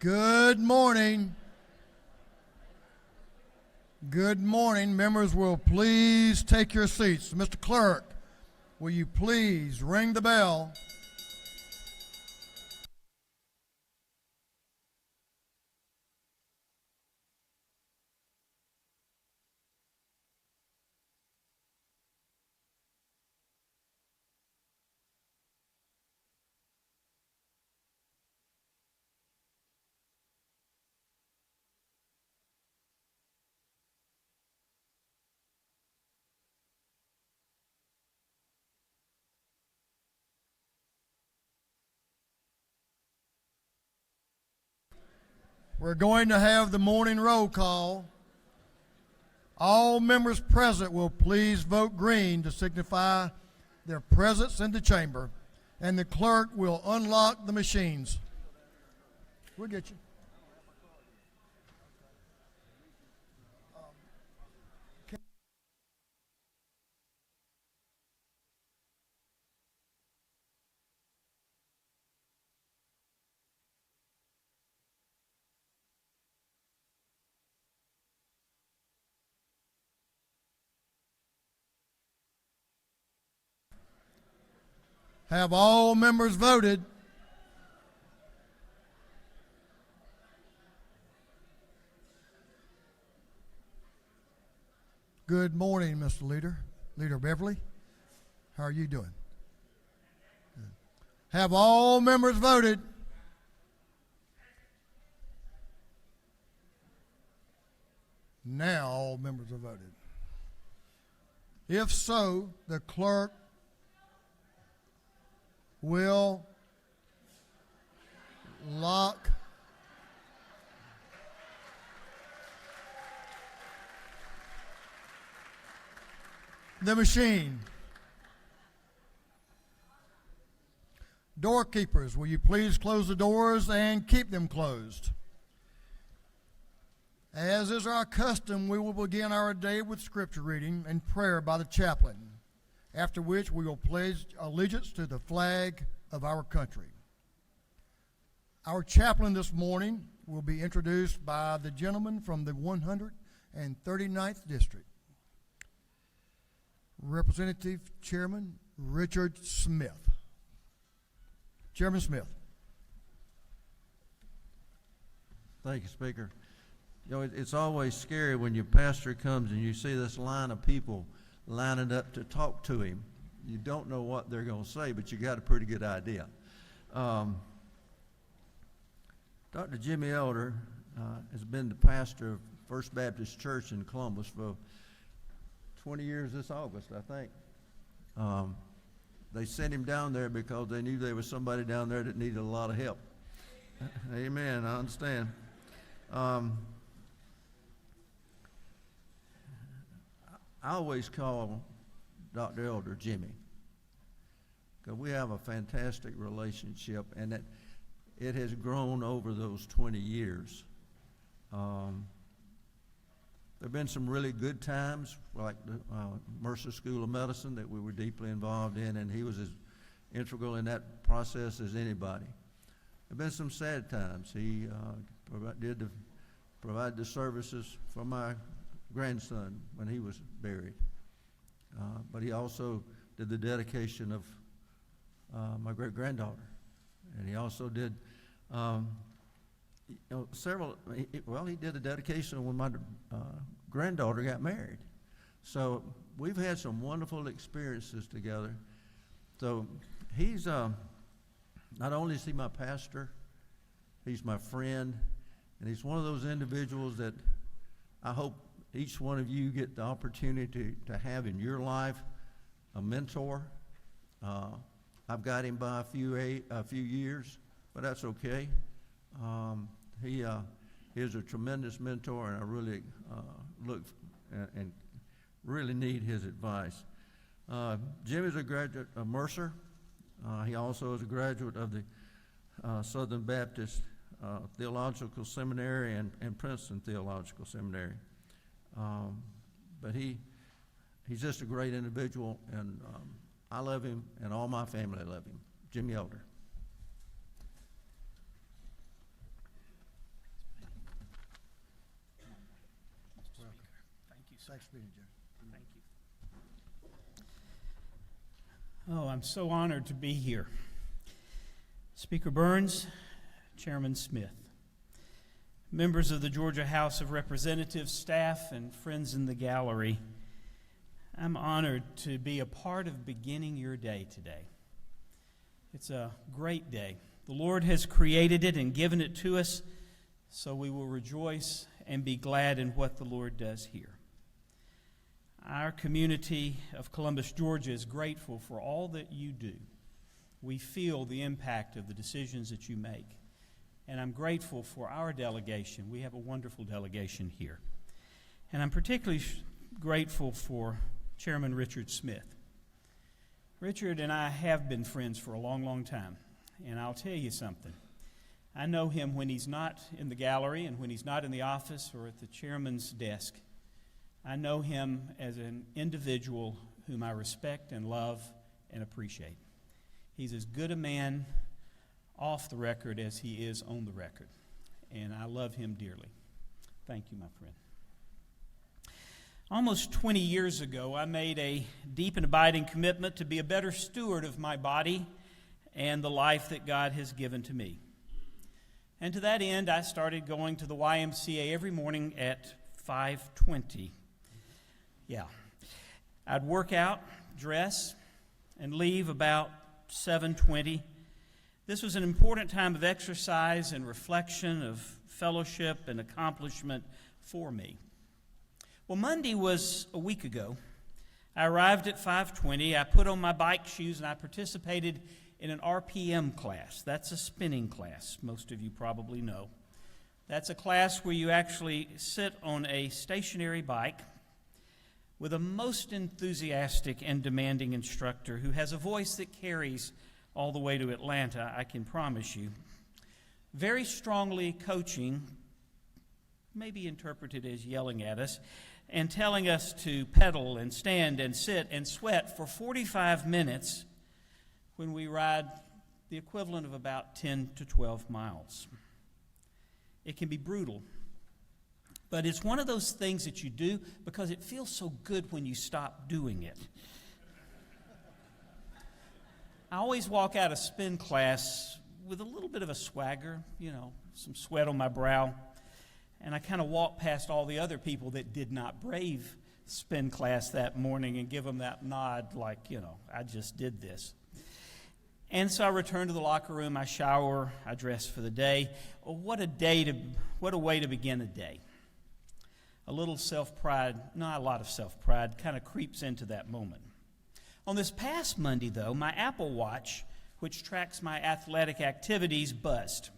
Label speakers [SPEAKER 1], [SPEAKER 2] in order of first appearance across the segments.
[SPEAKER 1] Good morning. Good morning. Members will please take your seats. Mr. Clerk, will you please ring the bell? We're going to have the morning roll call. All members present will please vote green to signify their presence in the chamber, and the clerk will unlock the machines. We'll get you. Have all members voted? Good morning, Mr. Leader. Leader Beverly, how are you doing? Good. Have all members voted? Now all members have voted. If so, the clerk will lock the machine. Doorkeepers, will you please close the doors and keep them closed? As is our custom, we will begin our day with scripture reading and prayer by the chaplain, after which we will pledge allegiance to the flag of our country. Our chaplain this morning will be introduced by the gentleman from the 139th District, Representative Chairman Richard Smith. Chairman Smith.
[SPEAKER 2] Thank you, Speaker. You know, it's always scary when your pastor comes and you see this line of people lining up to talk to him. You don't know what they're going to say, but you got a pretty good idea. Dr. Jimmy Elder has been the pastor of First Baptist Church in Columbus for 20 years this August, I think. They sent him down there because they knew there was somebody down there that needed a lot of help. Amen, I understand. I always call Dr. Elder Jimmy because we have a fantastic relationship, and it has grown over those 20 years. There have been some really good times, like the Mercer School of Medicine that we were deeply involved in, and he was as integral in that process as anybody. There have been some sad times. He provided the services for my grandson when he was buried. But he also did the dedication of my great-granddaughter. And he also did he did a dedication when my granddaughter got married. So we've had some wonderful experiences together. So he's, not only is he my pastor, he's my friend, and he's one of those individuals that I hope each one of you get the opportunity to have in your life a mentor. I've got him by a few years, but that's okay. He is a tremendous mentor, and I really look and really need his advice. Jim is a graduate of Mercer. He also is a graduate of the Southern Baptist Theological Seminary and Princeton Theological Seminary. But he's just a great individual, and I love him, and all my family love him. Jimmy Elder.
[SPEAKER 1] Thanks for being here.
[SPEAKER 3] Thank you. Oh, I'm so honored to be here. Speaker Burns, Chairman Smith, members of the Georgia House of Representatives, staff, and friends in the gallery, I'm honored to be a part of beginning your day today. It's a great day. The Lord has created it and given it to us, so we will rejoice and be glad in what the Lord does here. Our community of Columbus, Georgia is grateful for all that you do. We feel the impact of the decisions that you make. And I'm grateful for our delegation. We have a wonderful delegation here. And I'm particularly grateful for Chairman Richard Smith. Richard and I have been friends for a long, long time. And I'll tell you something. I know him when he's not in the gallery and when he's not in the office or at the chairman's desk. I know him as an individual whom I respect and love and appreciate. He's as good a man off the record as he is on the record, and I love him dearly. Thank you, my friend. Almost 20 years ago, I made a deep and abiding commitment to be a better steward of my body and the life that God has given to me. And to that end, I started going to the YMCA every morning at 5:20. Yeah. I'd work out, dress, and leave about 7:20. This was an important time of exercise and reflection, of fellowship and accomplishment for me. Well, Monday was a week ago. I arrived at 5:20. I put on my bike shoes and I participated in an RPM class. That's a spinning class, most of you probably know. That's a class where you actually sit on a stationary bike with a most enthusiastic and demanding instructor who has a voice that carries all the way to Atlanta, I can promise you. Very strongly coaching, maybe interpreted as yelling at us, and telling us to pedal and stand and sit and sweat for 45 minutes when we ride the equivalent of about 10 to 12 miles. It can be brutal, but it's one of those things that you do because it feels so good when you stop doing it. I always walk out of spin class with a little bit of a swagger, some sweat on my brow, and I kind of walk past all the other people that did not brave spin class that morning and give them that nod like, I just did this. And so I return to the locker room, I shower, I dress for the day. What a way to begin a day. A little self-pride, not a lot of self-pride, kind of creeps into that moment. On this past Monday, though, my Apple Watch, which tracks my athletic activities, buzzed.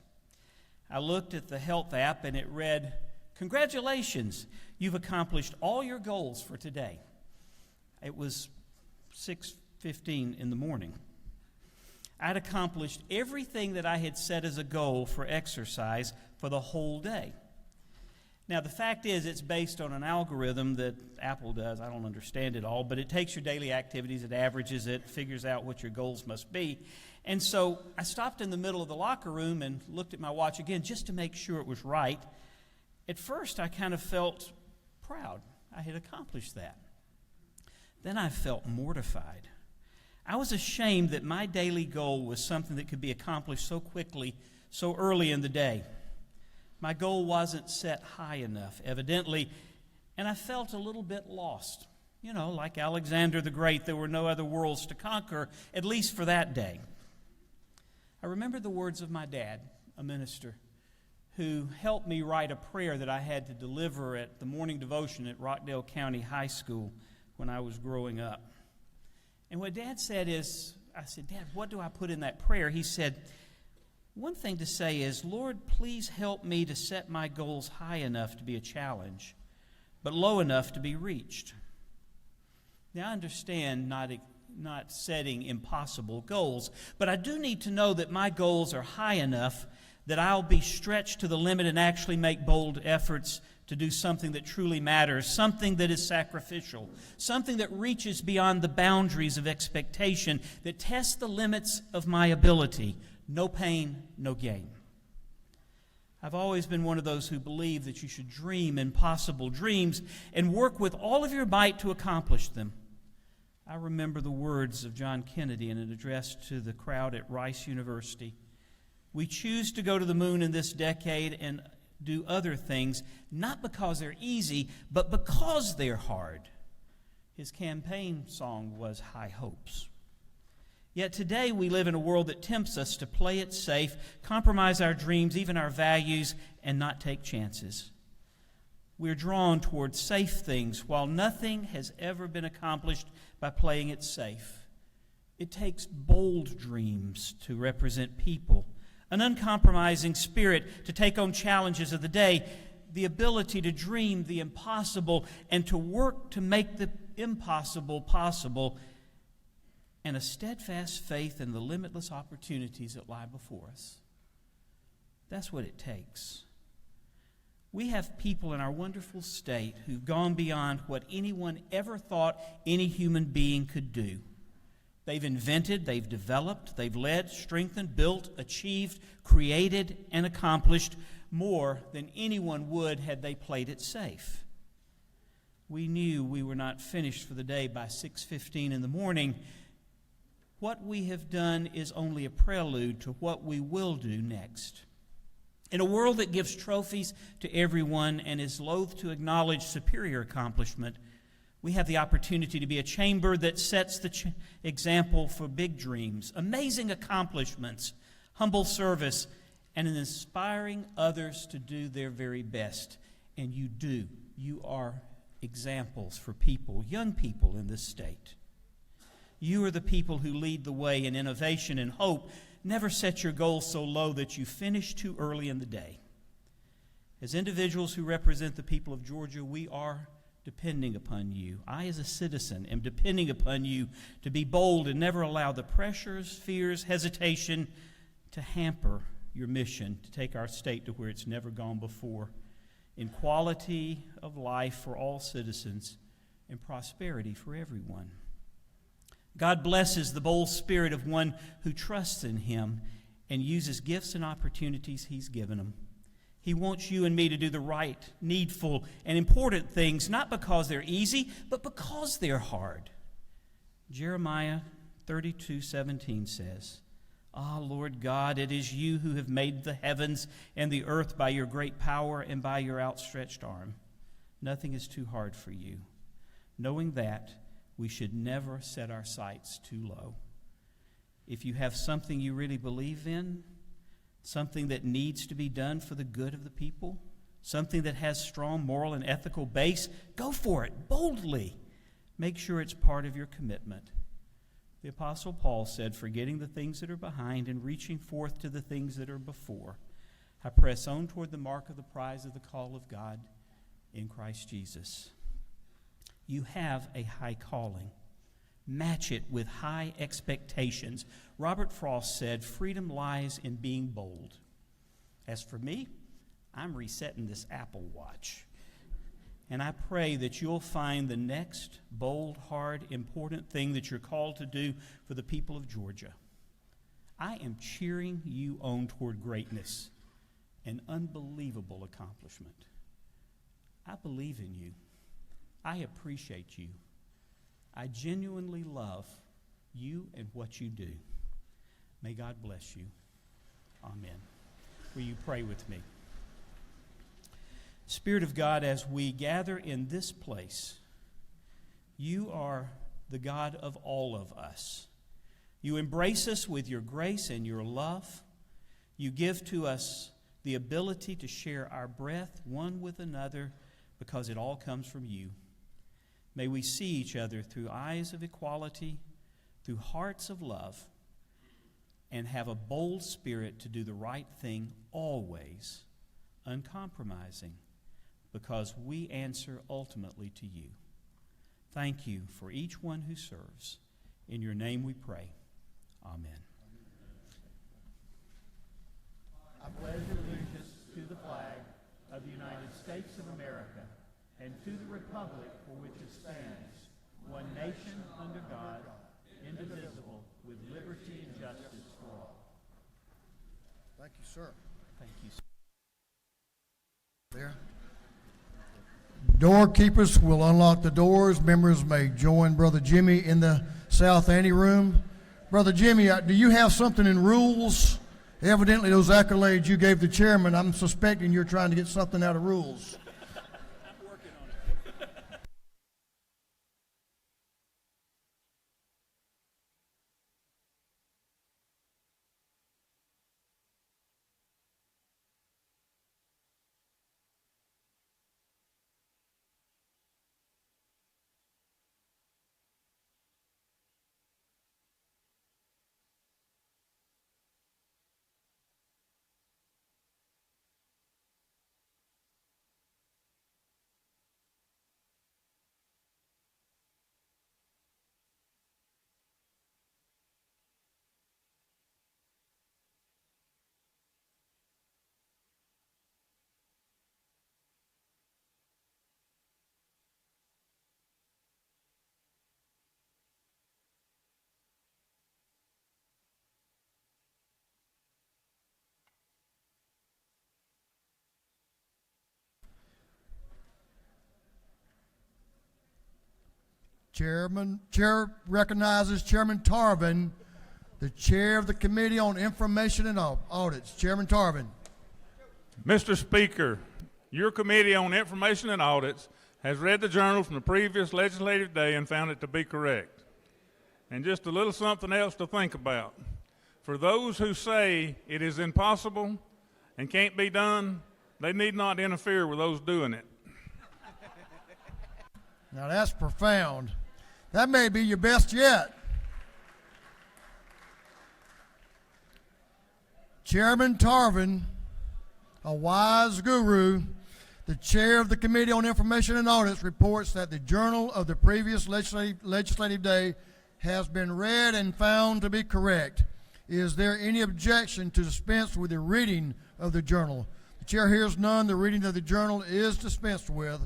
[SPEAKER 3] I looked at the health app and it read, "Congratulations, you've accomplished all your goals for today." It was 6:15 in the morning. I'd accomplished everything that I had set as a goal for exercise for the whole day. Now, the fact is, it's based on an algorithm that Apple does. I don't understand it all, but it takes your daily activities, it averages it, figures out what your goals must be. And so I stopped in the middle of the locker room and looked at my watch again just to make sure it was right. At first, I kind of felt proud. I had accomplished that. Then I felt mortified. I was ashamed that my daily goal was something that could be accomplished so quickly, so early in the day. My goal wasn't set high enough, evidently, and I felt a little bit lost. Like Alexander the Great, there were no other worlds to conquer, at least for that day. I remembered the words of my dad, a minister, who helped me write a prayer that I had to deliver at the morning devotion at Rockdale County High School when I was growing up. And what Dad said is, I said, "Dad, what do I put in that prayer?" He said, "One thing to say is, Lord, please help me to set my goals high enough to be a challenge, but low enough to be reached." Now, I understand not setting impossible goals, but I do need to know that my goals are high enough that I'll be stretched to the limit and actually make bold efforts to do something that truly matters, something that is sacrificial, something that reaches beyond the boundaries of expectation, that tests the limits of my ability. No pain, no gain. I've always been one of those who believe that you should dream impossible dreams and work with all of your might to accomplish them. I remember the words of John Kennedy in an address to the crowd at Rice University. We choose to go to the moon in this decade and do other things, not because they're easy, but because they're hard. His campaign song was High Hopes. Yet today we live in a world that tempts us to play it safe, compromise our dreams, even our values, and not take chances. We're drawn towards safe things, while nothing has ever been accomplished by playing it safe. It takes bold dreams to represent people, an uncompromising spirit to take on challenges of the day, the ability to dream the impossible and to work to make the impossible possible, and a steadfast faith in the limitless opportunities that lie before us. That's what it takes. We have people in our wonderful state who've gone beyond what anyone ever thought any human being could do. They've invented, they've developed, they've led, strengthened, built, achieved, created, and accomplished more than anyone would had they played it safe. We knew we were not finished for the day by 6:15 in the morning. What we have done is only a prelude to what we will do next. In a world that gives trophies to everyone and is loath to acknowledge superior accomplishment, we have the opportunity to be a chamber that sets the example for big dreams, amazing accomplishments, humble service, and in inspiring others to do their very best. And you do. You are examples for people, young people in this state. You are the people who lead the way in innovation and hope. Never set your goals so low that you finish too early in the day. As individuals who represent the people of Georgia, we are depending upon you. I, as a citizen, am depending upon you to be bold and never allow the pressures, fears, hesitation to hamper your mission to take our state to where it's never gone before, in quality of life for all citizens and prosperity for everyone. God blesses the bold spirit of one who trusts in Him and uses gifts and opportunities He's given them. He wants you and me to do the right, needful, and important things, not because they're easy, but because they're hard. Jeremiah 32:17 says, "Ah, Lord God, it is you who have made the heavens and the earth by your great power and by your outstretched arm. Nothing is too hard for you." Knowing that, we should never set our sights too low. If you have something you really believe in, something that needs to be done for the good of the people, something that has strong moral and ethical base, go for it boldly. Make sure it's part of your commitment. The Apostle Paul said, "Forgetting the things that are behind and reaching forth to the things that are before, I press on toward the mark of the prize of the call of God in Christ Jesus." You have a high calling. Match it with high expectations. Robert Frost said, "Freedom lies in being bold." As for me, I'm resetting this Apple Watch. And I pray that you'll find the next bold, hard, important thing that you're called to do for the people of Georgia. I am cheering you on toward greatness, an unbelievable accomplishment. I believe in you. I appreciate you. I genuinely love you and what you do. May God bless you. Amen. Will you pray with me? Spirit of God, as we gather in this place, you are the God of all of us. You embrace us with your grace and your love. You give to us the ability to share our breath one with another because it all comes from you. May we see each other through eyes of equality, through hearts of love, and have a bold spirit to do the right thing always, uncompromising, because we answer ultimately to you. Thank you for each one who serves. In your name we pray. Amen. I pledge allegiance to the flag of the United States of America and to the republic for which it stands, one nation under God, indivisible, with liberty and justice for all.
[SPEAKER 1] Thank you, sir.
[SPEAKER 3] Thank you, sir.
[SPEAKER 1] there. Doorkeepers will unlock the doors. Members may join Brother Jimmy in the South Anteroom. Brother Jimmy, do you have something in rules? Evidently, those accolades you gave the chairman, I'm suspecting you're trying to get something out of rules. Chair recognizes Chairman Tarvin, the chair of the Committee on Information and Audits. Chairman Tarvin.
[SPEAKER 4] Mr. Speaker, your Committee on Information and Audits has read the journal from the previous legislative day and found it to be correct. And just a little something else to think about. For those who say it is impossible and can't be done, they need not interfere with those doing it.
[SPEAKER 1] Now that's profound. That may be your best yet. Chairman Tarvin, a wise guru, the chair of the Committee on Information and Audits, reports that the journal of the previous legislative day has been read and found to be correct. Is there any objection to dispense with the reading of the journal? The chair hears none. The reading of the journal is dispensed with.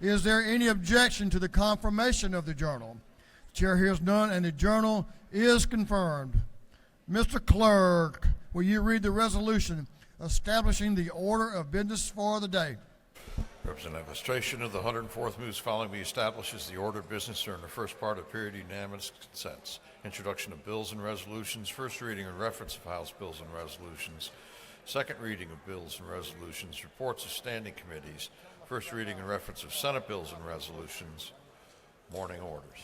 [SPEAKER 1] Is there any objection to the confirmation of the journal? The chair hears none, and the journal is confirmed. Mr. Clerk, will you read the resolution establishing the order of business for the day?
[SPEAKER 5] Representative, administration of the 104th moves following be establishes the order of business during the first part of period unanimous consents. Introduction of bills and resolutions, first reading and reference of House bills and resolutions, second reading of bills and resolutions, reports of standing committees, first reading and reference of Senate bills and resolutions, morning orders.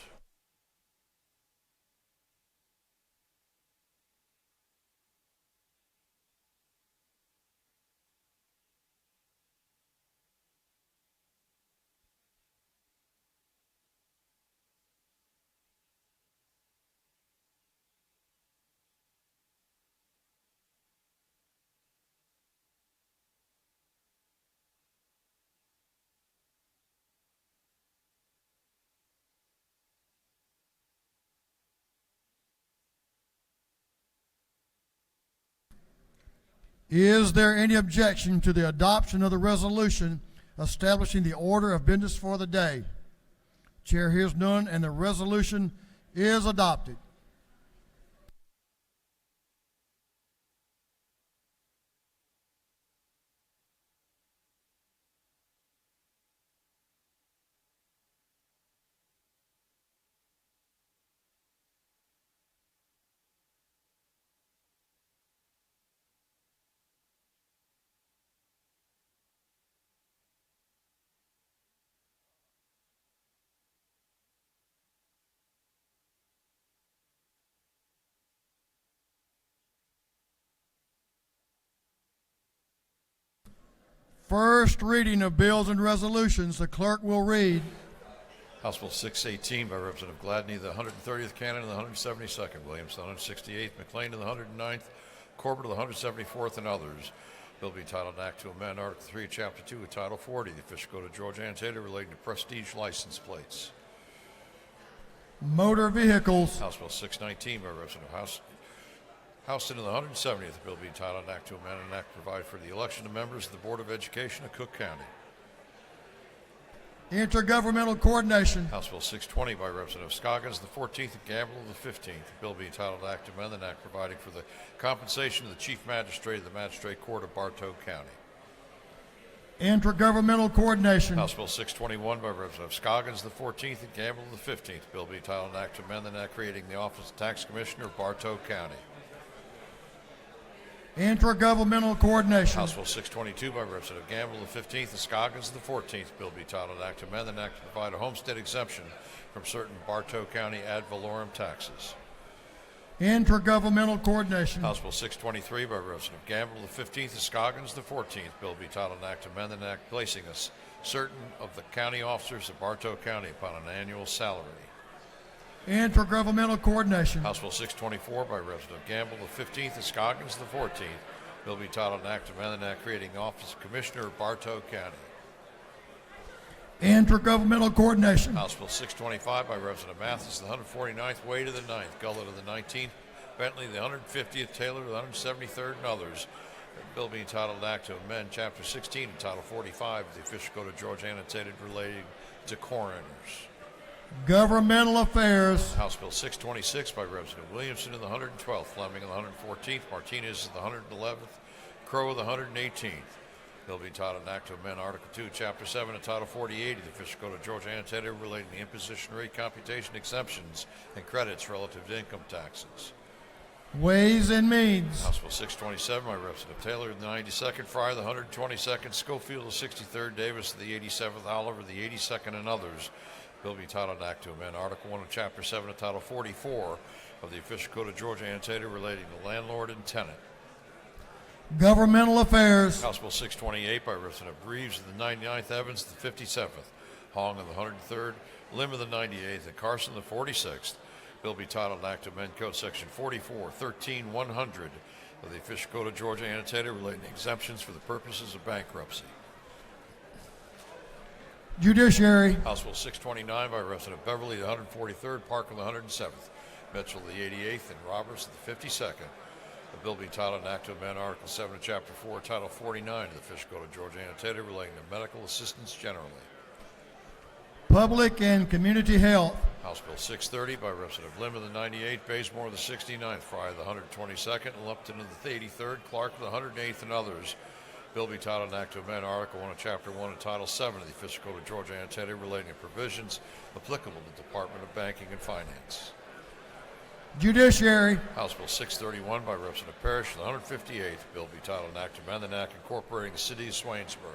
[SPEAKER 1] Is there any objection to the adoption of the resolution establishing the order of business for the day? Chair hears none, and the resolution is adopted. First reading of bills and resolutions. The clerk will read.
[SPEAKER 5] House Bill 618 by Representative Gladney, the 130th Cannon and the 172nd, Williams, the 168th, McLean, and the 109th, Corbett, the 174th, and others. Bill be entitled an act to amend Article 3, Chapter 2 of Title 40, the official code of Georgia and Taylor relating to prestige license plates.
[SPEAKER 1] Motor vehicles.
[SPEAKER 5] House Bill 619 by Representative Houston, in the 170th, the bill be entitled an act to amend an act to provide for the election of members of the Board of Education of Cook County.
[SPEAKER 1] Intergovernmental coordination.
[SPEAKER 5] House Bill 620 by Representative Scoggins, the 14th, and Gamble, the 15th. The bill be entitled an act to amend an act providing for the compensation of the Chief Magistrate of the Magistrate Court of Bartow County.
[SPEAKER 1] Intergovernmental coordination.
[SPEAKER 5] House Bill 621 by Representative Scoggins, the 14th, and Gamble, the 15th. Bill be titled an act to amend the act creating the Office of Tax Commissioner of Bartow County.
[SPEAKER 1] Intergovernmental coordination.
[SPEAKER 5] House Bill 622 by Representative Gamble, the 15th, and Scoggins, the 14th. Bill be titled an act to amend the act to provide a homestead exemption from certain Bartow County ad valorem taxes.
[SPEAKER 1] Intergovernmental coordination.
[SPEAKER 5] House Bill 623 by Representative Gamble, the 15th, and Scoggins, the 14th. Bill be titled an act to amend the act placing us certain of the county officers of Bartow County upon an annual salary.
[SPEAKER 1] Intergovernmental coordination.
[SPEAKER 5] House Bill 624 by Representative Gamble, the 15th, and Scoggins, the 14th. Bill be titled an act to amend the act creating the Office of Commissioner of Bartow County.
[SPEAKER 1] Intergovernmental coordination.
[SPEAKER 5] House Bill 625 by Representative Mathis, the 149th, Way to the 9th, Gullet to the 19th, Bentley the 150th, Taylor to the 173rd, and others. Bill being titled an act to amend Chapter 16 and Title 45 of the Official Code of Georgia annotated relating to coroners.
[SPEAKER 1] Governmental affairs.
[SPEAKER 5] House Bill 626 by Representative Williamson in the 112th, Fleming in the 114th, Martinez in the 111th, Crow in the 118th. Bill be titled an act to amend Article 2, Chapter 7 and Title 48 of the Official Code of Georgia annotated relating to imposition rate computation exemptions and credits relative to income taxes.
[SPEAKER 1] Ways and means.
[SPEAKER 5] House Bill 627 by Representative Taylor in the 92nd, Fryer the 122nd, Schofield the 63rd, Davis the 87th, Oliver the 82nd, and others. Bill be titled an act to amend Article 1 of Chapter 7 and Title 44 of the Official Code of Georgia annotated relating to landlord and tenant.
[SPEAKER 1] Governmental affairs.
[SPEAKER 5] House Bill 628 by Representative Reeves of the 99th, Evans the 57th, Hong of the 103rd, Lim of the 98th, and Carson the 46th. Bill be titled an act to amend Code Section 44-13-100 of the Official Code of Georgia annotated relating to exemptions for the purposes of bankruptcy.
[SPEAKER 1] Judiciary.
[SPEAKER 5] House Bill 629 by Representative Beverly the 143rd, Parker the 107th, Mitchell the 88th, and Roberts the 52nd. The bill being titled an act to amend Article 7 of Chapter 4, Title 49 of the Official Code of Georgia annotated relating to medical assistance generally.
[SPEAKER 1] Public and community health.
[SPEAKER 5] House Bill 630 by Representative Lim of the 98th, Bazemore the 69th, Frye the 122nd, Lupton of the 83rd, Clark of the 108th, and others. Bill be titled an act to amend Article 1 of Chapter 1 and Title 7 of the Official Code of Georgia annotated relating to provisions applicable to the Department of Banking and Finance.
[SPEAKER 1] Judiciary.
[SPEAKER 5] House Bill 631 by Representative Parrish of the 158th. Bill be titled an act to amend the act incorporating the city of Swainsboro.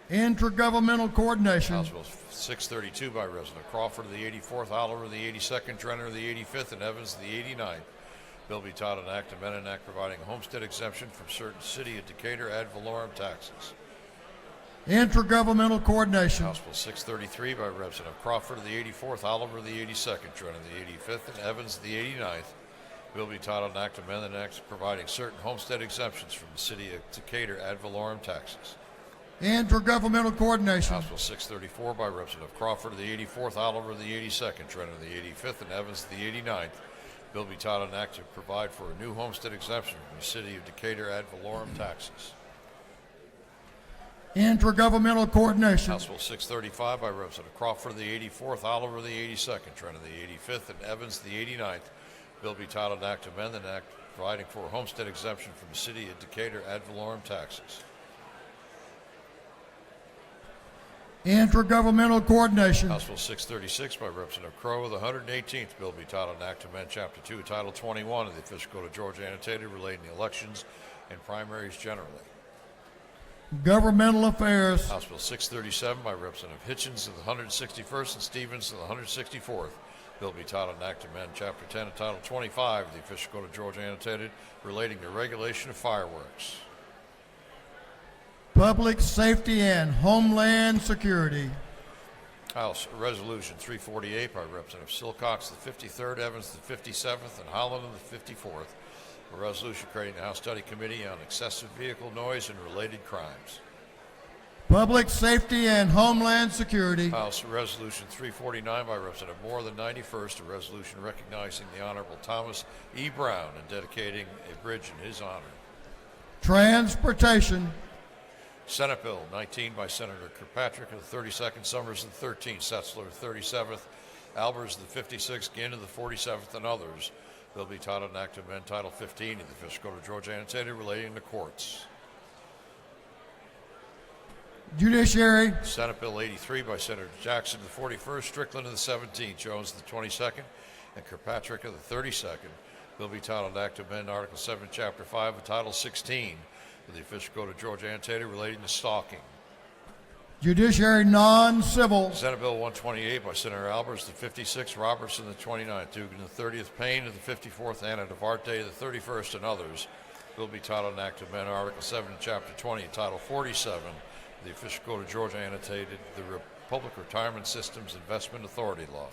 [SPEAKER 1] Intergovernmental coordination.
[SPEAKER 5] House Bill 632 by Representative Crawford of the 84th, Oliver the 82nd, Drenner of the 85th, and Evans of the 89th. Bill be titled an act to amend an act providing a homestead exemption from certain city of Decatur ad valorem taxes.
[SPEAKER 1] Intergovernmental coordination.
[SPEAKER 5] House Bill 633 by Representative Crawford of the 84th, Oliver of the 82nd, Drenner of the 85th, and Evans of the 89th. Bill be titled an act to amend an act providing certain homestead exemptions from the city of Decatur ad valorem taxes.
[SPEAKER 1] Intergovernmental coordination.
[SPEAKER 5] House Bill 634 by Representative Crawford of the 84th, Oliver of the 82nd, Drenner of the 85th, and Evans of the 89th. Bill be titled an act to provide for a new homestead exemption from the city of Decatur ad valorem taxes.
[SPEAKER 1] Intergovernmental coordination.
[SPEAKER 5] House Bill 635 by Representative Crawford of the 84th, Oliver of the 82nd, Drenner of the 85th, and Evans of the 89th. Bill be titled an act to amend an act providing for a homestead exemption from the city of Decatur ad valorem taxes.
[SPEAKER 1] Intergovernmental coordination.
[SPEAKER 5] House Bill 636 by Representative Crowe of the 118th. Bill be titled an act to amend Chapter 2, Title 21 of the Official Code of Georgia annotated relating to elections and primaries generally.
[SPEAKER 1] Governmental affairs.
[SPEAKER 5] House Bill 637 by Representative Hitchens of the 161st and Stevens of the 164th. Bill be titled an act to amend Chapter 10 and Title 25 of the Official Code of Georgia annotated relating to regulation of fireworks.
[SPEAKER 1] Public safety and homeland security.
[SPEAKER 5] House Resolution 348 by Representative Silcox, the 53rd, Evans, the 57th, and Holland, the 54th. A resolution creating the House Study Committee on Excessive Vehicle Noise and Related Crimes.
[SPEAKER 1] Public safety and homeland security.
[SPEAKER 5] House Resolution 349 by Representative Moore, the 91st, a resolution recognizing the Honorable Thomas E. Brown and dedicating a bridge in his honor.
[SPEAKER 1] Transportation.
[SPEAKER 5] Senate Bill 19 by Senator Kirkpatrick of the 32nd, Summers of the 13th, Setzler of the 37th, Albers of the 56th, Ginn of the 47th, and others. Bill be titled an act to amend Title 15 of the Official Code of Georgia annotated relating to courts.
[SPEAKER 1] Judiciary,
[SPEAKER 5] Senate Bill 83 by Senator Jackson, the 41st, Strickland of the 17th, Jones of the 22nd, and Kirkpatrick of the 32nd. Bill be titled Act to amend Article 7, Chapter 5 of Title 16 of the official code of Georgia annotated relating to stalking.
[SPEAKER 1] Judiciary non-civil,
[SPEAKER 5] Senate Bill 128 by Senator Albers, the 56th, Robertson, the 29th, Dugan, the 30th, Payne of the 54th, Anna DeVarte, the 31st, and others. Bill be titled an Act to amend Article 7, Chapter 20, Title 47 of the official code of Georgia annotated the Public Retirement Systems Investment Authority Law.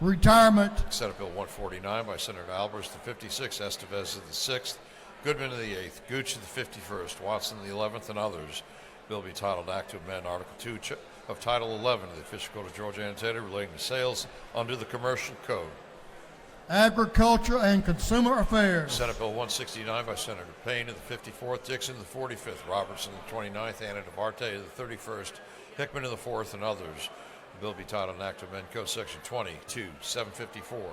[SPEAKER 1] retirement,
[SPEAKER 5] Senate Bill 149 by Senator Albers, the 56th, Estevez of the 6th, Goodman of the 8th, Gooch of the 51st, Watson of the 11th, and others. Bill be titled Act to amend Article 2 of Title 11 of the official code of Georgia annotated relating to sales under the Commercial Code.
[SPEAKER 1] agriculture and consumer affairs,
[SPEAKER 5] Senate Bill 169 by Senator Payne of the 54th, Dixon of the 45th, Robertson of the 29th, Anna DeVarte of the 31st, Hickman of the 4th, and others. The bill be titled an Act to amend Code Section 22-754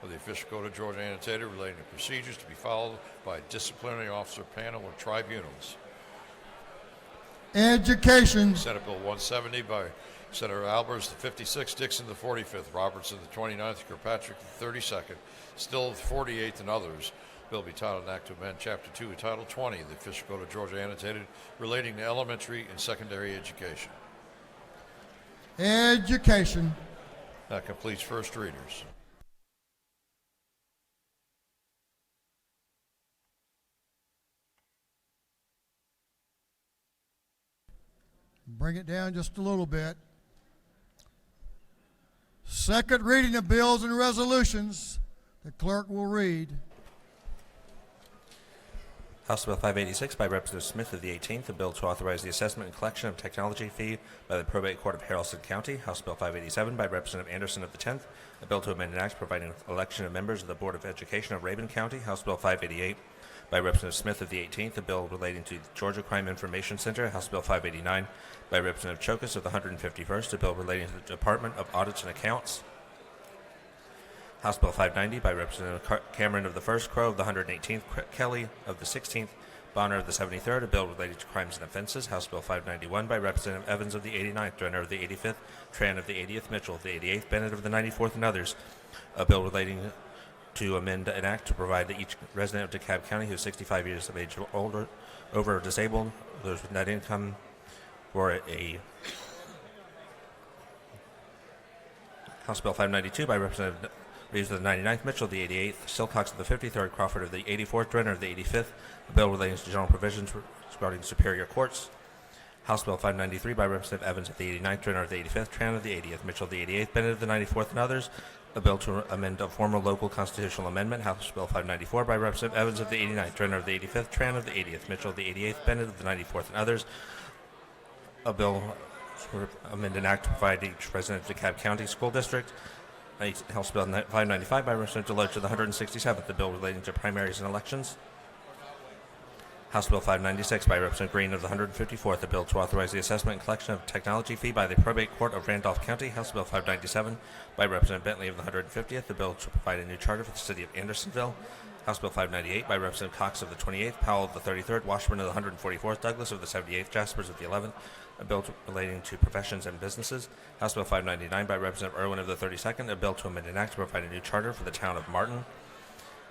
[SPEAKER 5] of the official code of Georgia annotated relating to procedures to be followed by a disciplinary officer panel or tribunals.
[SPEAKER 1] education,
[SPEAKER 5] Senate Bill 170 by Senator Albers, the 56th, Dixon, the 45th, Robertson, the 29th, Kirkpatrick, the 32nd, Still, the 48th, and others. Bill be titled an Act to amend Chapter 2 of Title 20 of the official code of Georgia annotated relating to elementary and secondary education.
[SPEAKER 1] education,
[SPEAKER 5] That completes first readers.
[SPEAKER 1] bring it down just a little bit. Second reading of bills and resolutions. The clerk will read.
[SPEAKER 6] House Bill 586 by Representative Smith of the 18th, a bill to authorize the assessment and collection of technology fee by the Probate Court of Haralson County. House Bill 587 by Representative Anderson of the 10th, a bill to amend an act providing election of members of the Board of Education of Rabun County. House Bill 588 by Representative Smith of the 18th, a bill relating to the Georgia Crime Information Center. House Bill 589 by Representative Chokas of the 151st, a bill relating to the Department of Audits and Accounts. House Bill 590 by Representative Cameron of the 1st, Crow of the 118th, Kelly of the 16th, Bonner of the 73rd, a bill relating to crimes and offenses. House Bill 591 by Representative Evans of the 89th, Drenner of the 85th, Tran of the 80th, Mitchell of the 88th, Bennett of the 94th, and others. A bill relating to amend an act to provide that each resident of DeKalb County who is 65 years of age or older, over or disabled, those with net income, for a House Bill 592 by Representative Reeves of the 99th, Mitchell of the 88th, Silcox of the 53rd, Crawford of the 84th, Drenner of the 85th, a bill relating to general provisions regarding superior courts. House Bill 593 by Representative Evans of the 89th, Drenner of the 85th, Tran of the 80th, Mitchell of the 88th, Bennett of the 94th, and others. A bill to amend a former local constitutional amendment. House Bill 594 by Representative Evans of the 89th, Drenner of the 85th, Tran of the 80th, Mitchell of the 88th, Bennett of the 94th, and others. A bill to amend an act to provide each resident of DeKalb County School District. House Bill 595 by Representative Deloach of the 167th, the bill relating to primaries and elections. House Bill 596 by Representative Green of the 154th, a bill to authorize the assessment and collection of technology fee by the Probate Court of Randolph County. House Bill 597 by Representative Bentley of the 150th, a bill to provide a new charter for the city of Andersonville. House Bill 598 by Representative Cox of the 28th, Powell of the 33rd, Washburn of the 144th, Douglas of the 78th, Jaspers of the 11th, a bill relating to professions and businesses. House Bill 599 by Representative Irwin of the 32nd, a bill to amend an act to provide a new charter for the town of Martin.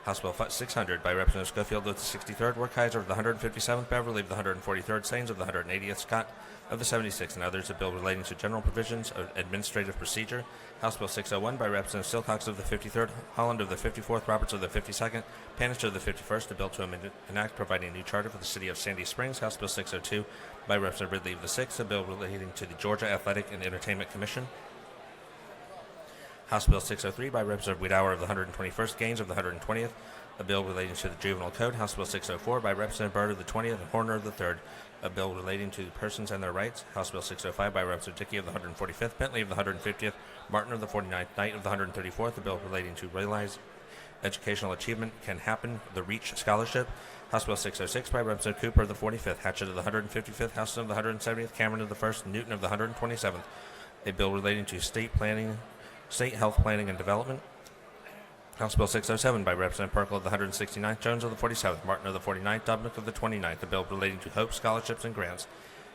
[SPEAKER 6] House Bill 600 by Representative Schofield of the 63rd, Werkheiser of the 157th, Beverly of the 143rd, Sains of the 180th, Scott of the 76th, and others, a bill relating to general provisions of administrative procedure. House Bill 601 by Representative Silcox of the 53rd, Holland of the 54th, Roberts of the 52nd, Panish of the 51st, a bill to amend an act providing a new charter for the city of Sandy Springs. House Bill 602 by Representative Ridley of the 6th, a bill relating to the Georgia Athletic and Entertainment Commission. House Bill 603 by Representative Wiedauer of the 121st, Gaines of the 120th, a bill relating to the Juvenile Code. House Bill 604 by Representative Byrd of the 20th and Horner of the 3rd, a bill relating to persons and their rights. House Bill 605 by Representative Dickey of the 145th, Bentley of the 150th, Martin of the 49th, Knight of the 134th, a bill relating to realize educational achievement can happen, the REACH Scholarship. House Bill 606 by Representative Cooper of the 45th, Hatchett of the 155th, Houston of the 170th, Cameron of the 1st, Newton of the 127th, a bill relating to state health planning and development. House Bill 607 by Representative Perkle of the 169th, Jones of the 47th, Martin of the 49th, Dubnick of the 29th, a bill relating to Hope scholarships and grants.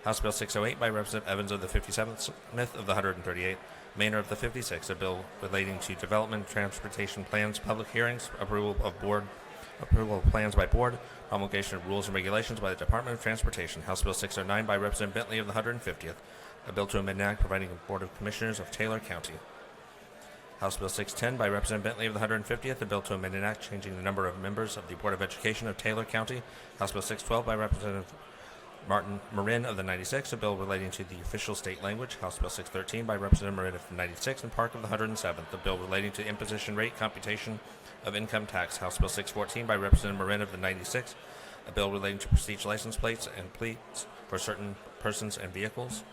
[SPEAKER 6] House Bill 608 by Representative Evans of the 57th, Smith of the 138th, Maynard of the 56th, a bill relating to development, transportation plans, public hearings, approval of plans by board, promulgation of rules and regulations by the Department of Transportation. House Bill 609 by Representative Bentley of the 150th, a bill to amend an act providing a Board of Commissioners of Taylor County. House Bill 610 by Representative Bentley of the 150th, a bill to amend an act changing the number of members of the Board of Education of Taylor County. House Bill 612 by Representative Martin Marin of the 96th, a bill relating to the official state language. House Bill 613 by Representative Marin of the 96th and Park of the 107th, a bill relating to imposition rate computation of income tax. House Bill 614 by Representative Marin of the 96th, a bill relating to prestige license plates and plates for certain persons and vehicles.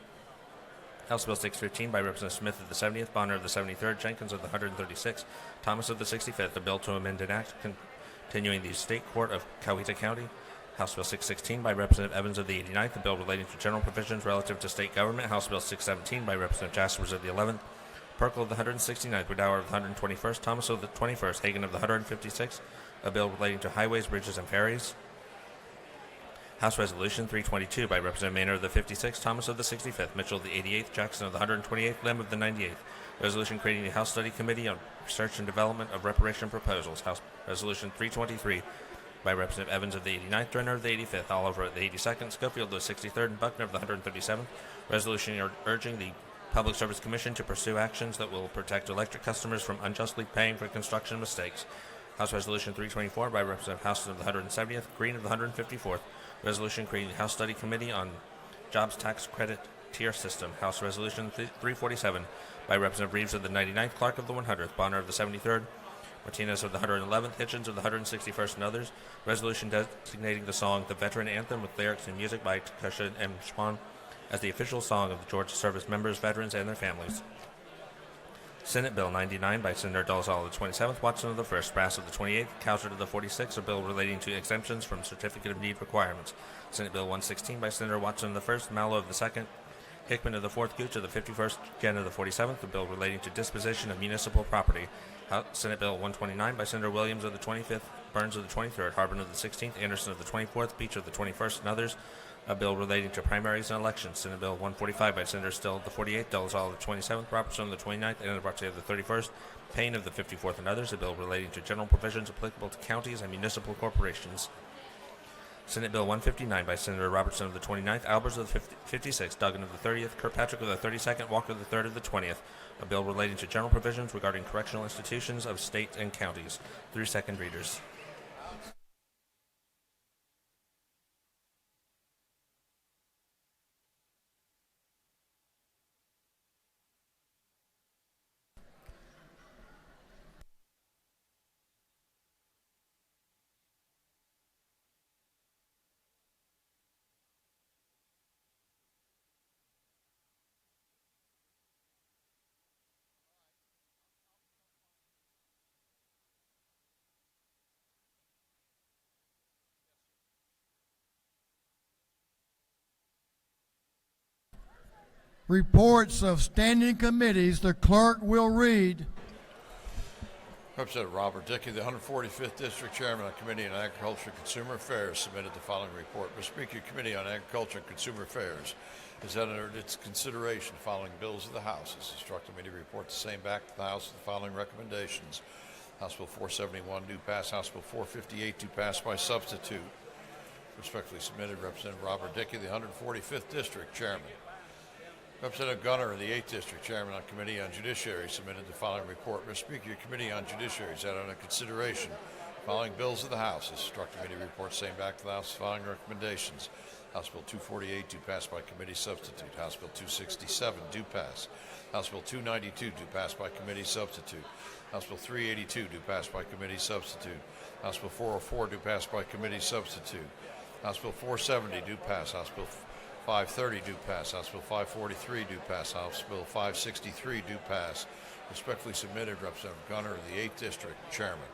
[SPEAKER 6] House Bill 615 by Representative Smith of the 70th, Bonner of the 73rd, Jenkins of the 136th, Thomas of the 65th, a bill to amend an act continuing the State Court of Coweta County. House Bill 616 by Representative Evans of the 89th, a bill relating to general provisions relative to state government. House Bill 617 by Representative Jaspers of the 11th, Perkle of the 169th, Woodauer of the 121st, Thomas of the 21st, Hagan of the 156th, a bill relating to highways, bridges, and ferries. House Resolution 322 by Representative Maynard of the 56th, Thomas of the 65th, Mitchell of the 88th, Jackson of the 128th, Lim of the 98th. Resolution creating the House Study Committee on Research and Development of Reparation Proposals. House Resolution 323 by Representative Evans of the 89th, Drenner of the 85th, Oliver of the 82nd, Schofield of the 63rd, and Buckner of the 137th. Resolution urging the Public Service Commission to pursue actions that will protect electric customers from unjustly paying for construction mistakes. House Resolution 324 by Representative Houston of the 170th, Green of the 154th. Resolution creating the House Study Committee on Jobs Tax Credit Tier System. House Resolution 347 by Representative Reeves of the 99th, Clark of the 100th, Bonner of the 73rd, Martinez of the 111th, Hitchens of the 161st, and others. Resolution designating the song The Veteran Anthem with lyrics and music by Takesha M. Schwan as the official song of the Georgia service members, veterans, and their families. Senate Bill 99 by Senator Dolezal of the 27th, Watson of the 1st, Brass of the 28th, Cowsert of the 46th, a bill relating to exemptions from Certificate of Need requirements. Senate Bill 116 by Senator Watson of the 1st, Mallow of the 2nd, Hickman of the 4th, Gooch of the 51st, Jen of the 47th, a bill relating to disposition of municipal property. Senate Bill 129 by Senator Williams of the 25th, Burns of the 23rd, Harbin of the 16th, Anderson of the 24th, Beach of the 21st, and others. A bill relating to primaries and elections. Senate Bill 145 by Senator Still of the 48th, Dolezal of the 27th, Robertson of the 29th, and Anabarte of the 31st, Payne of the 54th, and others. A bill relating to general provisions applicable to counties and municipal corporations. Senate Bill 159 by Senator Robertson of the 29th, Albers of the 56th, Duggan of the 30th, Kirkpatrick of the 32nd, Walker of the 3rd of the 20th. A bill relating to general provisions regarding correctional institutions of states and counties. 3 second readers.
[SPEAKER 1] Reports of standing committees the clerk will read.
[SPEAKER 5] Representative Robert Dickey, the 145th District Chairman on Committee on Agriculture and Consumer Affairs, submitted the following report. Mr. Speaker, Committee on Agriculture and Consumer Affairs has entered its consideration following bills of the House. It's instructed me to report the same back to the House with the following recommendations. House Bill 471 do pass. House Bill 458 do pass by substitute. Respectfully submitted, Representative Robert Dickey, the 145th District Chairman. Representative Gunner of the 8th District, Chairman on Committee on Judiciary, submitted the following report. Mr. Speaker, your Committee on Judiciary has had under consideration following bills of the House. Has instructed me to report same back to the House following recommendations. House Bill 248 do pass by committee substitute. House Bill 267 do pass. House Bill 292 do pass by committee substitute. House Bill 382 do pass by committee substitute. House Bill 404 do pass by committee substitute. House Bill 470 do pass. House Bill 530 do pass. House Bill 543 do pass. House Bill 563 do pass. Respectfully submitted, Representative Gunner of the 8th District, Chairman.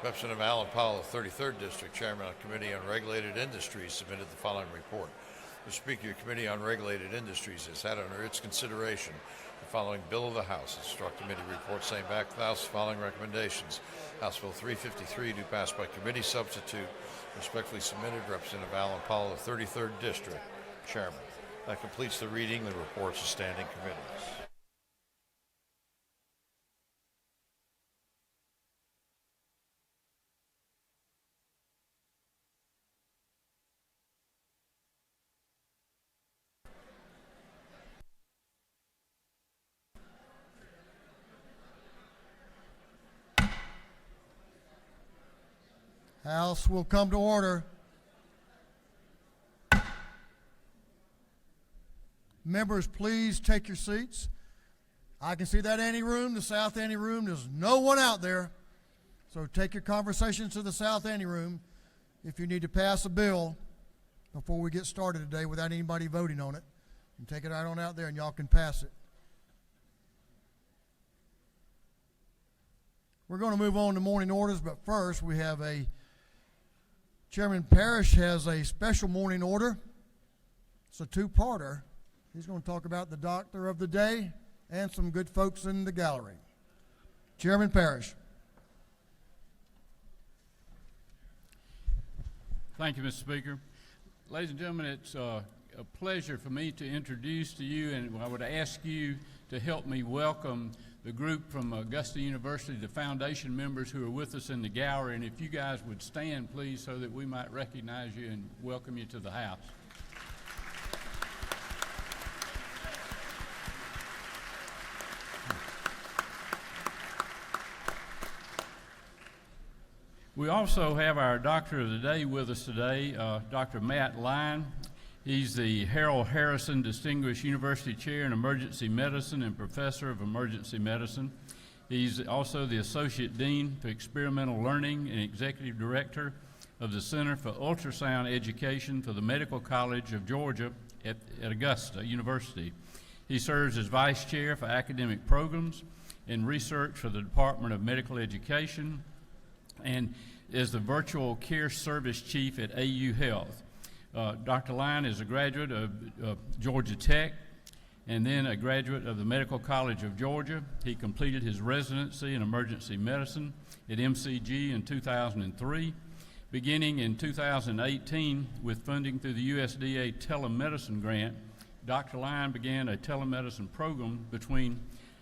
[SPEAKER 5] Representative Alan Powell of the 33rd District, Chairman on Committee on Regulated Industries, submitted the following report. Mr. Speaker, your Committee on Regulated Industries has had under its consideration the following bill of the House. It's instructed me to report same back to the House following recommendations. House Bill 353 do pass by committee substitute. Respectfully submitted, Representative Alan Powell of the 33rd District, Chairman. That completes the reading of the reports of standing committees.
[SPEAKER 1] House will come to order. Members, please take your seats. I can see that anteroom, the south anteroom. There's no one out there. So take your conversations to the south anteroom if you need to pass a bill before we get started today without anybody voting on it. And take it right on out there and y'all can pass it. We're going to move on to morning orders, but first we have Chairman Parrish has a special morning order. It's a two-parter. He's going to talk about the doctor of the day and some good folks in the gallery. Chairman Parrish.
[SPEAKER 7] Thank you, Mr. Speaker. Ladies and gentlemen, it's a pleasure for me to introduce to you, and I would ask you to help me welcome the group from Augusta University, the foundation members who are with us in the gallery, and if you guys would stand, please, so that we might recognize you and welcome you to the house. We also have our doctor of the day with us today, Dr. Matt Lyon. He's the Harold Harrison Distinguished University Chair in Emergency Medicine and Professor of Emergency Medicine. He's also the Associate Dean for Experimental Learning and Executive Director of the Center for Ultrasound Education for the Medical College of Georgia at Augusta University. He serves as Vice Chair for Academic Programs and Research for the Department of Medical Education and is the Virtual Care Service Chief at AU Health. Dr. Lyon is a graduate of Georgia Tech and then a graduate of the Medical College of Georgia. He completed his residency in emergency medicine at MCG in 2003. Beginning in 2018 with funding through the USDA telemedicine grant, Dr. Lyon began a telemedicine program between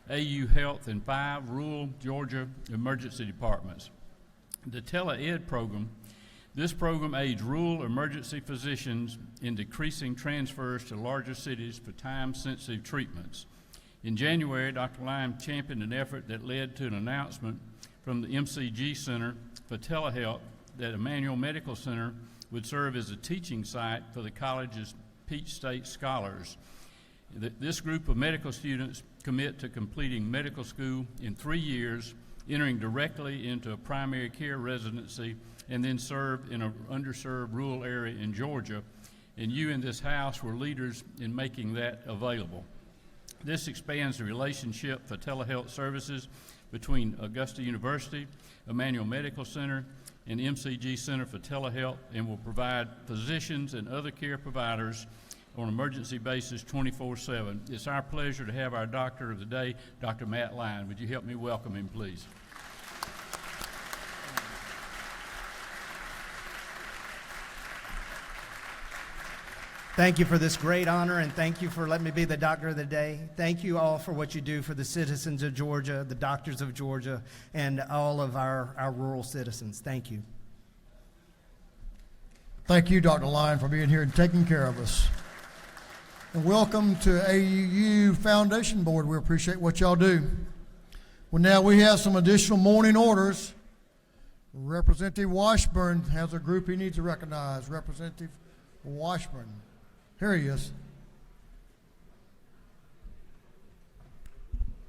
[SPEAKER 7] AU Health and 5 rural Georgia emergency departments. The TeleEd program, this program aids rural emergency physicians in decreasing transfers to larger cities for time-sensitive treatments. In January, Dr. Lyon championed an effort that led to an announcement from the MCG Center for Telehealth that Emmanuel Medical Center would serve as a teaching site for the college's Peach State scholars. This group of medical students commit to completing medical school in 3 years, entering directly into a primary care residency, and then serve in an underserved rural area in Georgia. And you in this House were leaders in making that available. This expands the relationship for telehealth services between Augusta University, Emmanuel Medical Center, and MCG Center for Telehealth, and will provide physicians and other care providers on an emergency basis 24/7. It's our pleasure to have our doctor of the day, Dr. Matt Lyon. Would you help me welcome him, please?
[SPEAKER 8] Thank you for this great honor, and thank you for letting me be the doctor of the day. Thank you all for what you do for the citizens of Georgia, the doctors of Georgia, and all of our rural citizens. Thank you.
[SPEAKER 1] Thank you, Dr. Lyon, for being here and taking care of us. And welcome to AUU Foundation Board. We appreciate what y'all do. Well, now we have some additional morning orders. Representative Washburn has a group he needs to recognize. Representative Washburn. Here he is.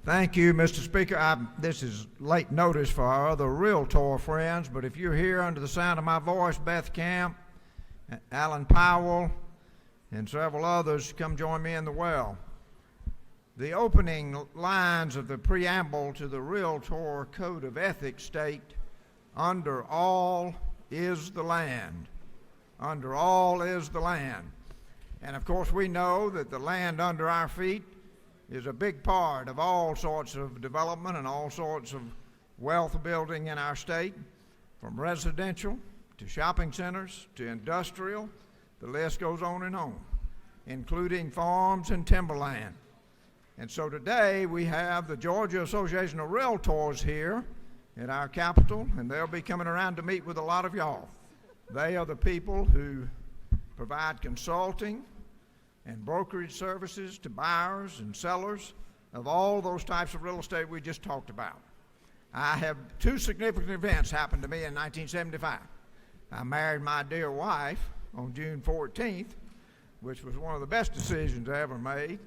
[SPEAKER 9] Thank you, Mr. Speaker. This is late notice for our other Realtor friends, but if you're here under the sound of my voice, Beth Camp, Alan Powell, and several others, come join me in the well. The opening lines of the preamble to the Realtor Code of Ethics state, "Under all is the land." Under all is the land. And of course we know that the land under our feet is a big part of all sorts of development and all sorts of wealth building in our state, from residential to shopping centers to industrial. The list goes on and on. including farms and timberland. And so today we have the Georgia Association of Realtors here at our Capitol, and they'll be coming around to meet with a lot of y'all. They are the people who provide consulting and brokerage services to buyers and sellers of all those types of real estate we just talked about. I have two significant events happen to me in 1975. I married my dear wife on June 14th, which was one of the best decisions I ever made.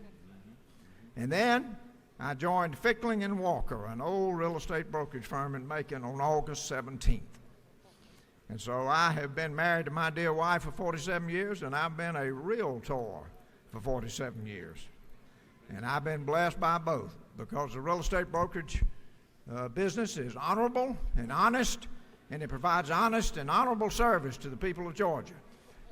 [SPEAKER 9] And then I joined Fickling and Walker, an old real estate brokerage firm in Macon, on August 17th. And so I have been married to my dear wife for 47 years, and I've been a realtor for 47 years. And I've been blessed by both, because the real estate brokerage business is honorable and honest, and it provides honest and honorable service to the people of Georgia.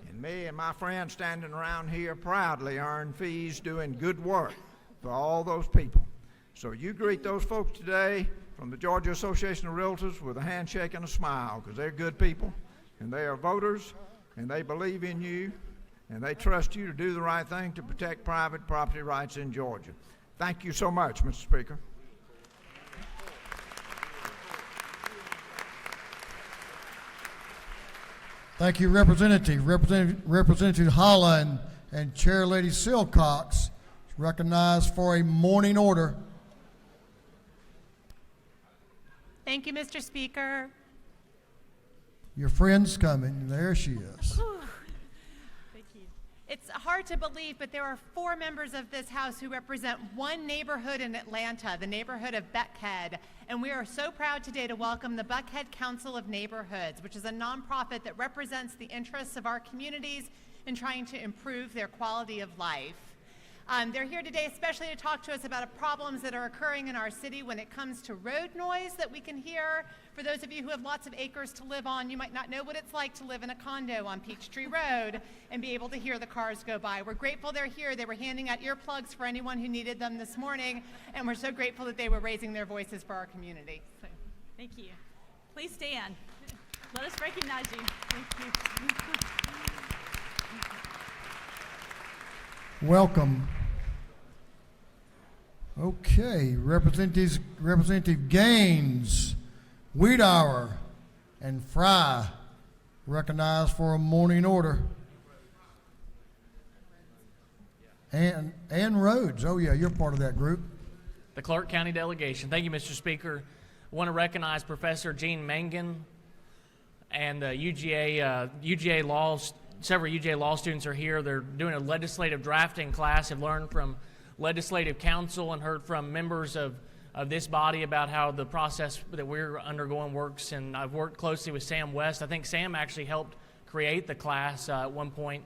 [SPEAKER 9] And me and my friends standing around here proudly earn fees doing good work for all those people. So you greet those folks today from the Georgia Association of Realtors with a handshake and a smile, because they're good people, and they are voters, and they believe in you, and they trust you to do the right thing to protect private property rights in Georgia. Thank you so much, Mr. Speaker.
[SPEAKER 1] Thank you, Representative Holland and Chair Lady Silcox, recognized for a morning order.
[SPEAKER 10] Thank you, Mr. Speaker.
[SPEAKER 1] Your friend's coming. There she is.
[SPEAKER 10] Thank you. It's hard to believe, but there are 4 members of this House who represent one neighborhood in Atlanta, the neighborhood of Buckhead. And we are so proud today to welcome the Buckhead Council of Neighborhoods, which is a nonprofit that represents the interests of our communities in trying to improve their quality of life. They're here today especially to talk to us about problems that are occurring in our city when it comes to road noise that we can hear. For those of you who have lots of acres to live on, you might not know what it's like to live in a condo on Peachtree Road and be able to hear the cars go by. We're grateful they're here. They were handing out earplugs for anyone who needed them this morning, and we're so grateful that they were raising their voices for our community. So,
[SPEAKER 11] thank you. Please stand. Let us recognize you. Thank you.
[SPEAKER 1] Welcome. Okay, Representative Gaines, Wiedauer, and Fry recognized for a morning order. And Rhodes, oh yeah, you're part of that group.
[SPEAKER 12] The Clark County delegation. Thank you, Mr. Speaker. I want to recognize Professor Gene Mangan and the UGA laws. Several UGA law students are here. They're doing a legislative drafting class, have learned from legislative counsel and heard from members of this body about how the process that we're undergoing works. And I've worked closely with Sam West. I think Sam actually helped create the class at one point.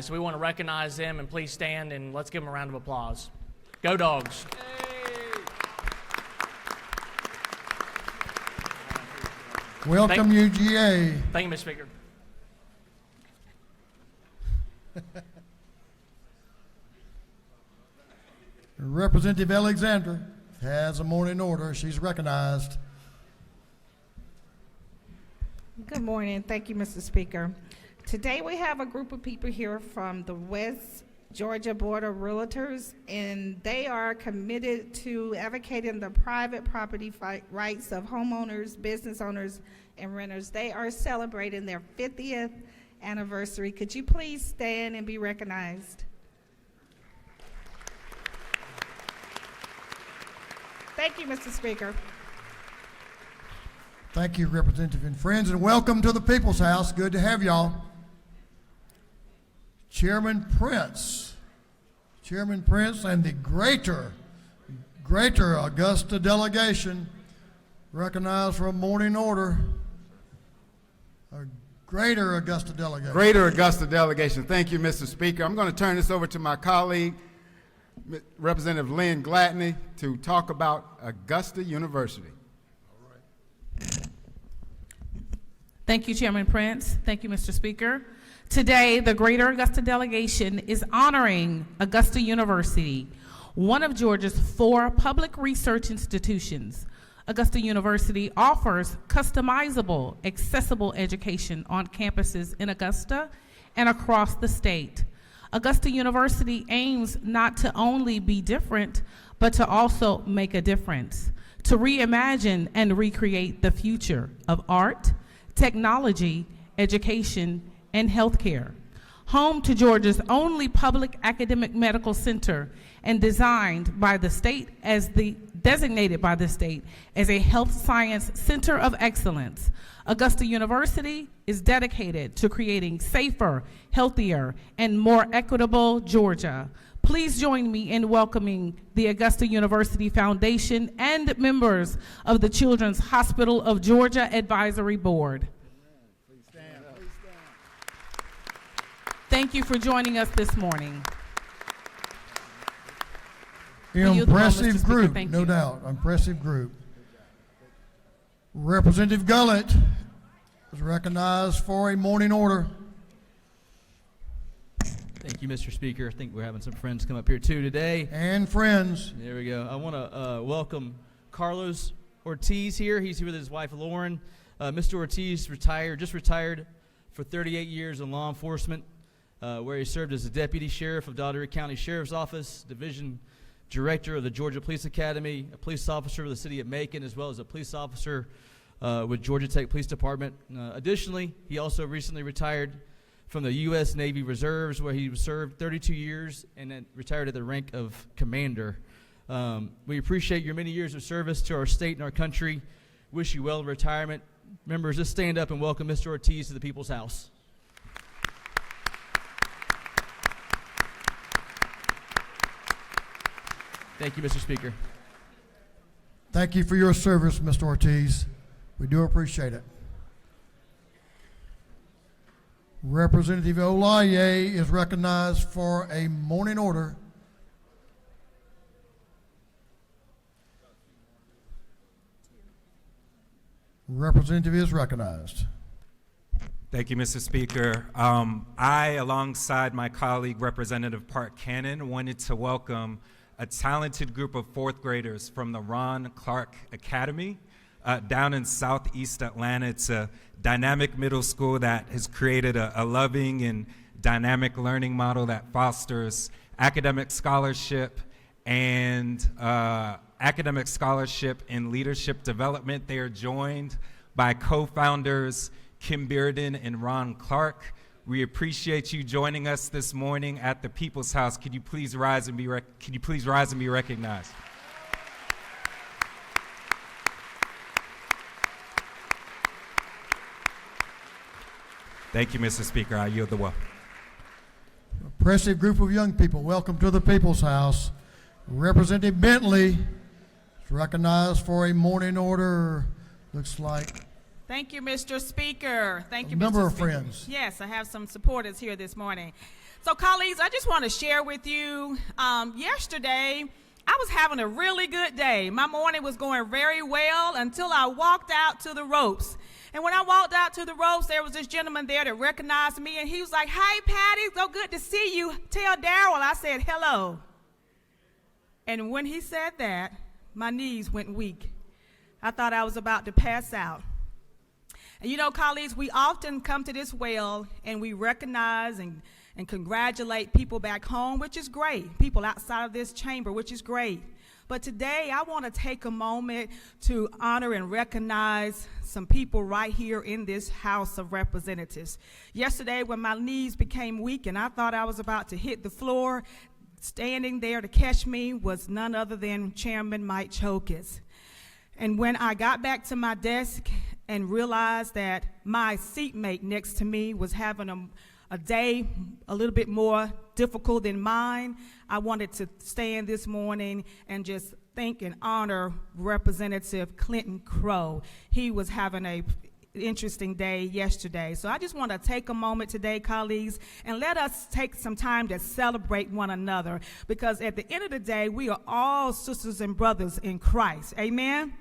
[SPEAKER 12] So we want to recognize them, and please stand and let's give them a round of applause. Go Dogs.
[SPEAKER 1] Welcome, UGA.
[SPEAKER 12] Thank you, Mr. Speaker.
[SPEAKER 1] Representative Alexander has a morning order. She's recognized.
[SPEAKER 13] Good morning. Thank you, Mr. Speaker. Today we have a group of people here from the West Georgia Board of Realtors, and they are committed to advocating the private property rights of homeowners, business owners, and renters. They are celebrating their 50th anniversary. Could you please stand and be recognized? Thank you, Mr. Speaker.
[SPEAKER 1] Thank you, Representative and friends, and welcome to the People's House. Good to have y'all. Chairman Prince and the greater Augusta delegation recognized for a morning order. A greater Augusta delegation.
[SPEAKER 14] Greater Augusta delegation. Thank you, Mr. Speaker. I'm going to turn this over to my colleague, Representative Lynn Gladney, to talk about Augusta University.
[SPEAKER 15] Thank you, Chairman Prince. Thank you, Mr. Speaker. Today, the Greater Augusta delegation is honoring Augusta University, one of Georgia's 4 public research institutions. Augusta University offers customizable, accessible education on campuses in Augusta and across the state. Augusta University aims not to only be different, but to also make a difference, to reimagine and recreate the future of art, technology, education, and healthcare. Home to Georgia's only public academic medical center and designated by the state as a health science center of excellence. Augusta University is dedicated to creating safer, healthier, and more equitable Georgia. Please join me in welcoming the Augusta University Foundation and members of the Children's Hospital of Georgia Advisory Board.
[SPEAKER 14] Please stand.
[SPEAKER 15] Thank you for joining us this morning. Will you, Mr.
[SPEAKER 1] Impressive
[SPEAKER 15] Speaker?
[SPEAKER 1] group,
[SPEAKER 15] Thank
[SPEAKER 1] no
[SPEAKER 15] you.
[SPEAKER 1] doubt. Impressive group. Representative Gullett is recognized for a morning order.
[SPEAKER 16] Thank you, Mr. Speaker. I think we're having some friends come up here too today.
[SPEAKER 1] And friends.
[SPEAKER 16] There we go. I want to welcome Carlos Ortiz here. He's here with his wife, Lauren. Mr. Ortiz just retired for 38 years in law enforcement, where he served as a deputy sheriff of Daugherty County Sheriff's Office, division director of the Georgia Police Academy, a police officer with the city of Macon, as well as a police officer with Georgia Tech Police Department. Additionally, he also recently retired from the U.S. Navy Reserves, where he served 32 years and then retired at the rank of commander. We appreciate your many years of service to our state and our country. Wish you well in retirement. Members, just stand up and welcome Mr. Ortiz to the People's House. Thank you, Mr. Speaker.
[SPEAKER 1] Thank you for your service, Mr. Ortiz. We do appreciate it. Representative Olaye is recognized for a morning order. Representative is recognized.
[SPEAKER 17] Thank you, Mr. Speaker. I, alongside my colleague, Representative Park Cannon, wanted to welcome a talented group of fourth graders from the Ron Clark Academy down in southeast Atlanta. It's a dynamic middle school that has created a loving and dynamic learning model that fosters academic scholarship and leadership development. They are joined by co-founders Kim Bearden and Ron Clark. We appreciate you joining us this morning at the People's House. Could you please rise and be recognized? Thank you, Mr. Speaker. I yield the well.
[SPEAKER 1] Impressive group of young people. Welcome to the People's House. Representative Bentley is recognized for a morning order. Looks like
[SPEAKER 18] Thank you, Mr. Speaker. Thank you,
[SPEAKER 1] a number
[SPEAKER 18] Mr.
[SPEAKER 1] of
[SPEAKER 18] Speaker.
[SPEAKER 1] friends.
[SPEAKER 18] Yes, I have some supporters here this morning. So, colleagues, I just want to share with you, yesterday, I was having a really good day. My morning was going very well until I walked out to the ropes. And when I walked out to the ropes, there was this gentleman there that recognized me, and he was like, "Hey, Patty, so good to see you. Tell Daryl." I said, "Hello." And when he said that, my knees went weak. I thought I was about to pass out. And you know, colleagues, we often come to this well and we recognize and congratulate people back home, which is great. People outside of this chamber, which is great. But today, I want to take a moment to honor and recognize some people right here in this House of Representatives. Yesterday, when my knees became weak and I thought I was about to hit the floor, standing there to catch me was none other than Chairman Mike Chokes. And when I got back to my desk and realized that my seatmate next to me was having a day a little bit more difficult than mine, I wanted to stand this morning and just thank and honor Representative Clinton Crowe. He was having a interesting day yesterday. So I just want to take a moment today, colleagues, and let us take some time to celebrate one another, because at the end of the day, we are all sisters and brothers in Christ. Amen?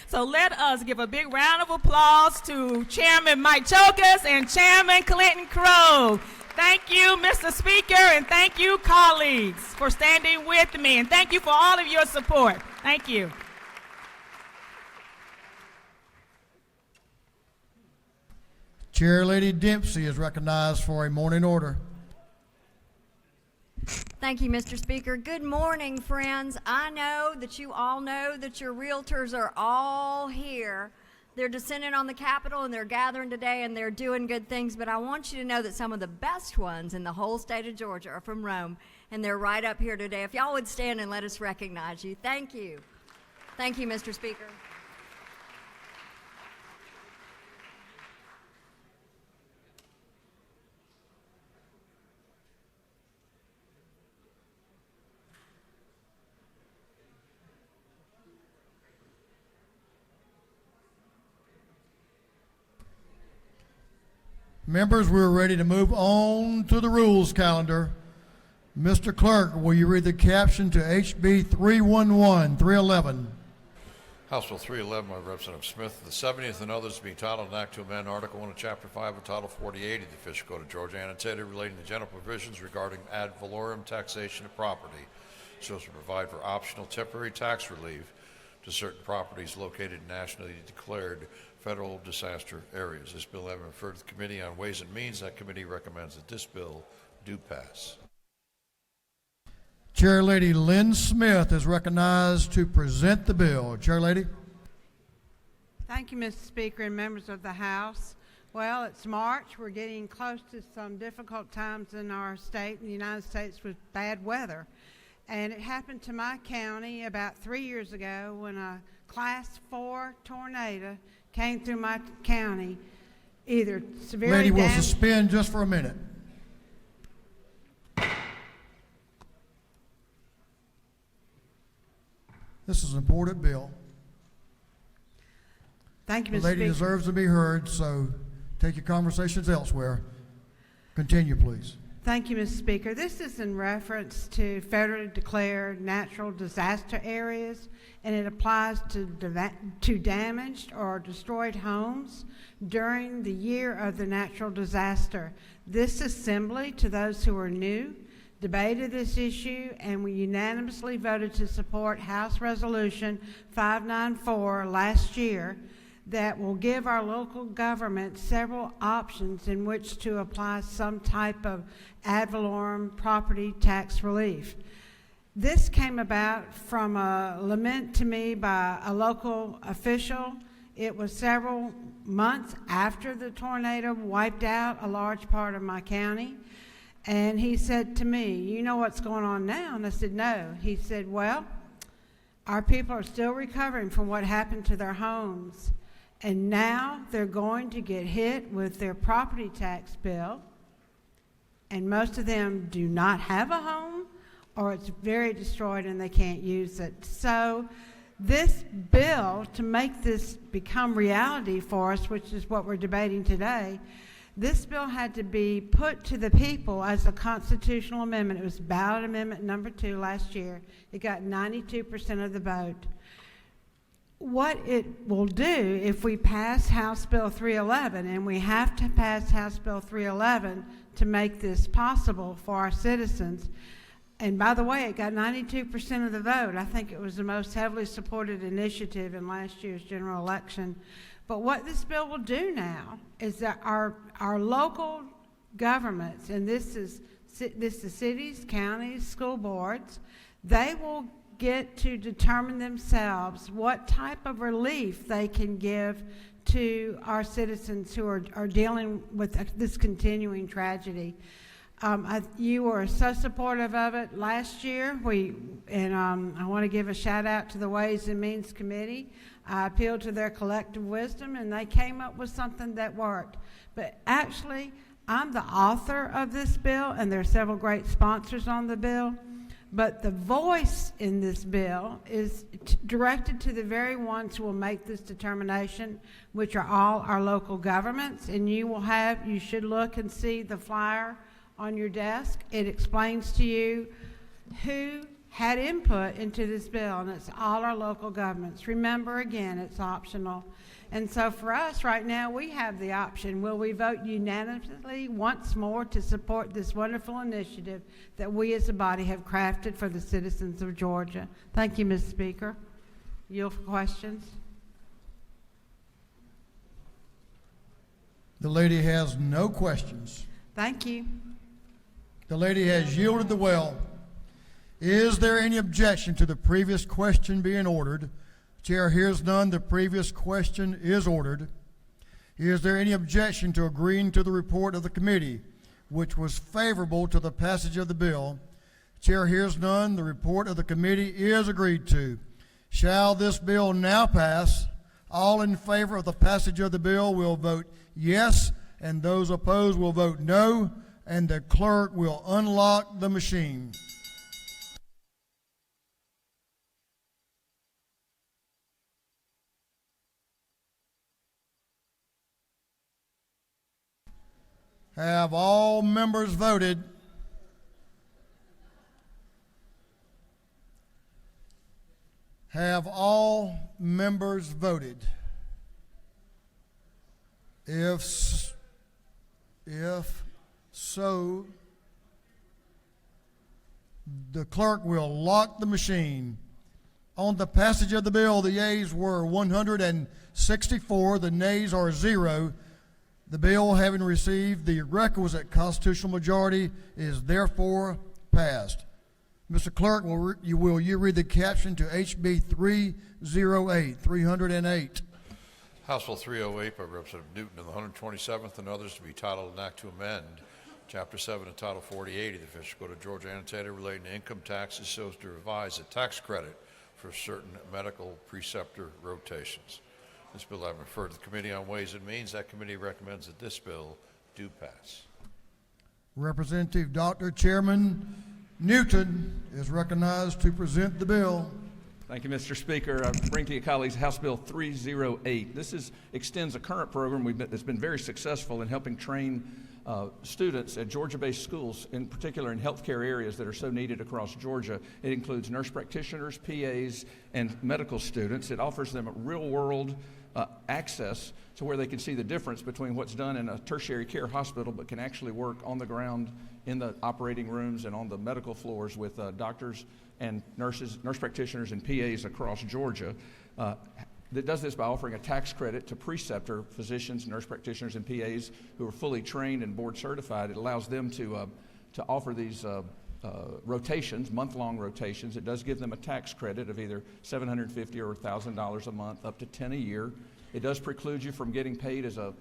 [SPEAKER 18] So let us give a big round of applause to Chairman Mike Chokes and Chairman Clinton Crowe. Thank you, Mr. Speaker, and thank you, colleagues, for standing with me, and thank you for all of your support. Thank you.
[SPEAKER 1] Chair Lady Dempsey is recognized for a morning order.
[SPEAKER 19] Thank you, Mr. Speaker. Good morning, friends. I know that you all know that your realtors are all here. They're descending on the Capitol and they're gathering today and they're doing good things, but I want you to know that some of the best ones in the whole state of Georgia are from Rome, and they're right up here today. If y'all would stand and let us recognize you. Thank you. Thank you, Mr. Speaker.
[SPEAKER 1] Members, we're ready to move on to the rules calendar. Mr. Clerk, will you read the caption to HB 311?
[SPEAKER 5] House Bill 311 by Representative Smith, the 70th and others being titled an act to amend Article 1 of Chapter 5 of Title 48 of the Official Code of Georgia, annotated relating to general provisions regarding ad valorem taxation of property, so as to provide for optional temporary tax relief to certain properties located in nationally declared federal disaster areas. This bill having referred to the Committee on Ways and Means, that committee recommends that this bill do pass.
[SPEAKER 1] Chair Lady Lynn Smith is recognized to present the bill. Chair Lady.
[SPEAKER 20] Thank you, Mr. Speaker and members of the House. Well, it's March. We're getting close to some difficult times in our state, in the United States, with bad weather. And it happened to my county about 3 years ago when a Class 4 tornado came through my county, either severely
[SPEAKER 1] Lady will
[SPEAKER 20] damaged.
[SPEAKER 1] suspend just for a minute. This is an important bill.
[SPEAKER 20] Thank you,
[SPEAKER 1] The
[SPEAKER 20] Mr.
[SPEAKER 1] lady
[SPEAKER 20] Speaker.
[SPEAKER 1] deserves to be heard, so take your conversations elsewhere. Continue, please.
[SPEAKER 20] Thank you, Mr. Speaker. This is in reference to federally declared natural disaster areas, and it applies to damaged or destroyed homes during the year of the natural disaster. This assembly, to those who are new, debated this issue, and we unanimously voted to support House Resolution 594 last year that will give our local government several options in which to apply some type of ad valorem property tax relief. This came about from a lament to me by a local official. It was several months after the tornado wiped out a large part of my county. And he said to me, "You know what's going on now?" And I said, "No." He said, "Well, our people are still recovering from what happened to their homes. And now they're going to get hit with their property tax bill. And most of them do not have a home, or it's very destroyed and they can't use it." So this bill, to make this become reality for us, which is what we're debating today, this bill had to be put to the people as a constitutional amendment. It was ballot amendment number 2 last year. It got 92% of the vote. What it will do if we pass House Bill 311, and we have to pass House Bill 311 to make this possible for our citizens. And by the way, it got 92% of the vote. I think it was the most heavily supported initiative in last year's general election. But what this bill will do now is that our local governments, and this is cities, counties, school boards, they will get to determine themselves what type of relief they can give to our citizens who are dealing with this continuing tragedy. You were so supportive of it last year. I want to give a shout out to the Ways and Means Committee. I appealed to their collective wisdom, and they came up with something that worked. But actually, I'm the author of this bill, and there are several great sponsors on the bill. But the voice in this bill is directed to the very ones who will make this determination, which are all our local governments. And you should look and see the flyer on your desk. It explains to you who had input into this bill, and it's all our local governments. Remember, again, it's optional. And so for us right now, we have the option. Will we vote unanimously once more to support this wonderful initiative that we as a body have crafted for the citizens of Georgia? Thank you, Ms. Speaker. Yield for questions.
[SPEAKER 1] The lady has no questions.
[SPEAKER 20] Thank you.
[SPEAKER 1] The lady has yielded the well. Is there any objection to the previous question being ordered? Chair hears none. The previous question is ordered. Is there any objection to agreeing to the report of the committee, which was favorable to the passage of the bill? Chair hears none. The report of the committee is agreed to. Shall this bill now pass? All in favor of the passage of the bill will vote yes, and those opposed will vote no, and the clerk will unlock the machine. Have all members voted? Have all members voted? If so, the clerk will lock the machine. On the passage of the bill, the yeas were 164, the nays are 0. The bill, having received the requisite constitutional majority, is therefore passed. Mr. Clerk, will you read the caption to HB 308?
[SPEAKER 5] House Bill 308 by Representative Newton of the 127th and others to be titled an act to amend Chapter 7 of Title 4080 of the Official Code of Georgia annotated relating to income taxes so as to revise the tax credit for certain medical preceptor rotations. This bill having referred to the Committee on Ways and Means, that committee recommends that this bill do pass.
[SPEAKER 1] Representative Dr. Chairman Newton is recognized to present the bill.
[SPEAKER 21] Thank you, Mr. Speaker. I bring to you, colleagues, House Bill 308. This extends a current program that's been very successful in helping train students at Georgia-based schools, in particular in healthcare areas that are so needed across Georgia. It includes nurse practitioners, PAs, and medical students. It offers them a real-world access to where they can see the difference between what's done in a tertiary care hospital but can actually work on the ground in the operating rooms and on the medical floors with doctors and nurse practitioners and PAs across Georgia. That does this by offering a tax credit to preceptor physicians, nurse practitioners, and PAs who are fully trained and board certified. It allows them to offer these rotations, month-long rotations. It does give them a tax credit of either $750 or $1,000 a month, up to 10 a year. It does preclude you from getting paid as a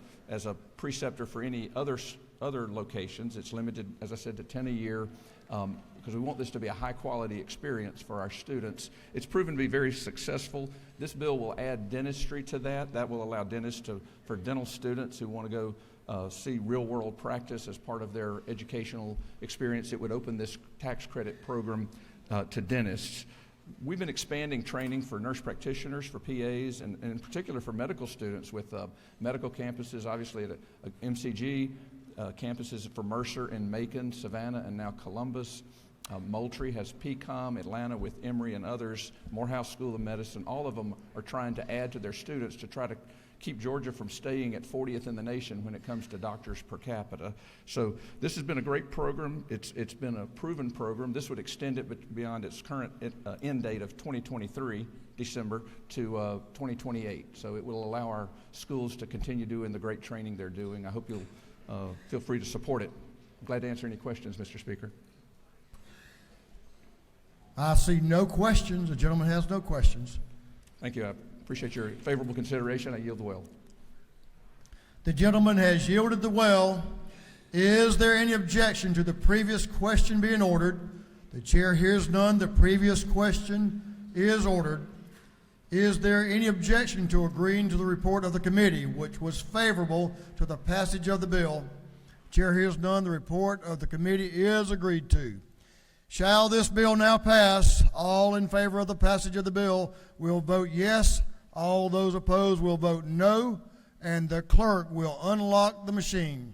[SPEAKER 21] preceptor for any other locations. It's limited, as I said, to 10 a year because we want this to be a high-quality experience for our students. It's proven to be very successful. This bill will add dentistry to that. That will allow dentists for dental students who want to go see real-world practice as part of their educational experience. It would open this tax credit program to dentists. We've been expanding training for nurse practitioners, for PAs, and in particular for medical students with medical campuses, obviously at MCG, campuses for Mercer and Macon, Savannah, and now Columbus. Moultrie has PCOM, Atlanta with Emory and others, Morehouse School of Medicine. All of them are trying to add to their students to try to keep Georgia from staying at 40th in the nation when it comes to doctors per capita. So this has been a great program. It's been a proven program. This would extend it beyond its current end date of 2023, December, to 2028. So it will allow our schools to continue doing the great training they're doing. I hope you'll feel free to support it. I'm glad to answer any questions, Mr. Speaker.
[SPEAKER 1] I see no questions. The gentleman has no questions.
[SPEAKER 21] Thank you. I appreciate your favorable consideration. I yield the well.
[SPEAKER 1] The gentleman has yielded the well. Is there any objection to the previous question being ordered? The chair hears none. The previous question is ordered. Is there any objection to agreeing to the report of the committee, which was favorable to the passage of the bill? Chair hears none. The report of the committee is agreed to. Shall this bill now pass? All in favor of the passage of the bill will vote yes. All those opposed will vote no, and the clerk will unlock the machine.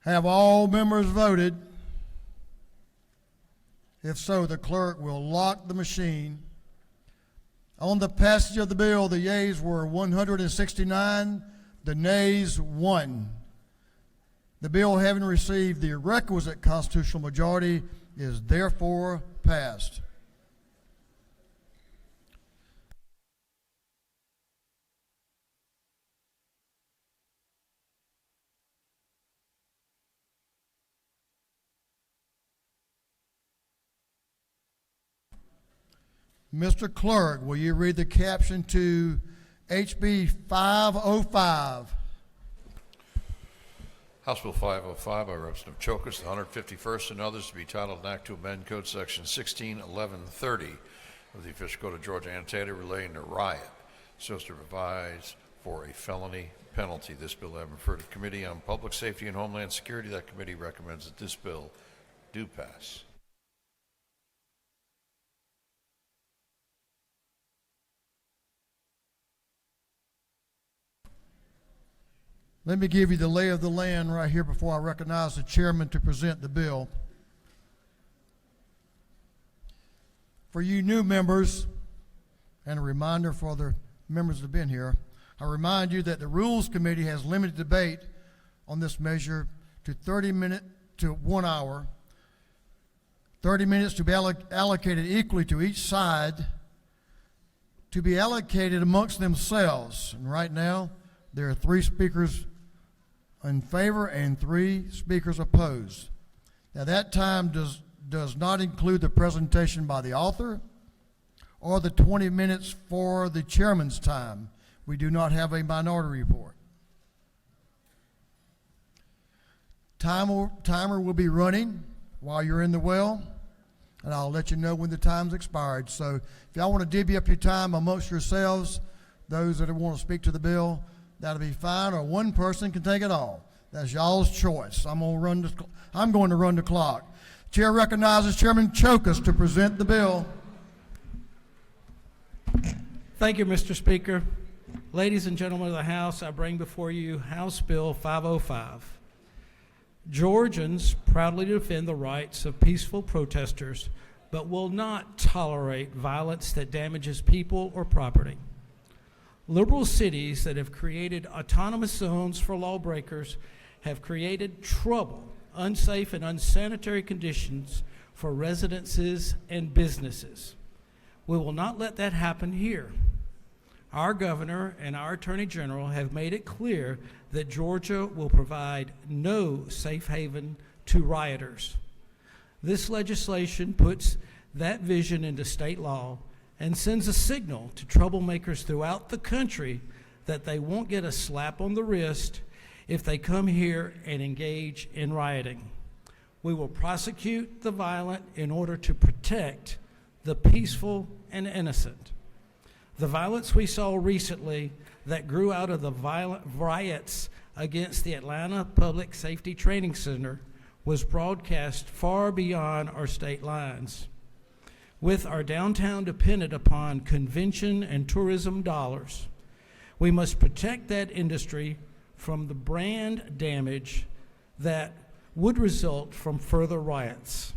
[SPEAKER 1] Have all members voted? If so, the clerk will lock the machine. On the passage of the bill, the yeas were 169, the nays 1. The bill, having received the requisite constitutional majority, is therefore passed. Mr. Clerk, will you read the caption to HB 505?
[SPEAKER 5] House Bill 505 by Representative Chokas, the 151st and others, to be titled an act to amend Code Section 161130 of the official code of Georgia annotated relating to riot, so as to provide for a felony penalty. This bill having referred to Committee on Public Safety and Homeland Security, that committee recommends that this bill do pass.
[SPEAKER 1] Let me give you the lay of the land right here before I recognize the chairman to present the bill. For you new members, and a reminder for the members that have been here, I remind you that the Rules Committee has limited debate on this measure to 30 minutes to 1 hour, 30 minutes to be allocated equally to each side, to be allocated amongst themselves. And right now, there are 3 speakers in favor and 3 speakers opposed. Now that time does not include the presentation by the author or the 20 minutes for the chairman's time. We do not have a minority report. Timer will be running while you're in the well, and I'll let you know when the time's expired. So if y'all want to divvy up your time amongst yourselves, those that want to speak to the bill, that'll be fine, or one person can take it all. That's y'all's choice. I'm going to run the clock. Chair recognizes Chairman Chokas to present the bill.
[SPEAKER 2] Thank you, Mr. Speaker. Ladies and gentlemen of the House, I bring before you House Bill 505. Georgians proudly defend the rights of peaceful protesters, but will not tolerate violence that damages people or property. Liberal cities that have created autonomous zones for lawbreakers have created trouble, unsafe and unsanitary conditions for residences and businesses. We will not let that happen here. Our governor and our attorney general have made it clear that Georgia will provide no safe haven to rioters. This legislation puts that vision into state law and sends a signal to troublemakers throughout the country that they won't get a slap on the wrist if they come here and engage in rioting. We will prosecute the violent in order to protect the peaceful and innocent. The violence we saw recently that grew out of the violent riots against the Atlanta Public Safety Training Center was broadcast far beyond our state lines. With our downtown dependent upon convention and tourism dollars, we must protect that industry from the brand damage that would result from further riots.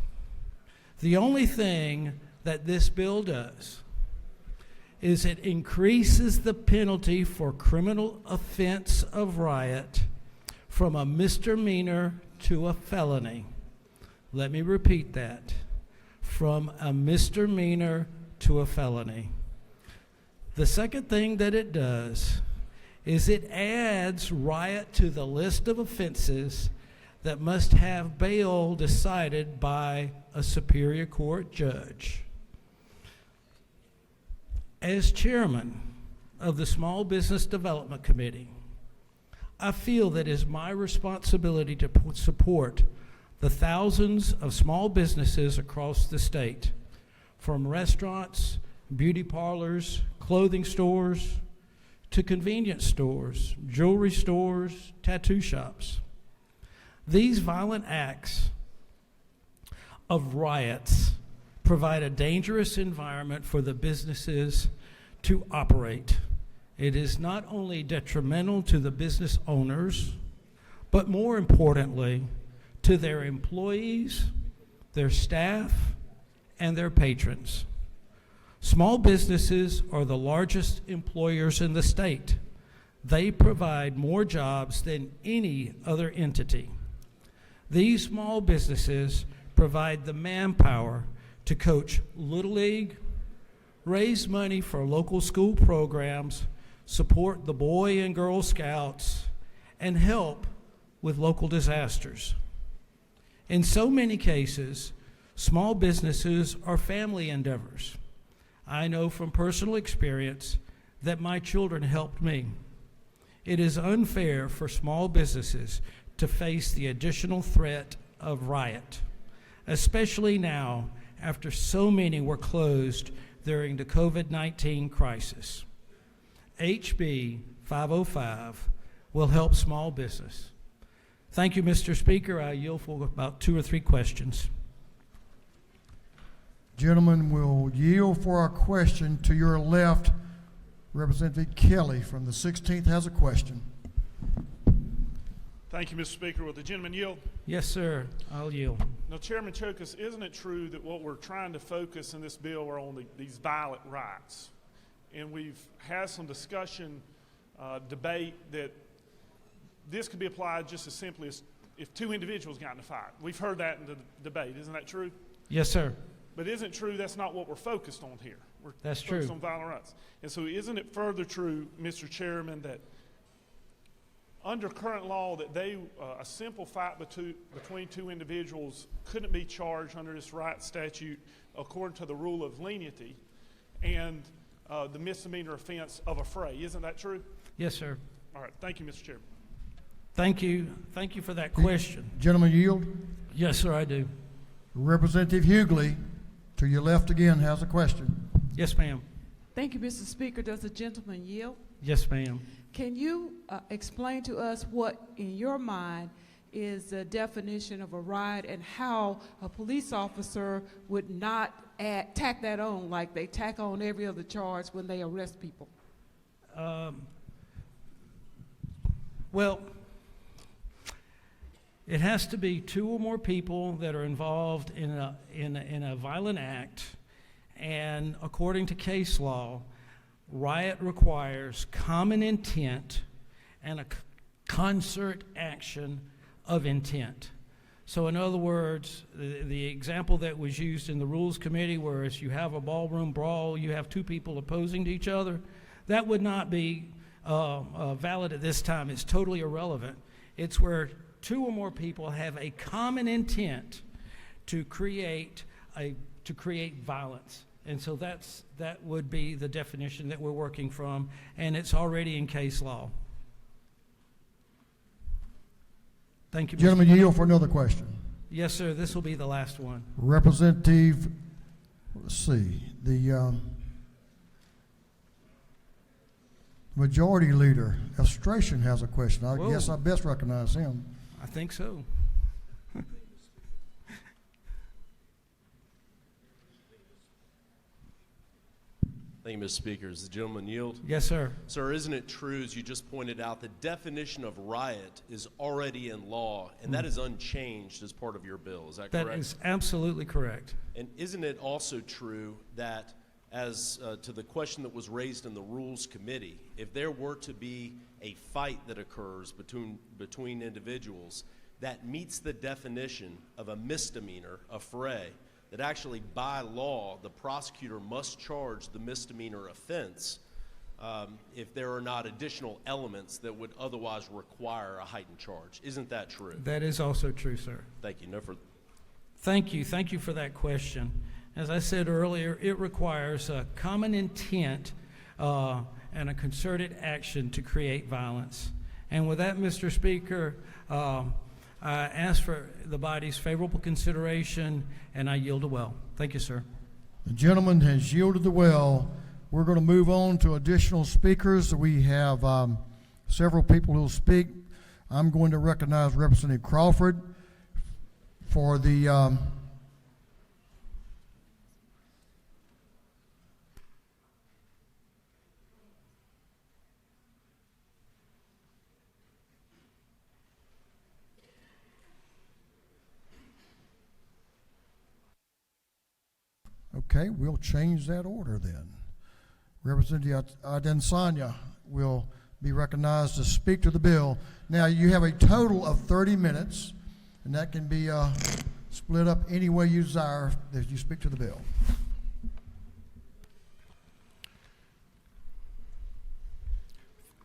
[SPEAKER 2] The only thing that this bill does is it increases the penalty for criminal offense of riot from a misdemeanor to a felony. Let me repeat that. From a misdemeanor to a felony. The second thing that it does is it adds riot to the list of offenses that must have bail decided by a superior court judge. As chairman of the Small Business Development Committee, I feel that it is my responsibility to support the thousands of small businesses across the state, from restaurants, beauty parlors, clothing stores, to convenience stores, jewelry stores, tattoo shops. These violent acts of riots provide a dangerous environment for the businesses to operate. It is not only detrimental to the business owners, but more importantly, to their employees, their staff, and their patrons. Small businesses are the largest employers in the state. They provide more jobs than any other entity. These small businesses provide the manpower to coach Little League, raise money for local school programs, support the Boy and Girl Scouts, and help with local disasters. In so many cases, small businesses are family endeavors. I know from personal experience that my children helped me. It is unfair for small businesses to face the additional threat of riot, especially now after so many were closed during the COVID-19 crisis. HB 505 will help small business. Thank you, Mr. Speaker. I yield for about 2 or 3 questions.
[SPEAKER 1] Gentlemen, will yield for a question. To your left, Representative Kelly from the 16th has a question.
[SPEAKER 3] Thank you, Mr. Speaker. Will the gentleman yield?
[SPEAKER 2] Yes, sir. I'll yield.
[SPEAKER 3] Now, Chairman Chokas, isn't it true that what we're trying to focus in this bill are on these violent rights? And we've had some discussion, debate that this could be applied just as simply as if 2 individuals got in a fight. We've heard that in the debate. Isn't that true?
[SPEAKER 2] Yes, sir.
[SPEAKER 3] But isn't it true that's not what we're focused on here? We're
[SPEAKER 2] That's
[SPEAKER 3] focused
[SPEAKER 2] true.
[SPEAKER 3] on violent rights. And so isn't it further true, Mr. Chairman, that under current law that a simple fight between 2 individuals couldn't be charged under this right statute according to the rule of leniency and the misdemeanor offense of affray? Isn't that true?
[SPEAKER 2] Yes, sir.
[SPEAKER 3] All right. Thank you, Mr. Chairman.
[SPEAKER 2] Thank you. Thank you for that question.
[SPEAKER 1] Gentlemen, yield.
[SPEAKER 2] Yes, sir, I do.
[SPEAKER 1] Representative Hughley, to your left again, has a question.
[SPEAKER 2] Yes, ma'am.
[SPEAKER 22] Thank you, Mr. Speaker. Does the gentleman yield?
[SPEAKER 2] Yes, ma'am.
[SPEAKER 22] Can you explain to us what, in your mind, is the definition of a riot and how a police officer would not tack that on like they tack on every other charge when they arrest people?
[SPEAKER 2] Well, it has to be 2 or more people that are involved in a violent act, and according to case law, riot requires common intent and a concert action of intent. So in other words, the example that was used in the Rules Committee, whereas you have a ballroom brawl, you have 2 people opposing to each other, that would not be valid at this time. It's totally irrelevant. It's where 2 or more people have a common intent to create violence. And so that would be the definition that we're working from, and it's already in case law. Thank you, Mr.
[SPEAKER 1] Gentlemen, yield for another question.
[SPEAKER 2] Yes, sir. This will be the last one.
[SPEAKER 1] Representative, let's see, the Majority Leader, Estration, has a question. I
[SPEAKER 2] Whoa.
[SPEAKER 1] guess I best recognize him.
[SPEAKER 2] I think so.
[SPEAKER 23] Thank you, Mr. Speaker. Does the gentleman yield?
[SPEAKER 2] Yes, sir.
[SPEAKER 23] Sir, isn't it true, as you just pointed out, the definition of riot is already in law, and that is unchanged as part of your bill. Is that correct?
[SPEAKER 2] That is absolutely correct.
[SPEAKER 23] And isn't it also true that, as to the question that was raised in the Rules Committee, if there were to be a fight that occurs between individuals that meets the definition of a misdemeanor, a fray, that actually by law the prosecutor must charge the misdemeanor offense if there are not additional elements that would otherwise require a heightened charge? Isn't that true?
[SPEAKER 2] That is also true, sir.
[SPEAKER 23] Thank you. No further.
[SPEAKER 2] Thank you. Thank you for that question. As I said earlier, it requires a common intent and a concerted action to create violence. And with that, Mr. Speaker, I ask for the body's favorable consideration, and I yield the well. Thank you, sir.
[SPEAKER 1] The gentleman has yielded the well. We're going to move on to additional speakers. We have several people who will speak. I'm going to recognize Representative Crawford for the Okay, we'll change that order then. Representative Adesanya will be recognized to speak to the bill. Now, you have a total of 30 minutes, and that can be split up any way you desire as you speak to the bill.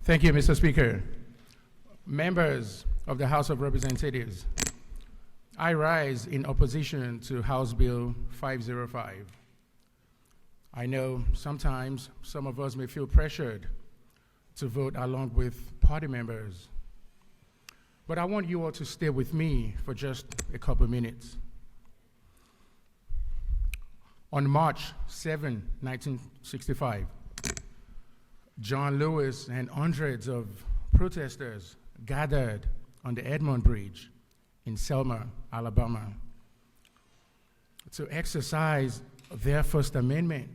[SPEAKER 4] Thank you, Mr. Speaker. Members of the House of Representatives, I rise in opposition to House Bill 505. I know sometimes some of us may feel pressured to vote along with party members, but I want you all to stay with me for just a couple minutes. On March 7, 1965, John Lewis and hundreds of protesters gathered on the Edmund Bridge in Selma, Alabama, to exercise their First Amendment,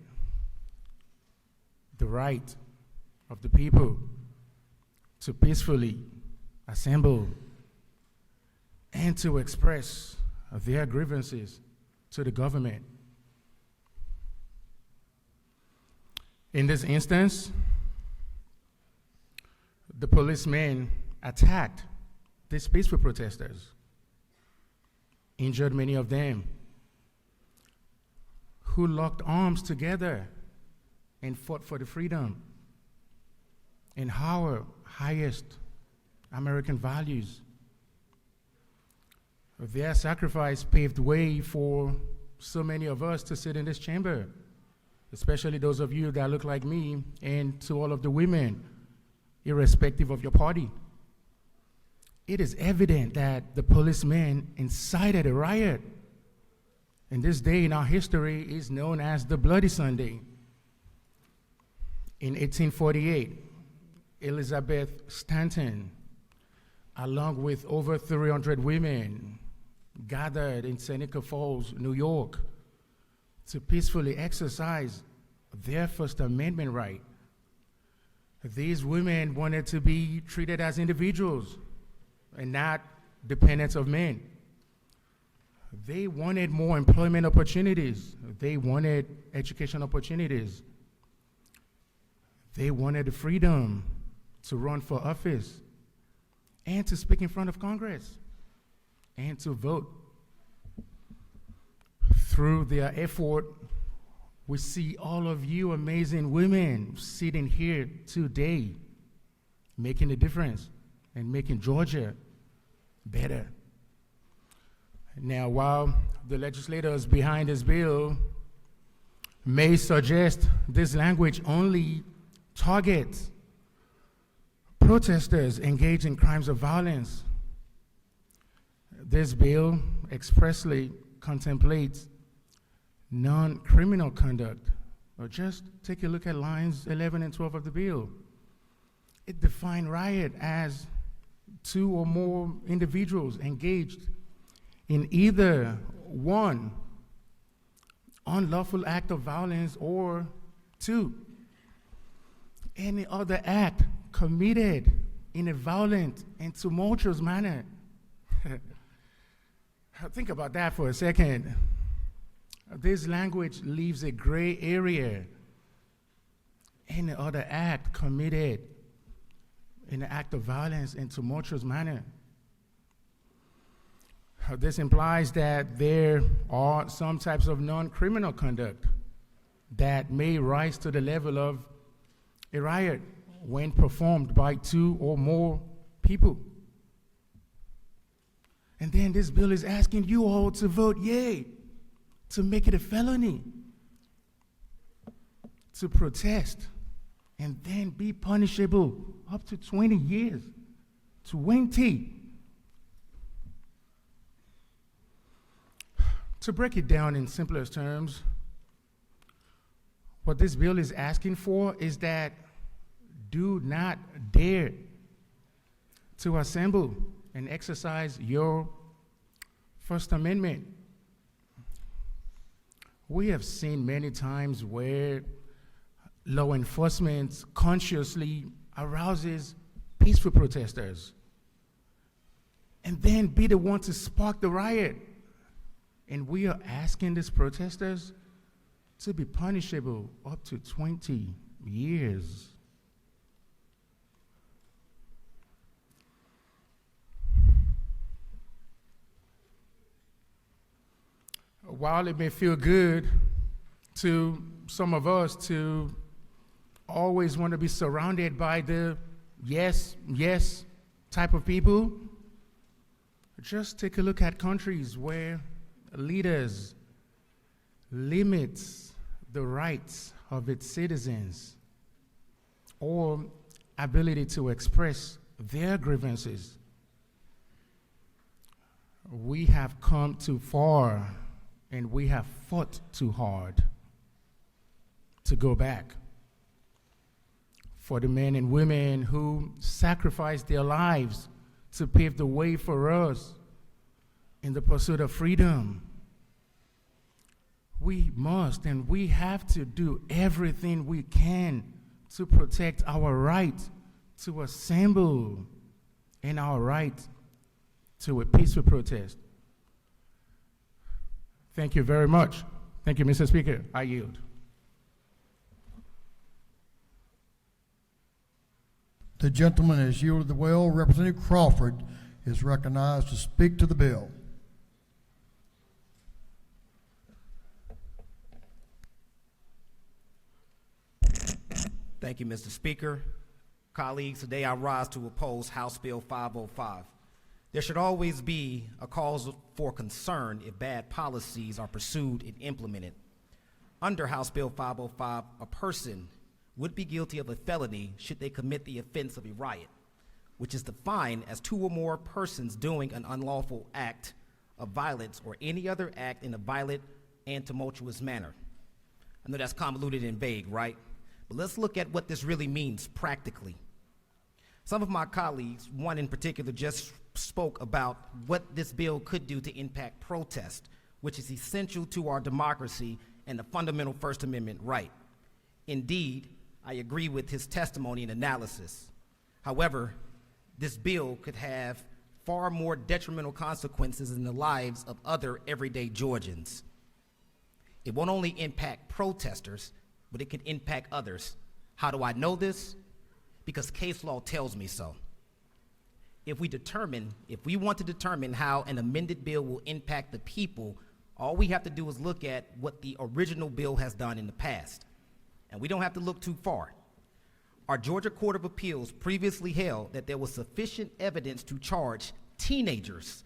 [SPEAKER 4] the right of the people to peacefully assemble and to express their grievances to the government. In this instance, the policemen attacked these peaceful protesters, injured many of them, who locked arms together and fought for the freedom and our highest American values. Their sacrifice paved way for so many of us to sit in this chamber, especially those of you that look like me, and to all of the women, irrespective of your party. It is evident that the policemen incited a riot, and this day in our history is known as the Bloody Sunday. In 1848, Elizabeth Stanton, along with over 300 women, gathered in Seneca Falls, New York, to peacefully exercise their First Amendment right. These women wanted to be treated as individuals and not dependents of men. They wanted more employment opportunities. They wanted education opportunities. They wanted the freedom to run for office and to speak in front of Congress and to vote. Through their effort, we see all of you amazing women sitting here today, making a difference and making Georgia better. Now, while the legislators behind this bill may suggest this language only targets protesters engaged in crimes of violence, this bill expressly contemplates non-criminal conduct. Or just take a look at lines 11 and 12 of the bill. It defines riot as two or more individuals engaged in either one, unlawful act of violence, or two, any other act committed in a violent and tumultuous manner. Think about that for a second. This language leaves a gray area. Any other act committed in an act of violence and tumultuous manner. This implies that there are some types of non-criminal conduct that may rise to the level of a riot when performed by two or more people. And then this bill is asking you all to vote yay, to make it a felony, to protest, and then be punishable up to 20 years. 20. To break it down in simplest terms, what this bill is asking for is that do not dare to assemble and exercise your First Amendment. We have seen many times where law enforcement consciously arouses peaceful protesters and then be the one to spark the riot. And we are asking these protesters to be punishable up to 20 years. While it may feel good to some of us to always want to be surrounded by the yes, yes type of people, just take a look at countries where leaders limit the rights of its citizens or ability to express their grievances. We have come too far and we have fought too hard to go back. For the men and women who sacrificed their lives to pave the way for us in the pursuit of freedom, we must and we have to do everything we can to protect our right to assemble and our right to a peaceful protest. Thank you very much. Thank you, Mr. Speaker. I yield.
[SPEAKER 1] The gentleman has yielded the will. Representative Crawford is recognized to speak to the bill.
[SPEAKER 6] Thank you, Mr. Speaker. Colleagues, today I rise to oppose House Bill 505. There should always be a cause for concern if bad policies are pursued and implemented. Under House Bill 505, a person would be guilty of a felony should they commit the offense of a riot, which is defined as two or more persons doing an unlawful act of violence or any other act in a violent and tumultuous manner. I know that's convoluted and vague, right? But let's look at what this really means practically. Some of my colleagues, one in particular, just spoke about what this bill could do to impact protest, which is essential to our democracy and a fundamental First Amendment right. Indeed, I agree with his testimony and analysis. However, this bill could have far more detrimental consequences in the lives of other everyday Georgians. It won't only impact protesters, but it can impact others. How do I know this? Because case law tells me so. If we want to determine how an amended bill will impact the people, all we have to do is look at what the original bill has done in the past. And we don't have to look too far. Our Georgia Court of Appeals previously held that there was sufficient evidence to charge teenagers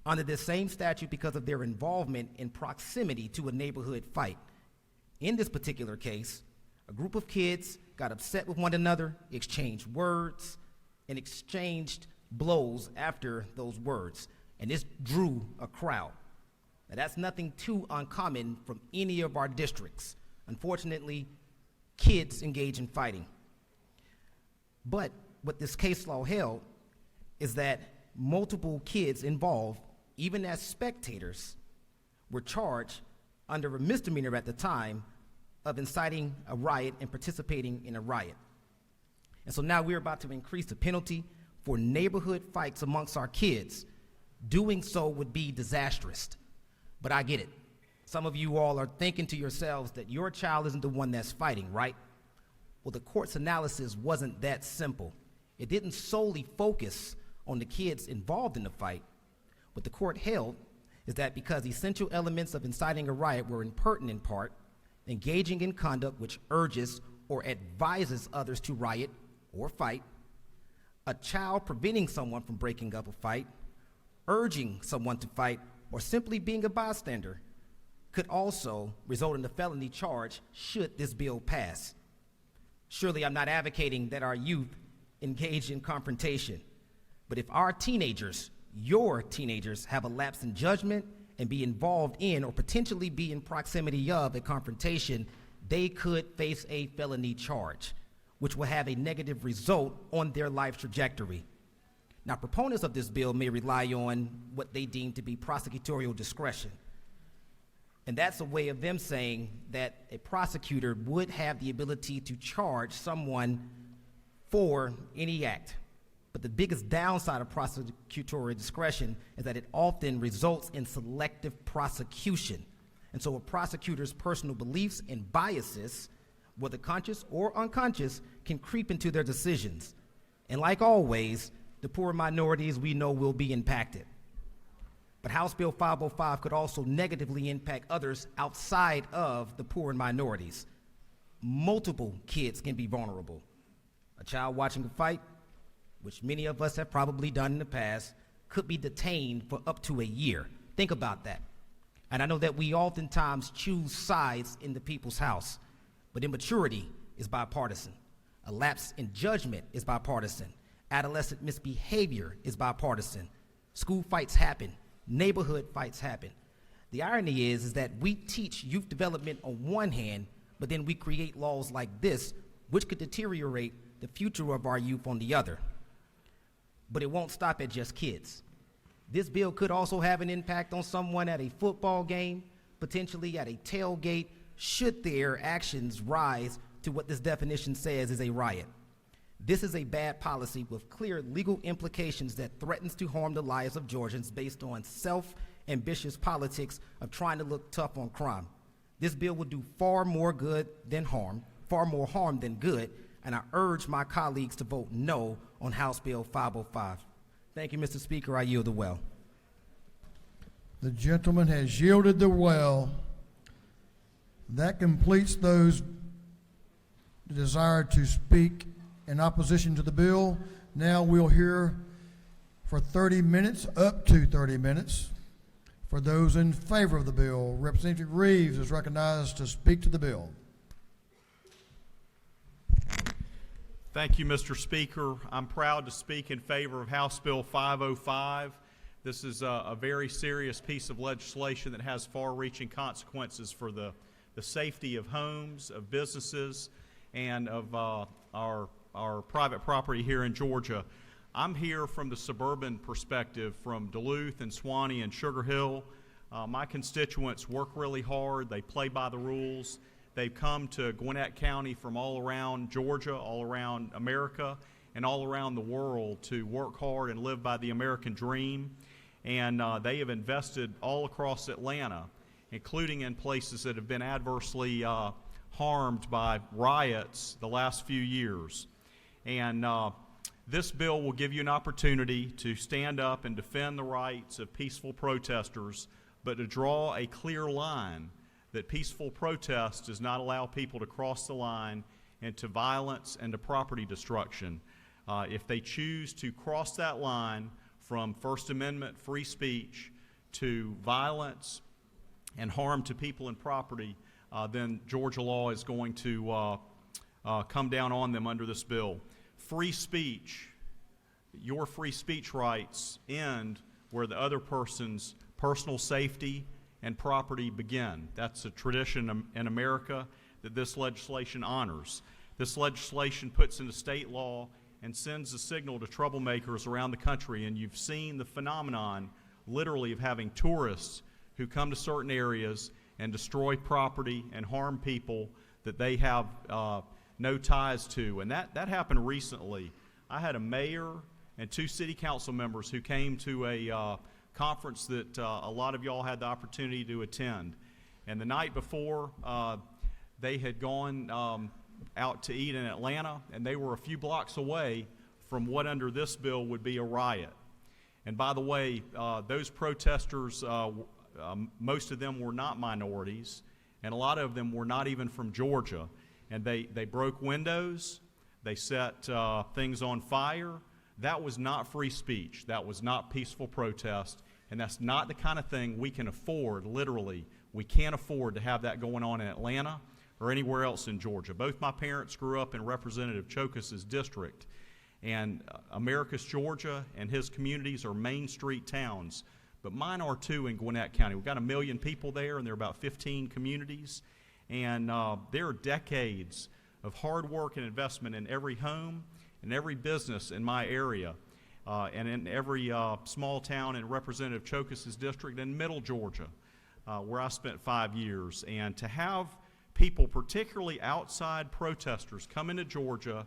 [SPEAKER 6] under this same statute because of their involvement in proximity to a neighborhood fight. In this particular case, a group of kids got upset with one another, exchanged words, and exchanged blows after those words. And this drew a crowd. Now, that's nothing too uncommon from any of our districts. Unfortunately, kids engage in fighting. But what this case law held is that multiple kids involved, even as spectators, were charged under a misdemeanor at the time of inciting a riot and participating in a riot. And so now we're about to increase the penalty for neighborhood fights amongst our kids. Doing so would be disastrous. But I get it. Some of you all are thinking to yourselves that your child isn't the one that's fighting, right? Well, the court's analysis wasn't that simple. It didn't solely focus on the kids involved in the fight. What the court held is that because essential elements of inciting a riot were in pertinent part, engaging in conduct which urges or advises others to riot or fight, a child preventing someone from breaking up a fight, urging someone to fight, or simply being a bystander could also result in a felony charge should this bill pass. Surely I'm not advocating that our youth engage in confrontation, but if our teenagers, your teenagers, have a lapse in judgment and be involved in or potentially be in proximity of a confrontation, they could face a felony charge, which will have a negative result on their life trajectory. Now, proponents of this bill may rely on what they deem to be prosecutorial discretion. And that's a way of them saying that a prosecutor would have the ability to charge someone for any act. But the biggest downside of prosecutorial discretion is that it often results in selective prosecution. And so a prosecutor's personal beliefs and biases, whether conscious or unconscious, can creep into their decisions. And like always, the poor minorities we know will be impacted. But House Bill 505 could also negatively impact others outside of the poor and minorities. Multiple kids can be vulnerable. A child watching a fight, which many of us have probably done in the past, could be detained for up to a year. Think about that. And I know that we oftentimes choose sides in the people's house, but immaturity is bipartisan. A lapse in judgment is bipartisan. Adolescent misbehavior is bipartisan. School fights happen. Neighborhood fights happen. The irony is that we teach youth development on one hand, but then we create laws like this, which could deteriorate the future of our youth on the other. But it won't stop at just kids. This bill could also have an impact on someone at a football game, potentially at a tailgate, should their actions rise to what this definition says is a riot. This is a bad policy with clear legal implications that threatens to harm the lives of Georgians based on self-ambitious politics of trying to look tough on crime. This bill will do far more good than harm, far more harm than good, and I urge my colleagues to vote no on House Bill 505. Thank you, Mr. Speaker. I yield the well.
[SPEAKER 1] The gentleman has yielded the well. That completes those desired to speak in opposition to the bill. Now we'll hear for 30 minutes, up to 30 minutes, for those in favor of the bill. Representative Reeves is recognized to speak to the bill.
[SPEAKER 7] Thank you, Mr. Speaker. I'm proud to speak in favor of House Bill 505. This is a very serious piece of legislation that has far-reaching consequences for the safety of homes, of businesses, and of our private property here in Georgia. I'm here from the suburban perspective, from Duluth and Suwanee and Sugar Hill. My constituents work really hard. They play by the rules. They've come to Gwinnett County from all around Georgia, all around America, and all around the world to work hard and live by the American dream. And they have invested all across Atlanta, including in places that have been adversely harmed by riots the last few years. And this bill will give you an opportunity to stand up and defend the rights of peaceful protesters, but to draw a clear line that peaceful protest does not allow people to cross the line into violence and to property destruction. If they choose to cross that line from First Amendment free speech to violence and harm to people and property, then Georgia law is going to come down on them under this bill. Free speech, your free speech rights end where the other person's personal safety and property begin. That's a tradition in America that this legislation honors. This legislation puts into state law and sends a signal to troublemakers around the country, and you've seen the phenomenon literally of having tourists who come to certain areas and destroy property and harm people that they have no ties to. And that happened recently. I had a mayor and 2 city council members who came to a conference that a lot of y'all had the opportunity to attend. And the night before, they had gone out to eat in Atlanta, and they were a few blocks away from what under this bill would be a riot. And by the way, those protesters, most of them were not minorities, and a lot of them were not even from Georgia. And they broke windows, they set things on fire. That was not free speech. That was not peaceful protest. And that's not the kind of thing we can afford, literally. We can't afford to have that going on in Atlanta or anywhere else in Georgia. Both my parents grew up in Representative Chokas's district. And Americus, Georgia, and his communities are Main Street towns. But mine are too in Gwinnett County. We've got 1 million people there, and there are about 15 communities. And there are decades of hard work and investment in every home and every business in my area, and in every small town in Representative Chokas's district in Middle Georgia, where I spent 5 years. And to have people, particularly outside protesters, come into Georgia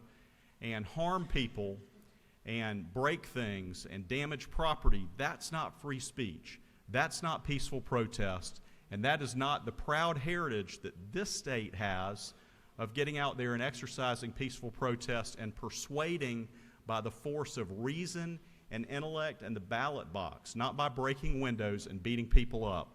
[SPEAKER 7] and harm people and break things and damage property, that's not free speech. That's not peaceful protest. And that is not the proud heritage that this state has of getting out there and exercising peaceful protest and persuading by the force of reason and intellect and the ballot box, not by breaking windows and beating people up.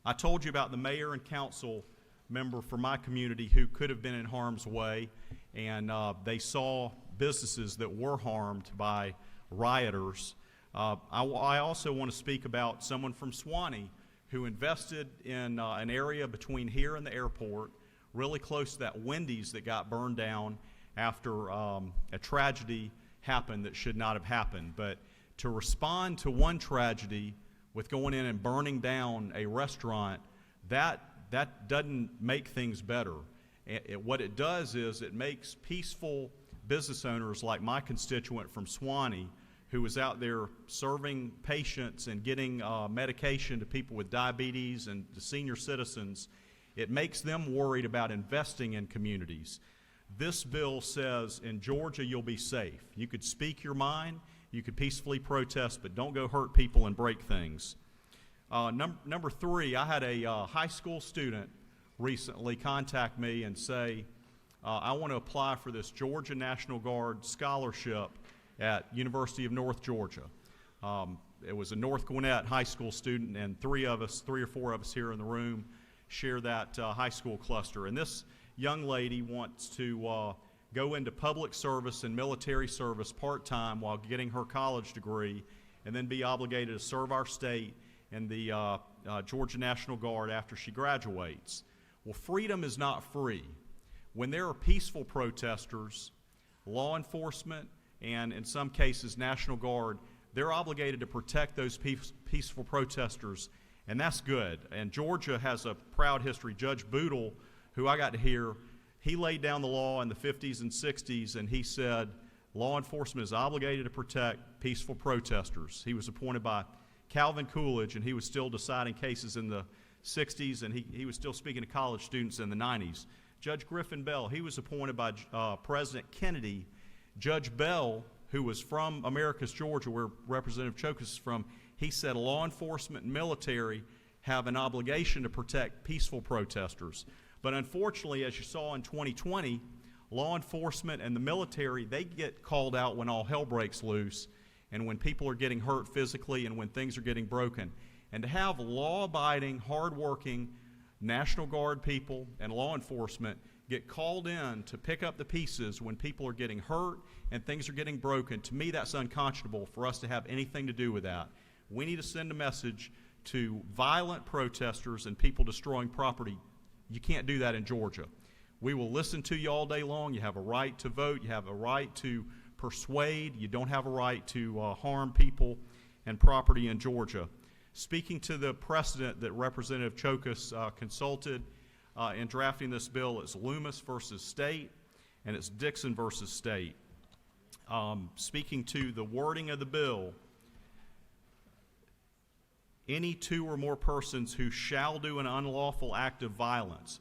[SPEAKER 7] I told you about the mayor and council member for my community who could have been in harm's way, and they saw businesses that were harmed by rioters. I also want to speak about someone from Suwannee who invested in an area between here and the airport, really close to that Wendy's that got burned down after a tragedy happened that should not have happened. But to respond to one tragedy with going in and burning down a restaurant, that doesn't make things better. What it does is it makes peaceful business owners like my constituent from Suwannee, who was out there serving patients and getting medication to people with diabetes and to senior citizens, it makes them worried about investing in communities. This bill says in Georgia you'll be safe. You could speak your mind, you could peacefully protest, but don't go hurt people and break things. Number three, I had a high school student recently contact me and say, I want to apply for this Georgia National Guard scholarship at University of North Georgia. It was a North Gwinnett high school student, and three or four of us here in the room share that high school cluster. And this young lady wants to go into public service and military service part-time while getting her college degree, and then be obligated to serve our state in the Georgia National Guard after she graduates. Well, freedom is not free. When there are peaceful protesters, law enforcement, and in some cases National Guard, they're obligated to protect those peaceful protesters, and that's good. And Georgia has a proud history. Judge Boodle, who I got to hear, he laid down the law in the 50s and 60s, and he said law enforcement is obligated to protect peaceful protesters. He was appointed by Calvin Coolidge, and he was still deciding cases in the 60s, and he was still speaking to college students in the 90s. Judge Griffin Bell, he was appointed by President Kennedy. Judge Bell, who was from Americus, Georgia, where Representative Chokas is from, he said law enforcement and military have an obligation to protect peaceful protesters. But unfortunately, as you saw in 2020, law enforcement and the military, they get called out when all hell breaks loose and when people are getting hurt physically and when things are getting broken. And to have law-abiding, hard-working National Guard people and law enforcement get called in to pick up the pieces when people are getting hurt and things are getting broken, to me that's unconscionable for us to have anything to do with that. We need to send a message to violent protesters and people destroying property. You can't do that in Georgia. We will listen to you all day long. You have a right to vote. You have a right to persuade. You don't have a right to harm people and property in Georgia. Speaking to the precedent that Representative Chokas consulted in drafting this bill, it's Loomis versus State, and it's Dixon versus State. Speaking to the wording of the bill, any two or more persons who shall do an unlawful act of violence,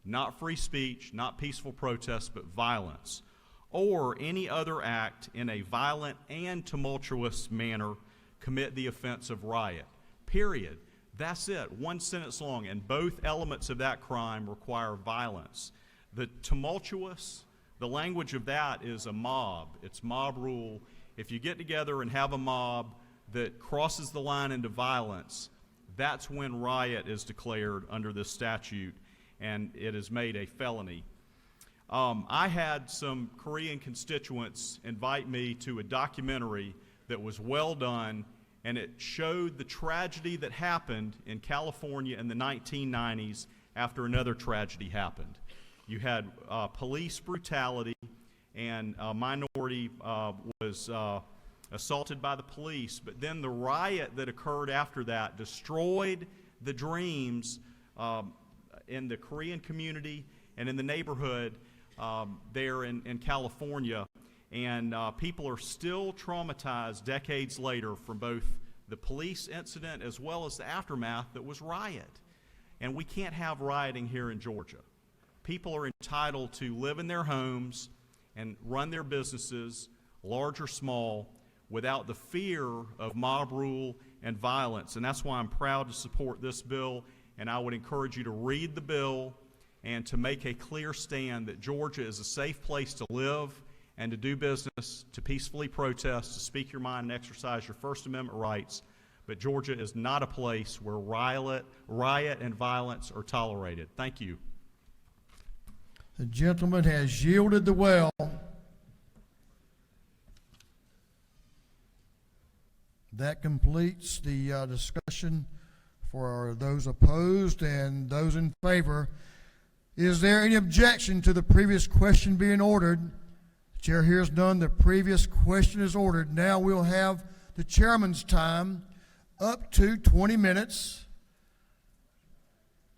[SPEAKER 7] not free speech, not peaceful protest, but violence, or any other act in a violent and tumultuous manner commit the offense of riot. Period. That's it. One sentence long, and both elements of that crime require violence. The tumultuous, the language of that is a mob. It's mob rule. If you get together and have a mob that crosses the line into violence, that's when riot is declared under this statute, and it is made a felony. I had some Korean constituents invite me to a documentary that was well done, and it showed the tragedy that happened in California in the 1990s after another tragedy happened. You had police brutality, and a minority was assaulted by the police, but then the riot that occurred after that destroyed the dreams in the Korean community and in the neighborhood there in California. And people are still traumatized decades later from both the police incident as well as the aftermath that was riot. And we can't have rioting here in Georgia. People are entitled to live in their homes and run their businesses, large or small, without the fear of mob rule and violence. And that's why I'm proud to support this bill, and I would encourage you to read the bill and to make a clear stand that Georgia is a safe place to live and to do business, to peacefully protest, to speak your mind and exercise your First Amendment rights. But Georgia is not a place where riot and violence are tolerated. Thank you.
[SPEAKER 1] The gentleman has yielded the well. That completes the discussion for those opposed and those in favor. Is there any objection to the previous question being ordered? The chair hears none. The previous question is ordered. Now we'll have the chairman's time up to 20 minutes.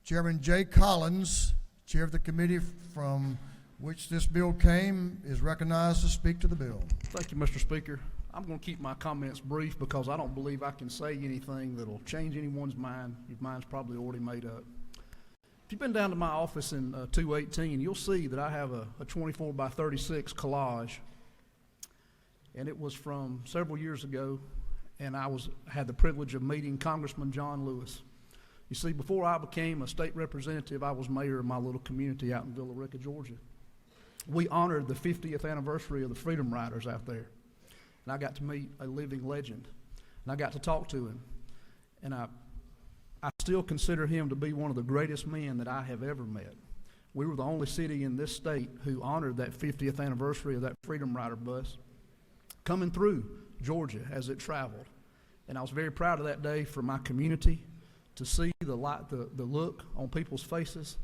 [SPEAKER 1] Chairman Jay Collins, chair of the committee from which this bill came, is recognized to speak to the bill.
[SPEAKER 8] Thank you, Mr. Speaker. I'm going to keep my comments brief because I don't believe I can say anything that'll change anyone's mind. Your mind's probably already made up. If you've been down to my office in 218, you'll see that I have a 24 by 36 collage, and it was from several years ago, and I had the privilege of meeting Congressman John Lewis. You see, before I became a state representative, I was mayor of my little community out in Villa Rica, Georgia. We honored the 50th anniversary of the Freedom Riders out there, and I got to meet a living legend, and I got to talk to him, and I still consider him to be one of the greatest men that I have ever met. We were the only city in this state who honored that 50th anniversary of that Freedom Rider bus coming through Georgia as it traveled. And I was very proud of that day for my community to see the look on people's faces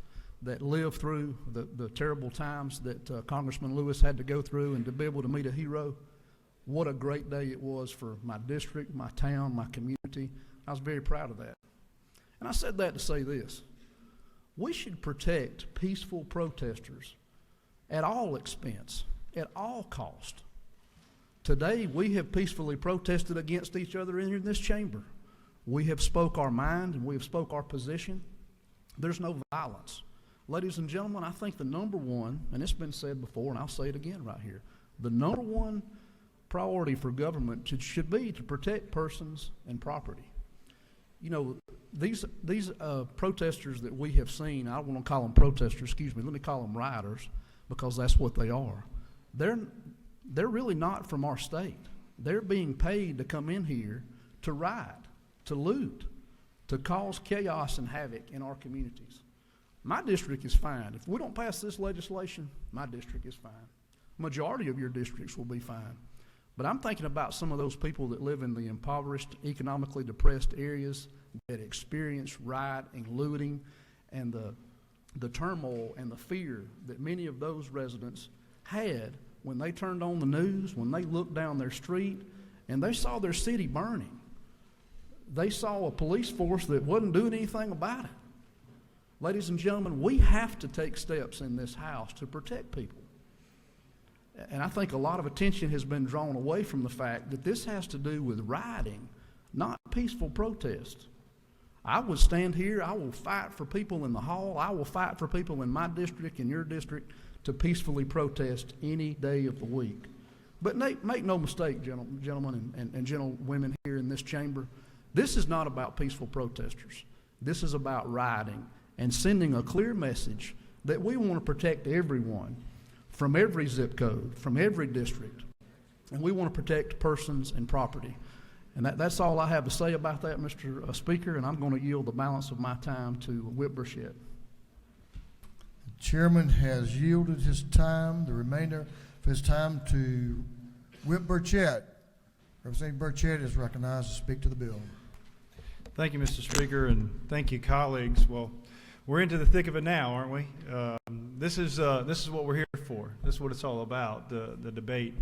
[SPEAKER 8] that lived through the terrible times that Congressman Lewis had to go through, and to be able to meet a hero. What a great day it was for my district, my town, my community. I was very proud of that. And I said that to say this: we should protect peaceful protesters at all expense, at all cost. Today, we have peacefully protested against each other in this chamber. We have spoke our mind and we have spoke our position. There's no violence. Ladies and gentlemen, I think the number one, and it's been said before, and I'll say it again right here, the number one priority for government should be to protect persons and property. You know, these protesters that we have seen, I don't want to call them protesters, excuse me, let me call them rioters, because that's what they are. They're really not from our state. They're being paid to come in here to riot, to loot, to cause chaos and havoc in our communities. My district is fine. If we don't pass this legislation, my district is fine. Majority of your districts will be fine. But I'm thinking about some of those people that live in the impoverished, economically depressed areas that experience riot and looting and the turmoil and the fear that many of those residents had when they turned on the news, when they looked down their street and they saw their city burning. They saw a police force that wasn't doing anything about it. Ladies and gentlemen, we have to take steps in this house to protect people. And I think a lot of attention has been drawn away from the fact that this has to do with rioting, not peaceful protest. I will stand here, I will fight for people in the hall, I will fight for people in my district and your district to peacefully protest any day of the week. But make no mistake, gentlemen and gentlewomen here in this chamber, this is not about peaceful protesters. This is about rioting and sending a clear message that we want to protect everyone from every zip code, from every district, and we want to protect persons and property. And that's all I have to say about that, Mr. Speaker, and I'm going to yield the balance of my time to Whip Burchett.
[SPEAKER 1] The chairman has yielded his time, the remainder of his time, to Whip Burchett. Representative Burchett is recognized to speak to the bill.
[SPEAKER 9] Thank you, Mr. Speaker, and thank you, colleagues. Well, we're into the thick of it now, aren't we? This is what we're here for. This is what it's all about, the debate.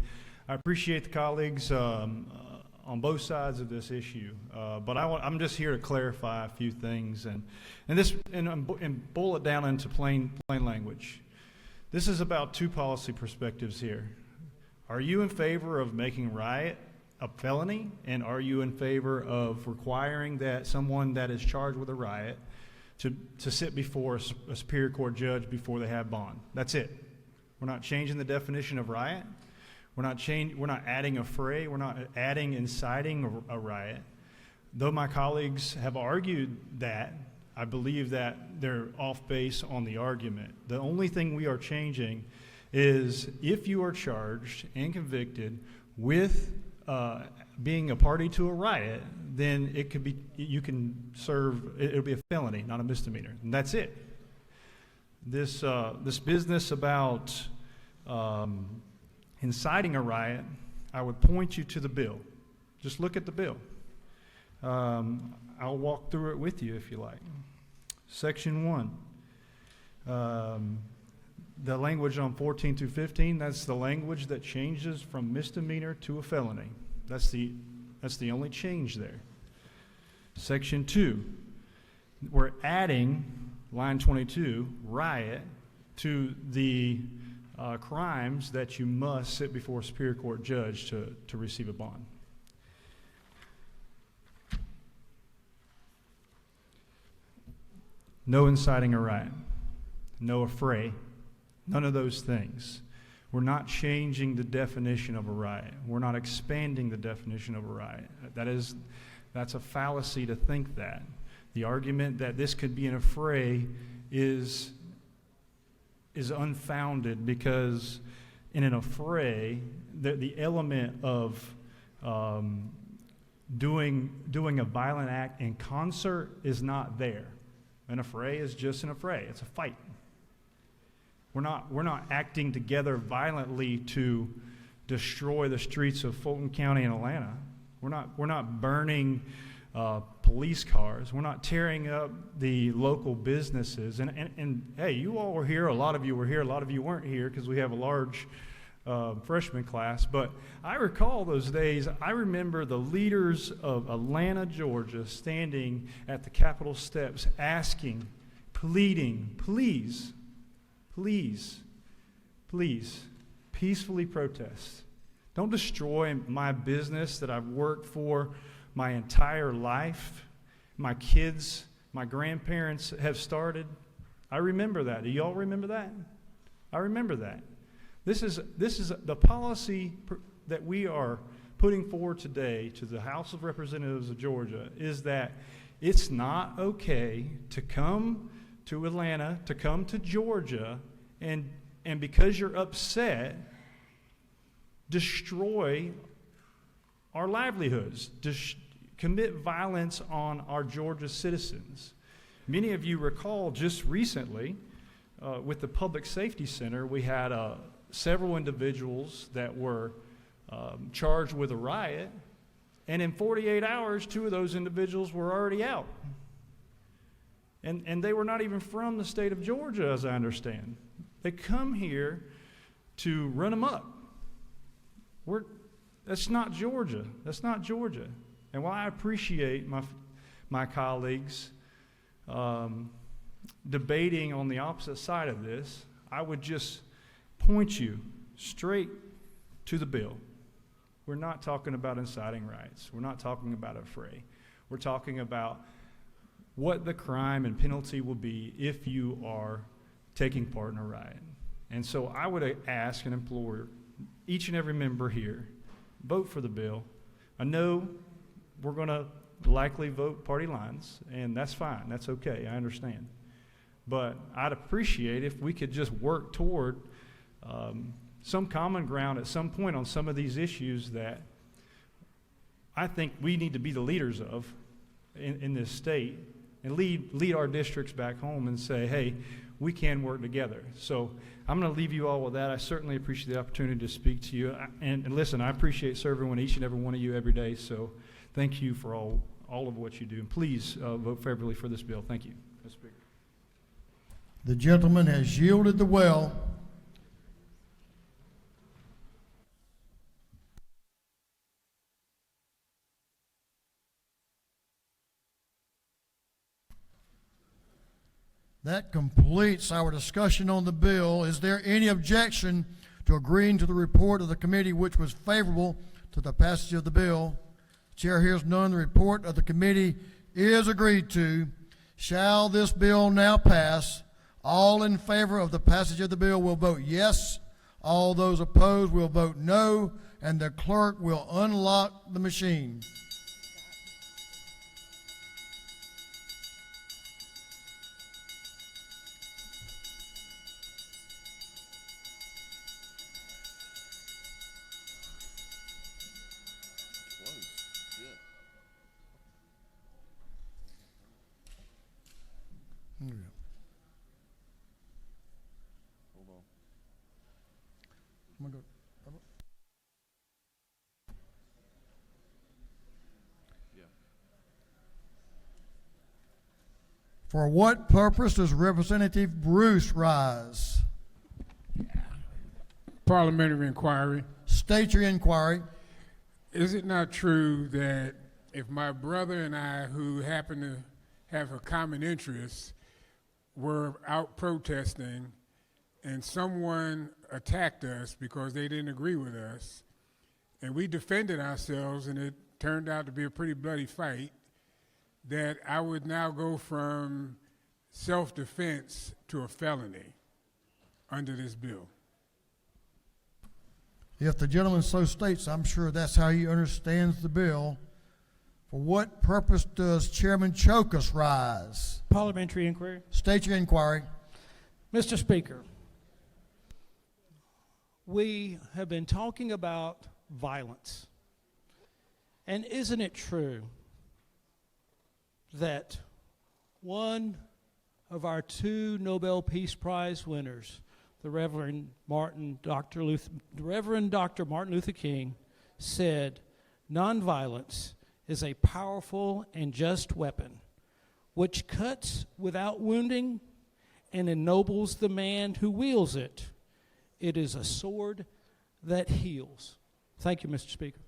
[SPEAKER 9] I appreciate the colleagues on both sides of this issue, but I'm just here to clarify a few things and boil it down into plain language. This is about two policy perspectives here. Are you in favor of making riot a felony, and are you in favor of requiring that someone that is charged with a riot to sit before a Superior Court judge before they have bond? That's it. We're not changing the definition of riot. We're not adding a fray. We're not adding inciting a riot. though my colleagues have argued that, I believe that they're off base on the argument. The only thing we are changing is if you are charged and convicted with being a party to a riot, then it could be, you can serve, it'll be a felony, not a misdemeanor, and that's it. This business about inciting a riot, I would point you to the bill. Just look at the bill. I'll walk through it with you if you like. Section 1. The language on 14 through 15, that's the language that changes from misdemeanor to a felony. That's the only change there. Section 2, we're adding line 22, riot, to the crimes that you must sit before a Superior Court judge to receive a bond. No inciting a riot, no affray, none of those things. We're not changing the definition of a riot. We're not expanding the definition of a riot. That's a fallacy to think that. The argument that this could be an affray is unfounded, because in an affray, the element of doing a violent act in concert is not there. An affray is just an affray. It's a fight. We're not acting together violently to destroy the streets of Fulton County and Atlanta. We're not burning police cars. We're not tearing up the local businesses. And hey, you all were here. A lot of you were here. A lot of you weren't here because we have a large freshman class. But I recall those days. I remember the leaders of Atlanta, Georgia, standing at the Capitol steps asking, pleading, please, please, please, peacefully protest. Don't destroy my business that I've worked for my entire life. My kids, my grandparents have started. I remember that. Do y'all remember that? I remember that. This is the policy that we are putting forward today to the House of Representatives of Georgia, is that it's not okay to come to Atlanta, to come to Georgia, and because you're upset, destroy our livelihoods, commit violence on our Georgia citizens. Many of you recall just recently with the Public Safety Center, we had several individuals that were charged with a riot, and in 48 hours, 2 of those individuals were already out. And they were not even from the state of Georgia, as I understand. They come here to run them up. That's not Georgia. That's not Georgia. And while I appreciate my colleagues debating on the opposite side of this, I would just point you straight to the bill. We're not talking about inciting riots. We're not talking about a fray. We're talking about what the crime and penalty will be if you are taking part in a riot. And so I would ask and implore each and every member here, vote for the bill. I know we're going to likely vote party lines, and that's fine. That's okay. I understand. But I'd appreciate if we could just work toward some common ground at some point on some of these issues that I think we need to be the leaders of in this state, and lead our districts back home and say, hey, we can work together. So I'm going to leave you all with that. I certainly appreciate the opportunity to speak to you. And listen, I appreciate serving with each and every one of you every day. So thank you for all of what you do. And please vote favorably for this bill. Thank you, Mr. Speaker.
[SPEAKER 1] The gentleman has yielded the well. That completes our discussion on the bill. Is there any objection to agreeing to the report of the committee which was favorable to the passage of the bill? Chair hears none. The report of the committee is agreed to. Shall this bill now pass? All in favor of the passage of the bill will vote yes. All those opposed will vote no, and the clerk will unlock the machine. For what purpose does Representative Bruce rise?
[SPEAKER 10] Parliamentary inquiry.
[SPEAKER 1] State your inquiry.
[SPEAKER 10] Is it not true that if my brother and I, who happen to have a common interest, were out protesting and someone attacked us because they didn't agree with us, and we defended ourselves and it turned out to be a pretty bloody fight, that I would now go from self-defense to a felony under this bill?
[SPEAKER 1] If the gentleman so states, I'm sure that's how he understands the bill. For what purpose does Chairman Chokus rise?
[SPEAKER 2] Parliamentary inquiry.
[SPEAKER 1] State your inquiry.
[SPEAKER 2] Mr. Speaker, we have been talking about violence. And isn't it true that one of our two Nobel Peace Prize winners, the Reverend Dr. Martin Luther King, said, "Nonviolence is a powerful and just weapon which cuts without wounding and ennobles the man who wields it. It is a sword that heals." Thank you, Mr. Speaker.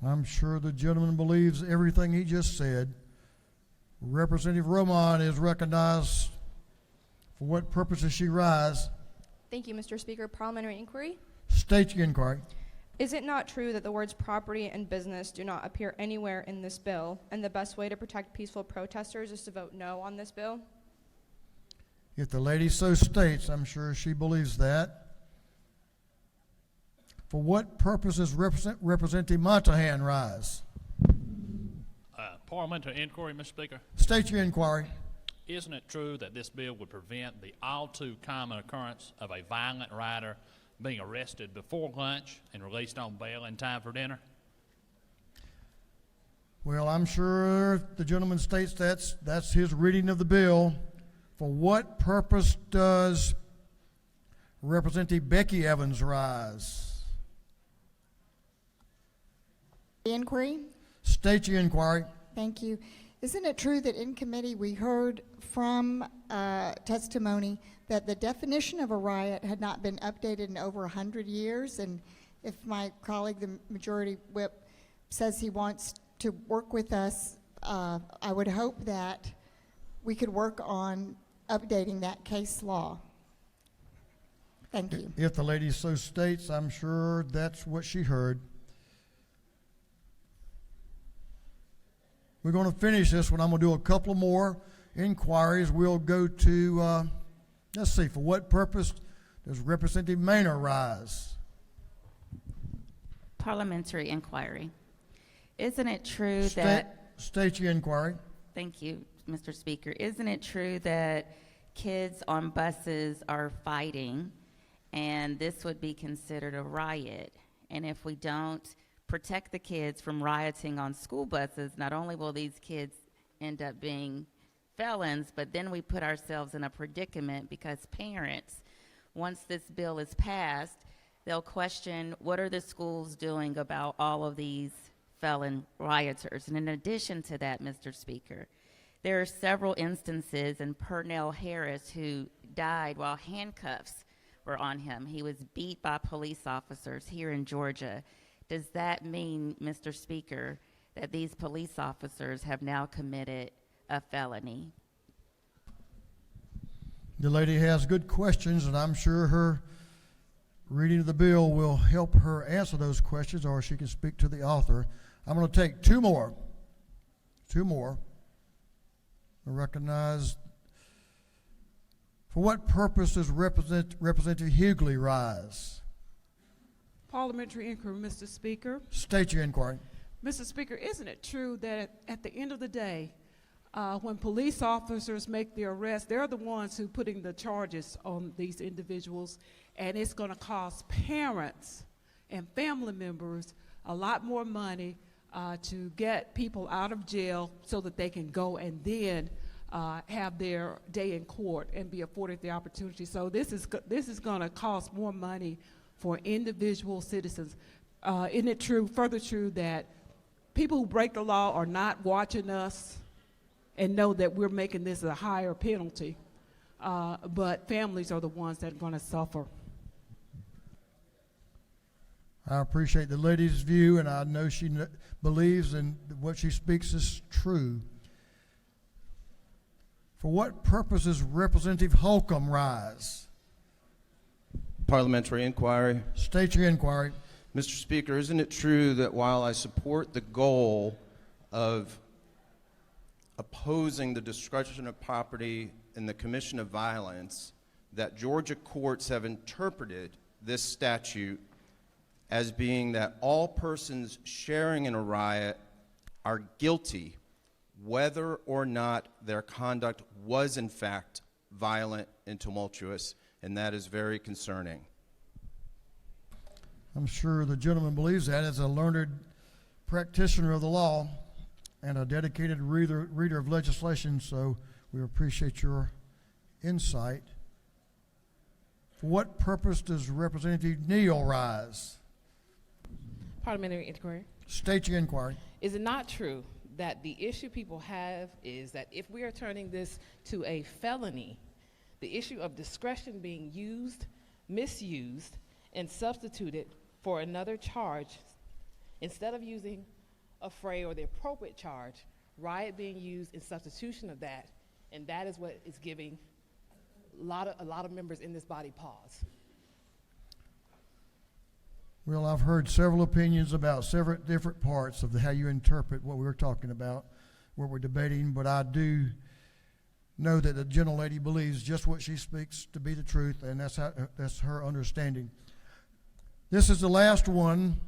[SPEAKER 1] I'm sure the gentleman believes everything he just said. Representative Roman is recognized. For what purpose does she rise?
[SPEAKER 11] Thank you, Mr. Speaker. Parliamentary inquiry.
[SPEAKER 1] State your inquiry.
[SPEAKER 11] Is it not true that the words property and business do not appear anywhere in this bill, and the best way to protect peaceful protesters is to vote no on this bill?
[SPEAKER 1] If the lady so states, I'm sure she believes that. For what purpose does Representative Montahan rise?
[SPEAKER 12] Parliamentary inquiry, Mr. Speaker.
[SPEAKER 1] State your inquiry.
[SPEAKER 12] Isn't it true that this bill would prevent the all too common occurrence of a violent rider being arrested before lunch and released on bail in time for dinner?
[SPEAKER 1] Well, I'm sure the gentleman states that's his reading of the bill. For what purpose does Representative Becky Evans rise?
[SPEAKER 24] Inquiry.
[SPEAKER 1] State your inquiry.
[SPEAKER 24] Thank you. Isn't it true that in committee we heard from testimony that the definition of a riot had not been updated in over 100 years? And if my colleague, the majority whip, says he wants to work with us, I would hope that we could work on updating that case law. Thank you.
[SPEAKER 1] If the lady so states, I'm sure that's what she heard. We're going to finish this one. I'm going to do a couple more inquiries. We'll go to, let's see, for what purpose does Representative Maynard rise?
[SPEAKER 25] Parliamentary inquiry. Isn't it true that...
[SPEAKER 1] State your inquiry.
[SPEAKER 25] Thank you, Mr. Speaker. Isn't it true that kids on buses are fighting, and this would be considered a riot? And if we don't protect the kids from rioting on school buses, not only will these kids end up being felons, but then we put ourselves in a predicament because parents, once this bill is passed, they'll question what are the schools doing about all of these felon rioters. And in addition to that, Mr. Speaker, there are several instances in Pernell Harris who died while handcuffs were on him. He was beat by police officers here in Georgia. Does that mean, Mr. Speaker, that these police officers have now committed a felony?
[SPEAKER 1] The lady has good questions, and I'm sure her reading of the bill will help her answer those questions, or she can speak to the author. I'm going to take two more. I recognize. For what purpose does Representative Hughley rise?
[SPEAKER 22] Parliamentary inquiry, Mr. Speaker.
[SPEAKER 1] State your inquiry.
[SPEAKER 22] Mr. Speaker, isn't it true that at the end of the day, when police officers make the arrest, they're the ones who putting the charges on these individuals, and it's going to cost parents and family members a lot more money to get people out of jail so that they can go and then have their day in court and be afforded the opportunity. So this is going to cost more money for individual citizens. Isn't it true, further true, that people who break the law are not watching us and know that we're making this a higher penalty, but families are the ones that are going to suffer.
[SPEAKER 1] I appreciate the lady's view, and I know she believes in what she speaks is true. For what purpose does Representative Holcomb rise?
[SPEAKER 13] Parliamentary inquiry.
[SPEAKER 1] State your inquiry.
[SPEAKER 13] Mr. Speaker, isn't it true that while I support the goal of opposing the destruction of property and the commission of violence, that Georgia courts have interpreted this statute as being that all persons sharing in a riot are guilty whether or not their conduct was in fact violent and tumultuous, and that is very concerning.
[SPEAKER 1] I'm sure the gentleman believes that as a learned practitioner of the law and a dedicated reader of legislation, so we appreciate your insight. For what purpose does Representative Neal rise?
[SPEAKER 14] Parliamentary inquiry.
[SPEAKER 1] State your inquiry.
[SPEAKER 14] Is it not true that the issue people have is that if we are turning this to a felony, the issue of discretion being used, misused, and substituted for another charge, instead of using a fray or the appropriate charge, riot being used in substitution of that, and that is what is giving a lot of members in this body pause.
[SPEAKER 1] Well, I've heard several opinions about several different parts of how you interpret what we were talking about, what we're debating, but I do know that the gentlelady believes just what she speaks to be the truth, and that's her understanding. This is the last one.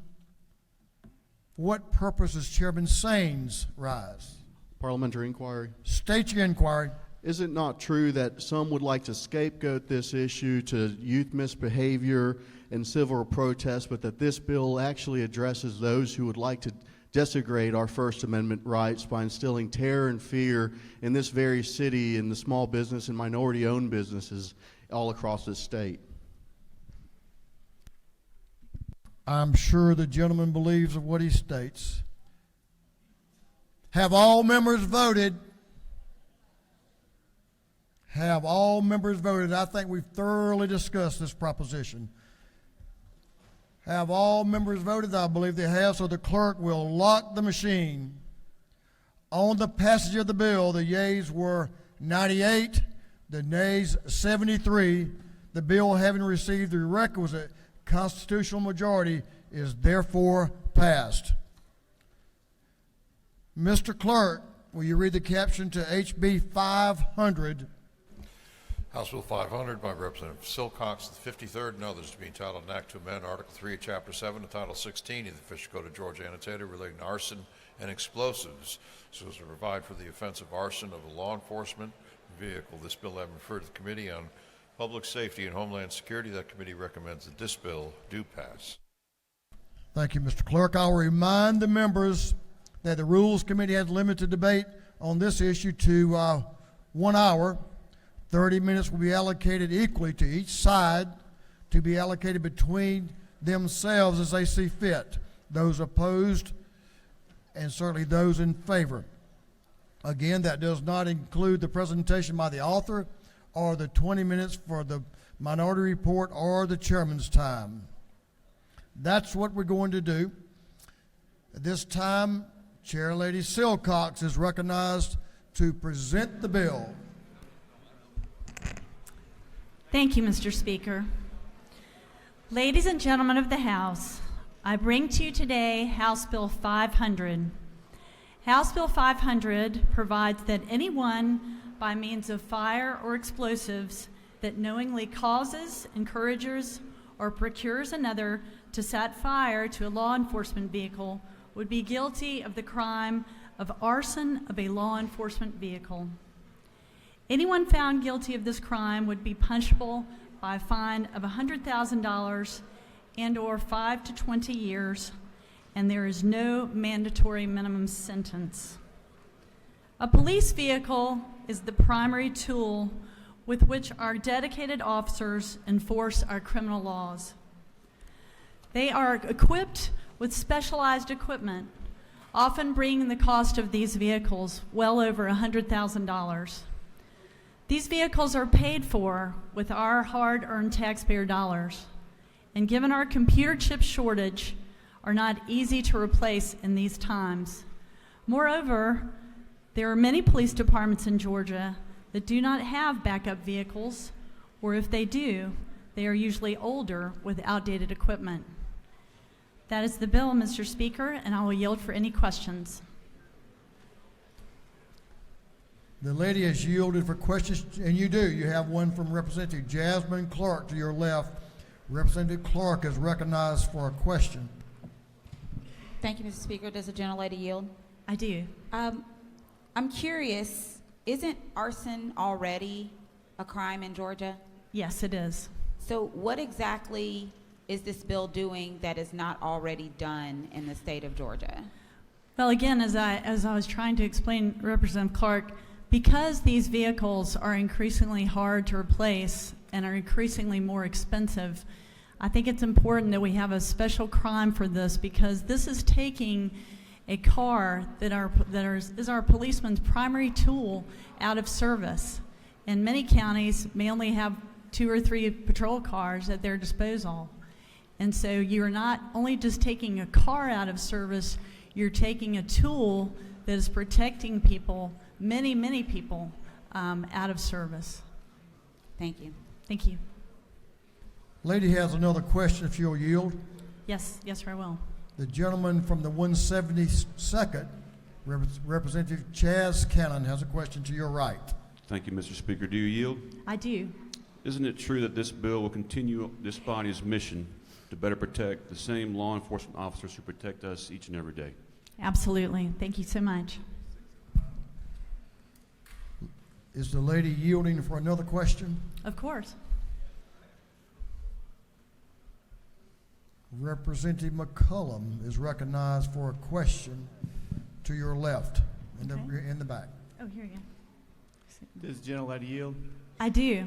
[SPEAKER 1] What purpose does Chairman Saines rise?
[SPEAKER 15] Parliamentary inquiry.
[SPEAKER 1] State your inquiry.
[SPEAKER 15] Is it not true that some would like to scapegoat this issue to youth misbehavior and civil protest, but that this bill actually addresses those who would like to desecrate our First Amendment rights by instilling terror and fear in this very city, in the small business and minority-owned businesses all across this state?
[SPEAKER 1] I'm sure the gentleman believes of what he states. Have all members voted? Have all members voted? I think we've thoroughly discussed this proposition. Have all members voted? I believe they have, so the clerk will lock the machine. On the passage of the bill, the yeas were 98, the nays 73. The bill, having received the requisite constitutional majority, is therefore passed. Mr. Clerk, will you read the caption to HB 500?
[SPEAKER 5] House Bill 500 by Representative Silcox, the 53rd, and others to be entitled an act to amend Article 3 of Chapter 7 of Title 16 of the Official Code of Georgia Annotated relating to arson and explosives so as to provide for the offense of arson of a law enforcement vehicle. This bill having referred to the Committee on Public Safety and Homeland Security, that committee recommends that this bill do pass.
[SPEAKER 1] Thank you, Mr. Clerk. I'll remind the members that the Rules Committee has limited debate on this issue to 1 hour. 30 minutes will be allocated equally to each side to be allocated between themselves as they see fit. Those opposed and certainly those in favor. Again, that does not include the presentation by the author or the 20 minutes for the minority report or the chairman's time. That's what we're going to do. At this time, Chair Lady Silcox is recognized to present the bill.
[SPEAKER 16] Thank you, Mr. Speaker. Ladies and gentlemen of the House, I bring to you today House Bill 500. House Bill 500 provides that anyone, by means of fire or explosives, that knowingly causes, encourages, or procures another to set fire to a law enforcement vehicle would be guilty of the crime of arson of a law enforcement vehicle. Anyone found guilty of this crime would be punishable by a fine of $100,000 and/or 5 to 20 years, and there is no mandatory minimum sentence. A police vehicle is the primary tool with which our dedicated officers enforce our criminal laws. They are equipped with specialized equipment, often bringing the cost of these vehicles well over $100,000. These vehicles are paid for with our hard-earned taxpayer dollars, and given our computer chip shortage, are not easy to replace in these times. Moreover, there are many police departments in Georgia that do not have backup vehicles, or if they do, they are usually older with outdated equipment. That is the bill, Mr. Speaker, and I will yield for any questions.
[SPEAKER 1] The lady has yielded for questions, and you do. You have one from Representative Jasmine Clark to your left. Representative Clark is recognized for a question.
[SPEAKER 17] Thank you, Mr. Speaker. Does the gentlelady yield?
[SPEAKER 16] I do.
[SPEAKER 17] I'm curious, isn't arson already a crime in Georgia?
[SPEAKER 16] Yes, it is.
[SPEAKER 17] So what exactly is this bill doing that is not already done in the state of Georgia?
[SPEAKER 16] Well, again, as I was trying to explain, Representative Clark, because these vehicles are increasingly hard to replace and are increasingly more expensive, I think it's important that we have a special crime for this, because this is taking a car that is our policeman's primary tool out of service. And many counties may only have 2 or 3 patrol cars at their disposal. And so you're not only just taking a car out of service, you're taking a tool that is protecting people, many, many people, out of service.
[SPEAKER 17] Thank you.
[SPEAKER 16] Thank you.
[SPEAKER 1] Lady has another question, if you'll yield.
[SPEAKER 16] Yes, sir, I will.
[SPEAKER 1] The gentleman from the 172nd, Representative Chaz Cannon, has a question to your right.
[SPEAKER 18] Thank you, Mr. Speaker. Do you yield?
[SPEAKER 16] I do.
[SPEAKER 18] Isn't it true that this bill will continue this body's mission to better protect the same law enforcement officers who protect us each and every day?
[SPEAKER 16] Absolutely. Thank you so much.
[SPEAKER 1] Is the lady yielding for another question?
[SPEAKER 16] Of course.
[SPEAKER 1] Representative McCullum is recognized for a question to your left, in the back.
[SPEAKER 16] Oh, here you go.
[SPEAKER 19] Does the gentlelady yield?
[SPEAKER 16] I do.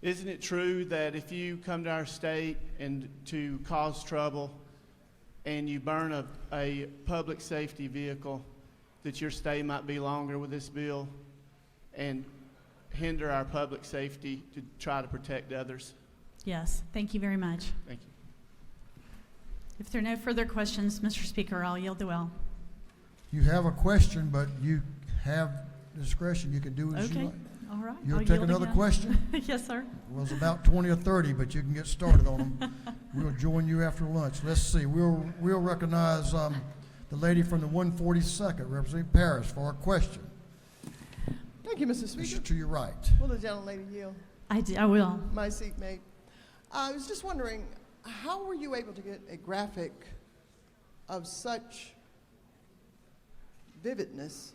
[SPEAKER 19] Isn't it true that if you come to our state and to cause trouble and you burn a public safety vehicle, that your stay might be longer with this bill and hinder our public safety to try to protect others?
[SPEAKER 16] Yes. Thank you very much.
[SPEAKER 19] Thank you.
[SPEAKER 16] If there are no further questions, Mr. Speaker, I'll yield the will.
[SPEAKER 1] You have a question, but you have discretion. You can do as you like.
[SPEAKER 16] All right.
[SPEAKER 1] You'll
[SPEAKER 16] I'll
[SPEAKER 1] take
[SPEAKER 16] yield
[SPEAKER 1] another
[SPEAKER 16] again.
[SPEAKER 1] question?
[SPEAKER 16] Yes, sir.
[SPEAKER 1] Well, it's about 20 or 30, but you can get started on them. We'll join you after lunch. Let's see. We'll recognize the lady from the 142nd, Representative Parrish, for a question.
[SPEAKER 20] Thank you, Mr. Speaker.
[SPEAKER 1] This is to your right.
[SPEAKER 20] Will the gentlelady yield?
[SPEAKER 16] I will.
[SPEAKER 20] My seatmate. I was just wondering, how were you able to get a graphic of such vividness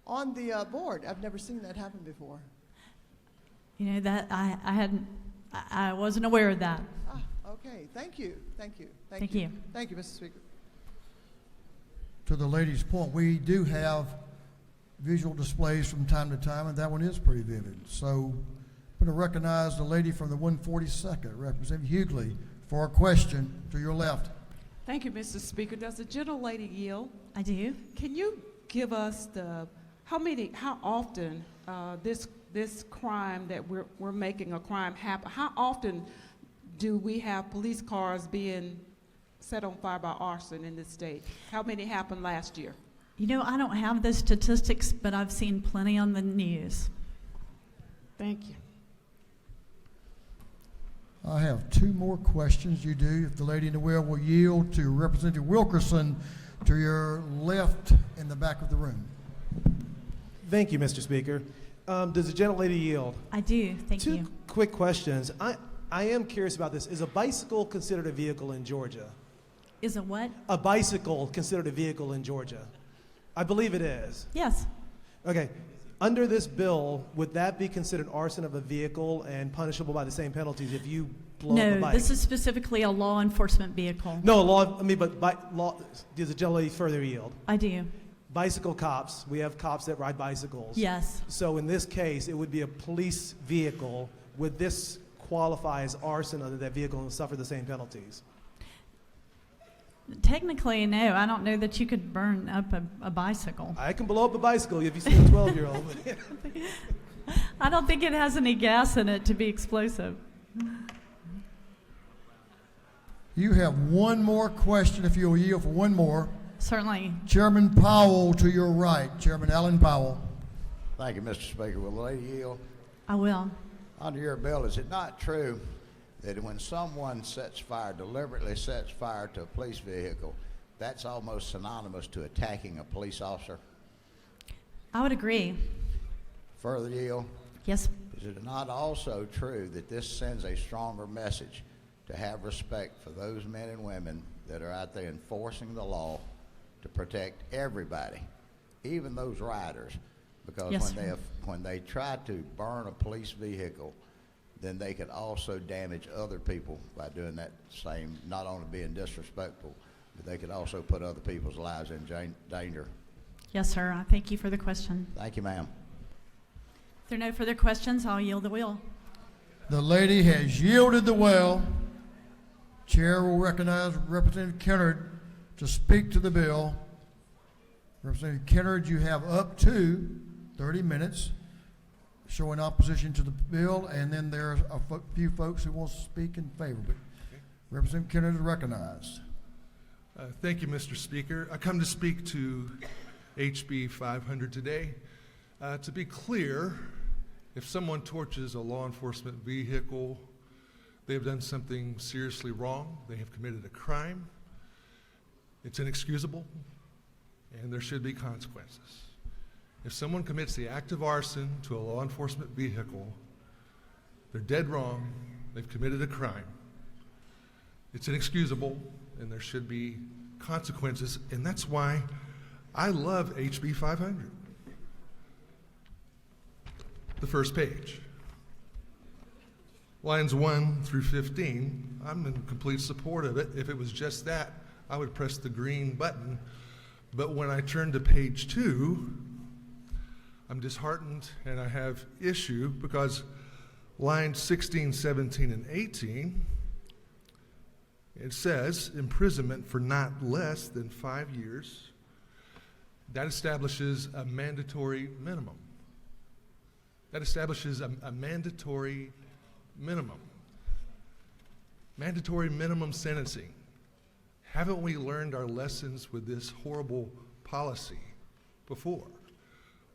[SPEAKER 20] on the board? I've never seen that happen before.
[SPEAKER 16] You know, that I wasn't aware of that.
[SPEAKER 20] Okay. Thank you. Thank you.
[SPEAKER 16] Thank you.
[SPEAKER 20] Thank you, Mr. Speaker.
[SPEAKER 1] To the lady's point, we do have visual displays from time to time, and that one is pretty vivid. So I'm going to recognize the lady from the 142nd, Representative Hughley, for a question to your left.
[SPEAKER 22] Thank you, Mr. Speaker. Does the gentlelady yield?
[SPEAKER 16] I do.
[SPEAKER 22] Can you give us how often this crime that we're making a crime happen, how often do we have police cars being set on fire by arson in this state? How many happened last year?
[SPEAKER 16] You know, I don't have those statistics, but I've seen plenty on the news.
[SPEAKER 22] Thank you.
[SPEAKER 1] I have 2 more questions. You do. If the lady in the wheel will yield to Representative Wilkerson to your left in the back of the room.
[SPEAKER 21] Thank you, Mr. Speaker. Does the gentlelady yield?
[SPEAKER 16] I do. Thank you.
[SPEAKER 21] 2 quick questions. I am curious about this. Is a bicycle considered a vehicle in Georgia?
[SPEAKER 16] Is a what?
[SPEAKER 21] A bicycle considered a vehicle in Georgia? I believe it is.
[SPEAKER 16] Yes.
[SPEAKER 21] Okay. Under this bill, would that be considered arson of a vehicle and punishable by the same penalties if you blow up a bike?
[SPEAKER 16] No, this is specifically a law enforcement vehicle.
[SPEAKER 21] No, does the gentlelady further yield?
[SPEAKER 16] I do.
[SPEAKER 21] Bicycle cops, we have cops that ride bicycles.
[SPEAKER 16] Yes.
[SPEAKER 21] So in this case, it would be a police vehicle. Would this qualify as arson under that vehicle and suffer the same penalties?
[SPEAKER 16] Technically, no. I don't know that you could burn up a bicycle.
[SPEAKER 21] I can blow up a bicycle if you see a 12-year-old.
[SPEAKER 16] I don't think it has any gas in it to be explosive.
[SPEAKER 1] You have one more question, if you'll yield for one more.
[SPEAKER 16] Certainly.
[SPEAKER 1] Chairman Powell to your right. Chairman Allen Powell.
[SPEAKER 3] Thank you, Mr. Speaker. Will the lady yield?
[SPEAKER 16] I will.
[SPEAKER 3] Under your bill, is it not true that when someone deliberately sets fire to a police vehicle, that's almost synonymous to attacking a police officer?
[SPEAKER 16] I would agree.
[SPEAKER 3] Further yield?
[SPEAKER 16] Yes.
[SPEAKER 3] Is it not also true that this sends a stronger message to have respect for those men and women that are out there enforcing the law to protect everybody, even those riders? Because
[SPEAKER 16] Yes,
[SPEAKER 3] when they try to burn a police vehicle, then they could also damage other people by doing that same, not only being disrespectful, but they could also put other people's lives in danger.
[SPEAKER 16] Yes, sir. I thank you for the question.
[SPEAKER 3] Thank you, ma'am.
[SPEAKER 16] If there are no further questions, I'll yield the wheel.
[SPEAKER 1] The lady has yielded the well. Chair will recognize Representative Kennard to speak to the bill. Representative Kennard, you have up to 30 minutes showing opposition to the bill, and then there are a few folks who want to speak in favor. But Representative Kennard is recognized.
[SPEAKER 4] Thank you, Mr. Speaker. I come to speak to HB 500 today. To be clear, if someone torches a law enforcement vehicle, they have done something seriously wrong. They have committed a crime. It's inexcusable, and there should be consequences. If someone commits the act of arson to a law enforcement vehicle, they're dead wrong, they've committed a crime. It's inexcusable, and there should be consequences, and that's why I love HB 500. The first page. Lines 1 through 15, I'm in complete support of it. If it was just that, I would press the green button. But when I turn to page 2, I'm disheartened and I have issue because lines 16, 17, and 18, it says imprisonment for not less than 5 years. That establishes a mandatory minimum. That establishes a mandatory minimum. Mandatory minimum sentencing. Haven't we learned our lessons with this horrible policy before?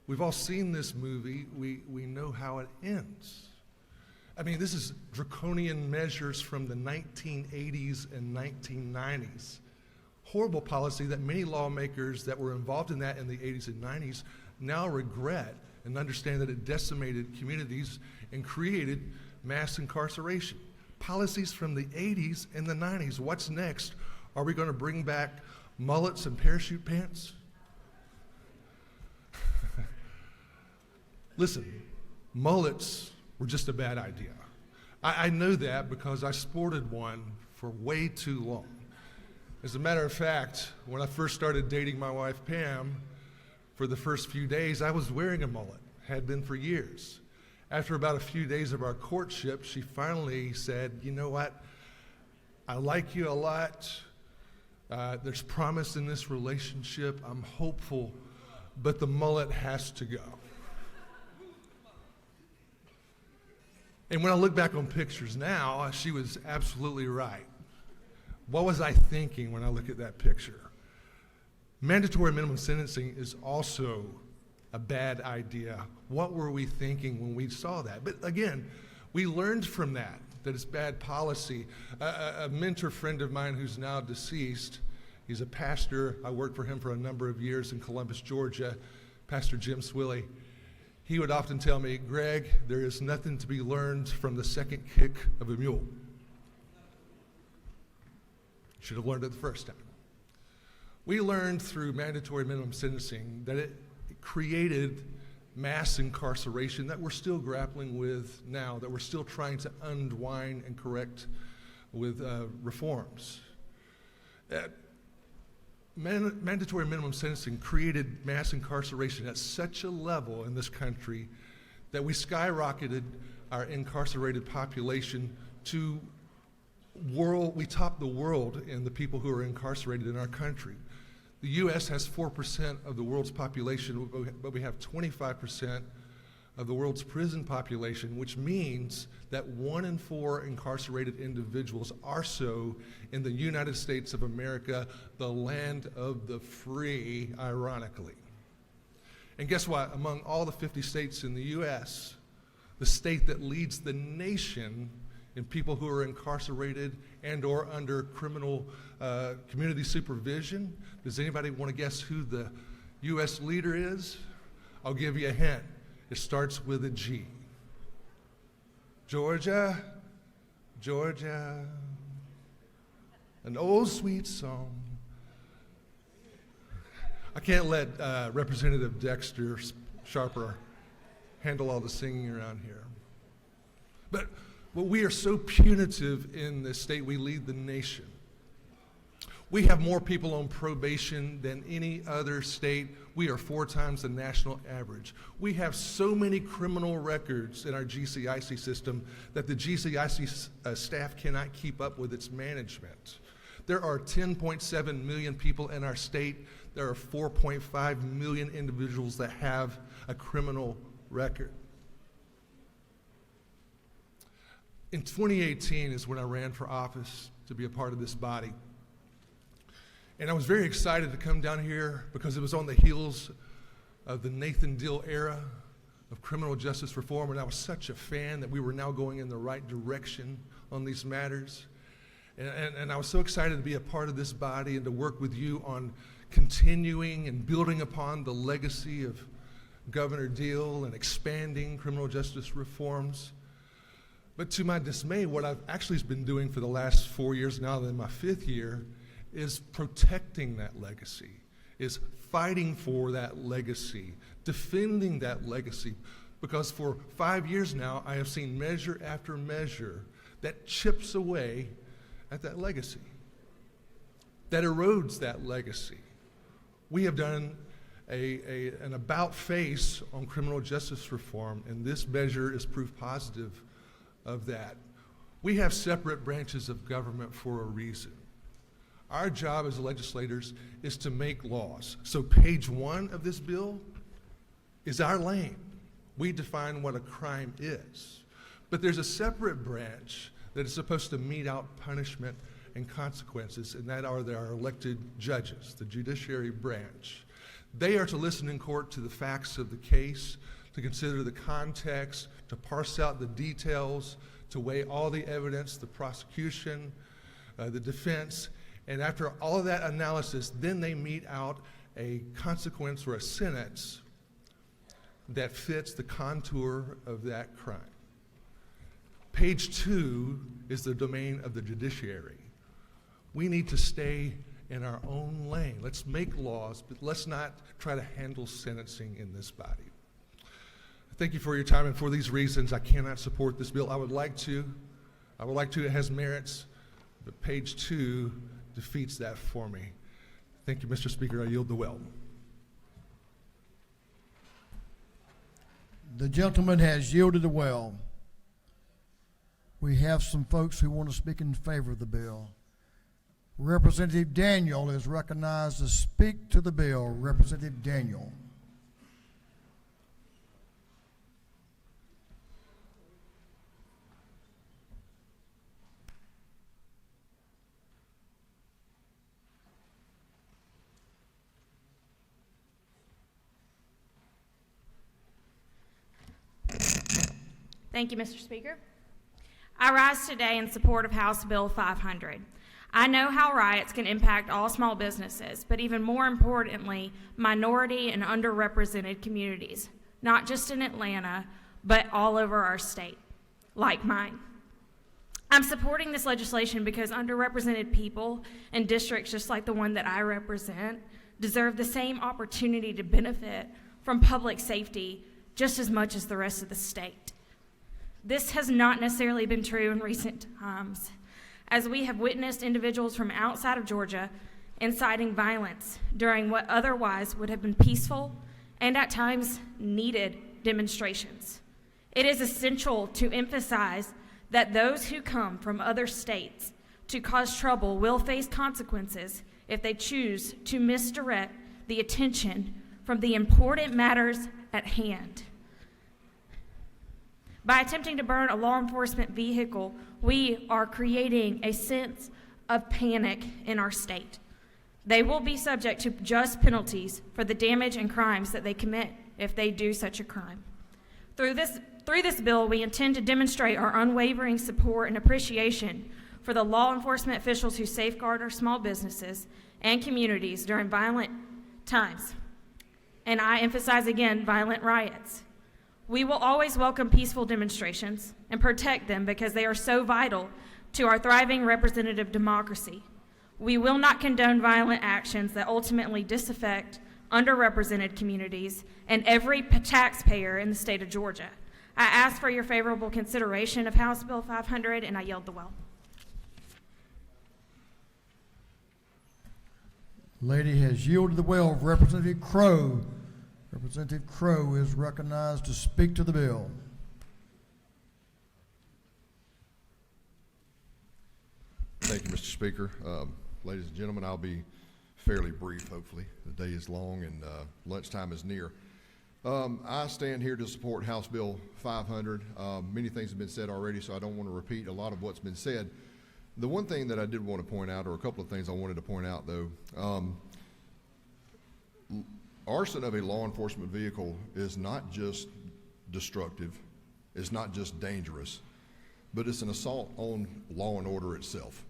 [SPEAKER 4] We've all seen this movie. We know how it ends. I mean, this is draconian measures from the 1980s and 1990s. Horrible policy that many lawmakers that were involved in that in the 80s and 90s now regret and understand that it decimated communities and created mass incarceration. Policies from the 80s and the 90s. What's next? Are we going to bring back mullets and parachute pants? Listen, mullets were just a bad idea. I know that because I sported one for way too long. As a matter of fact, when I first started dating my wife Pam, for the first few days I was wearing a mullet, had been for years. After about a few days of our courtship, she finally said, you know what, I like you a lot. There's promise in this relationship. I'm hopeful, but the mullet has to go. And when I look back on pictures now, she was absolutely right. What was I thinking when I look at that picture? Mandatory minimum sentencing is also a bad idea. What were we thinking when we saw that? But again, we learned from that it's bad policy. A mentor friend of mine who's now deceased, he's a pastor. I worked for him for a number of years in Columbus, Georgia, Pastor Jim Swilley. He would often tell me, Greg, there is nothing to be learned from the second kick of a mule. Should have learned it the first time. We learned through mandatory minimum sentencing that it created mass incarceration that we're still grappling with now, that we're still trying to unwind and correct with reforms. Mandatory minimum sentencing created mass incarceration at such a level in this country that we skyrocketed our incarcerated population to we top the world in the people who are incarcerated in our country. The U.S. has 4% of the world's population, but we have 25% of the world's prison population, which means that 1 in 4 incarcerated individuals are so in the United States of America, the land of the free, ironically. And guess what? Among all the 50 states in the U.S., the state that leads the nation in people who are incarcerated and or under criminal community supervision. Does anybody want to guess who the U.S. leader is? I'll give you a hint. It starts with a G. Georgia, Georgia, an old sweet song. I can't let Representative Dexter Sharper handle all the singing around here. But we are so punitive in this state, we lead the nation. We have more people on probation than any other state. We are 4 times the national average. We have so many criminal records in our GCIC system that the GCIC staff cannot keep up with its management. There are 10.7 million people in our state. There are 4.5 million individuals that have a criminal record. In 2018 is when I ran for office to be a part of this body. And I was very excited to come down here because it was on the heels of the Nathan Deal era of criminal justice reform, and I was such a fan that we were now going in the right direction on these matters. And I was so excited to be a part of this body and to work with you on continuing and building upon the legacy of Governor Deal and expanding criminal justice reforms. But to my dismay, what I've actually been doing for the last 4 years now, in my 5th year, is protecting that legacy, is fighting for that legacy, defending that legacy. Because for 5 years now, I have seen measure after measure that chips away at that legacy, that erodes that legacy. We have done an about-face on criminal justice reform, and this measure is proof positive of that. We have separate branches of government for a reason. Our job as legislators is to make laws. So page 1 of this bill is our lane. We define what a crime is. But there's a separate branch that is supposed to mete out punishment and consequences, and that are our elected judges, the judiciary branch. They are to listen in court to the facts of the case, to consider the context, to parse out the details, to weigh all the evidence, the prosecution, the defense. And after all of that analysis, then they mete out a consequence or a sentence that fits the contour of that crime. Page 2 is the domain of the judiciary. We need to stay in our own lane. Let's make laws, but let's not try to handle sentencing in this body. Thank you for your time, and for these reasons, I cannot support this bill. I would like to, it has merits, but page 2 defeats that for me. Thank you, Mr. Speaker. I yield the well.
[SPEAKER 1] The gentleman has yielded the well. We have some folks who want to speak in favor of the bill. Representative Daniel is recognized to speak to the bill. Representative Daniel.
[SPEAKER 6] Thank you, Mr. Speaker. I rise today in support of House Bill 500. I know how riots can impact all small businesses, but even more importantly, minority and underrepresented communities, not just in Atlanta, but all over our state, like mine. I'm supporting this legislation because underrepresented people in districts just like the one that I represent deserve the same opportunity to benefit from public safety just as much as the rest of the state. This has not necessarily been true in recent times, as we have witnessed individuals from outside of Georgia inciting violence during what otherwise would have been peaceful and at times needed demonstrations. It is essential to emphasize that those who come from other states to cause trouble will face consequences if they choose to misdirect the attention from the important matters at hand. By attempting to burn a law enforcement vehicle, we are creating a sense of panic in our state. They will be subject to just penalties for the damage and crimes that they commit if they do such a crime. Through this bill, we intend to demonstrate our unwavering support and appreciation for the law enforcement officials who safeguard our small businesses and communities during violent times. And I emphasize again, violent riots. We will always welcome peaceful demonstrations and protect them because they are so vital to our thriving representative democracy. We will not condone violent actions that ultimately disaffect underrepresented communities and every taxpayer in the state of Georgia. I ask for your favorable consideration of House Bill 500, and I yield the well.
[SPEAKER 1] Lady has yielded the well of Representative Crowe. Representative Crowe is recognized to speak to the bill.
[SPEAKER 7] Thank you, Mr. Speaker. Ladies and gentlemen, I'll be fairly brief, hopefully. The day is long and lunchtime is near. I stand here to support House Bill 500. Many things have been said already, so I don't want to repeat a lot of what's been said. The one thing that I did want to point out, or a couple of things I wanted to point out, though, arson of a law enforcement vehicle is not just destructive, it's not just dangerous, but it's an assault on law and order itself.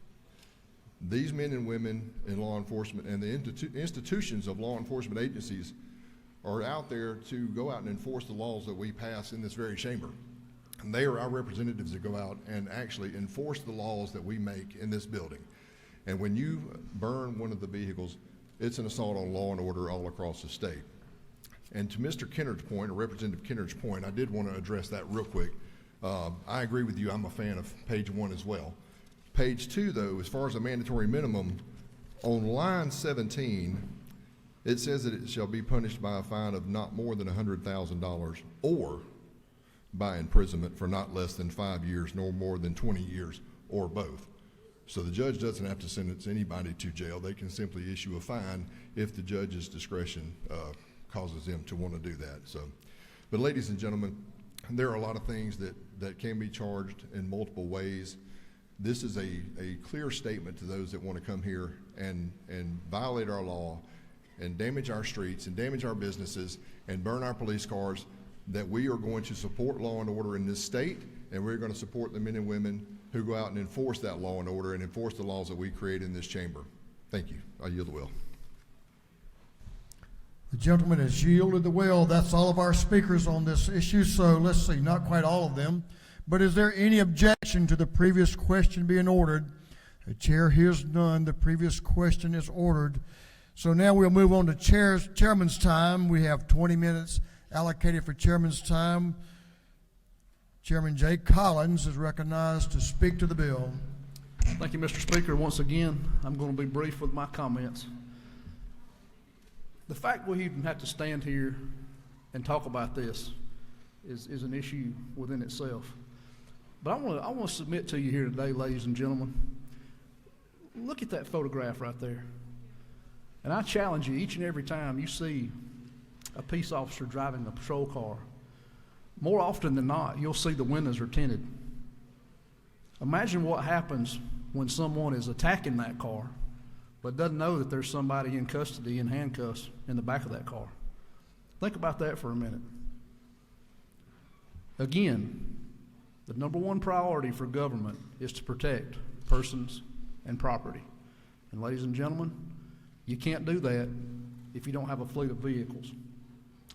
[SPEAKER 7] These men and women in law enforcement and the institutions of law enforcement agencies are out there to go out and enforce the laws that we pass in this very chamber. And they are our representatives that go out and actually enforce the laws that we make in this building. And when you burn one of the vehicles, it's an assault on law and order all across the state. And to Mr. Kennard's point, or Representative Kennard's point, I did want to address that real quick. I agree with you. I'm a fan of page 1 as well. Page 2, though, as far as a mandatory minimum, on line 17, it says that it shall be punished by a fine of not more than $100,000 or by imprisonment for not less than 5 years, nor more than 20 years, or both. So the judge doesn't have to sentence anybody to jail. They can simply issue a fine if the judge's discretion causes them to want to do that. So, but ladies and gentlemen, there are a lot of things that can be charged in multiple ways. This is a clear statement to those that want to come here and violate our law and damage our streets and damage our businesses and burn our police cars, that we are going to support law and order in this state, and we're going to support the men and women who go out and enforce that law and order and enforce the laws that we create in this chamber. Thank you. I yield the will.
[SPEAKER 1] The gentleman has yielded the will. That's all of our speakers on this issue, so let's see, not quite all of them. But is there any objection to the previous question being ordered? The chair hears none. The previous question is ordered. So now we'll move on to chairman's time. We have 20 minutes allocated for chairman's time. Chairman Jay Collins is recognized to speak to the bill.
[SPEAKER 8] Thank you, Mr. Speaker. Once again, I'm going to be brief with my comments. The fact we even have to stand here and talk about this is an issue within itself. But I want to submit to you here today, ladies and gentlemen, look at that photograph right there. And I challenge you, each and every time you see a peace officer driving a patrol car, more often than not, you'll see the windows are tinted. Imagine what happens when someone is attacking that car but doesn't know that there's somebody in custody in handcuffs in the back of that car. Think about that for a minute. Again, the number one priority for government is to protect persons and property. And ladies and gentlemen, you can't do that if you don't have a fleet of vehicles.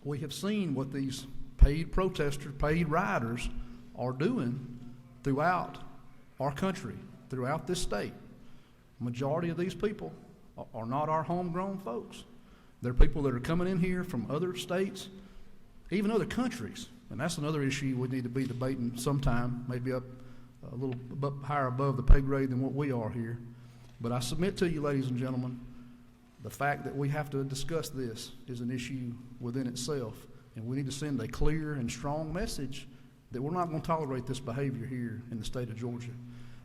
[SPEAKER 8] We have seen what these paid protesters, paid rioters are doing throughout our country, throughout this state. The majority of these people are not our homegrown folks. They're people that are coming in here from other states, even other countries. And that's another issue we need to be debating sometime, maybe up a little higher above the pay grade than what we are here. But I submit to you, ladies and gentlemen, the fact that we have to discuss this is an issue within itself. And we need to send a clear and strong message that we're not going to tolerate this behavior here in the state of Georgia.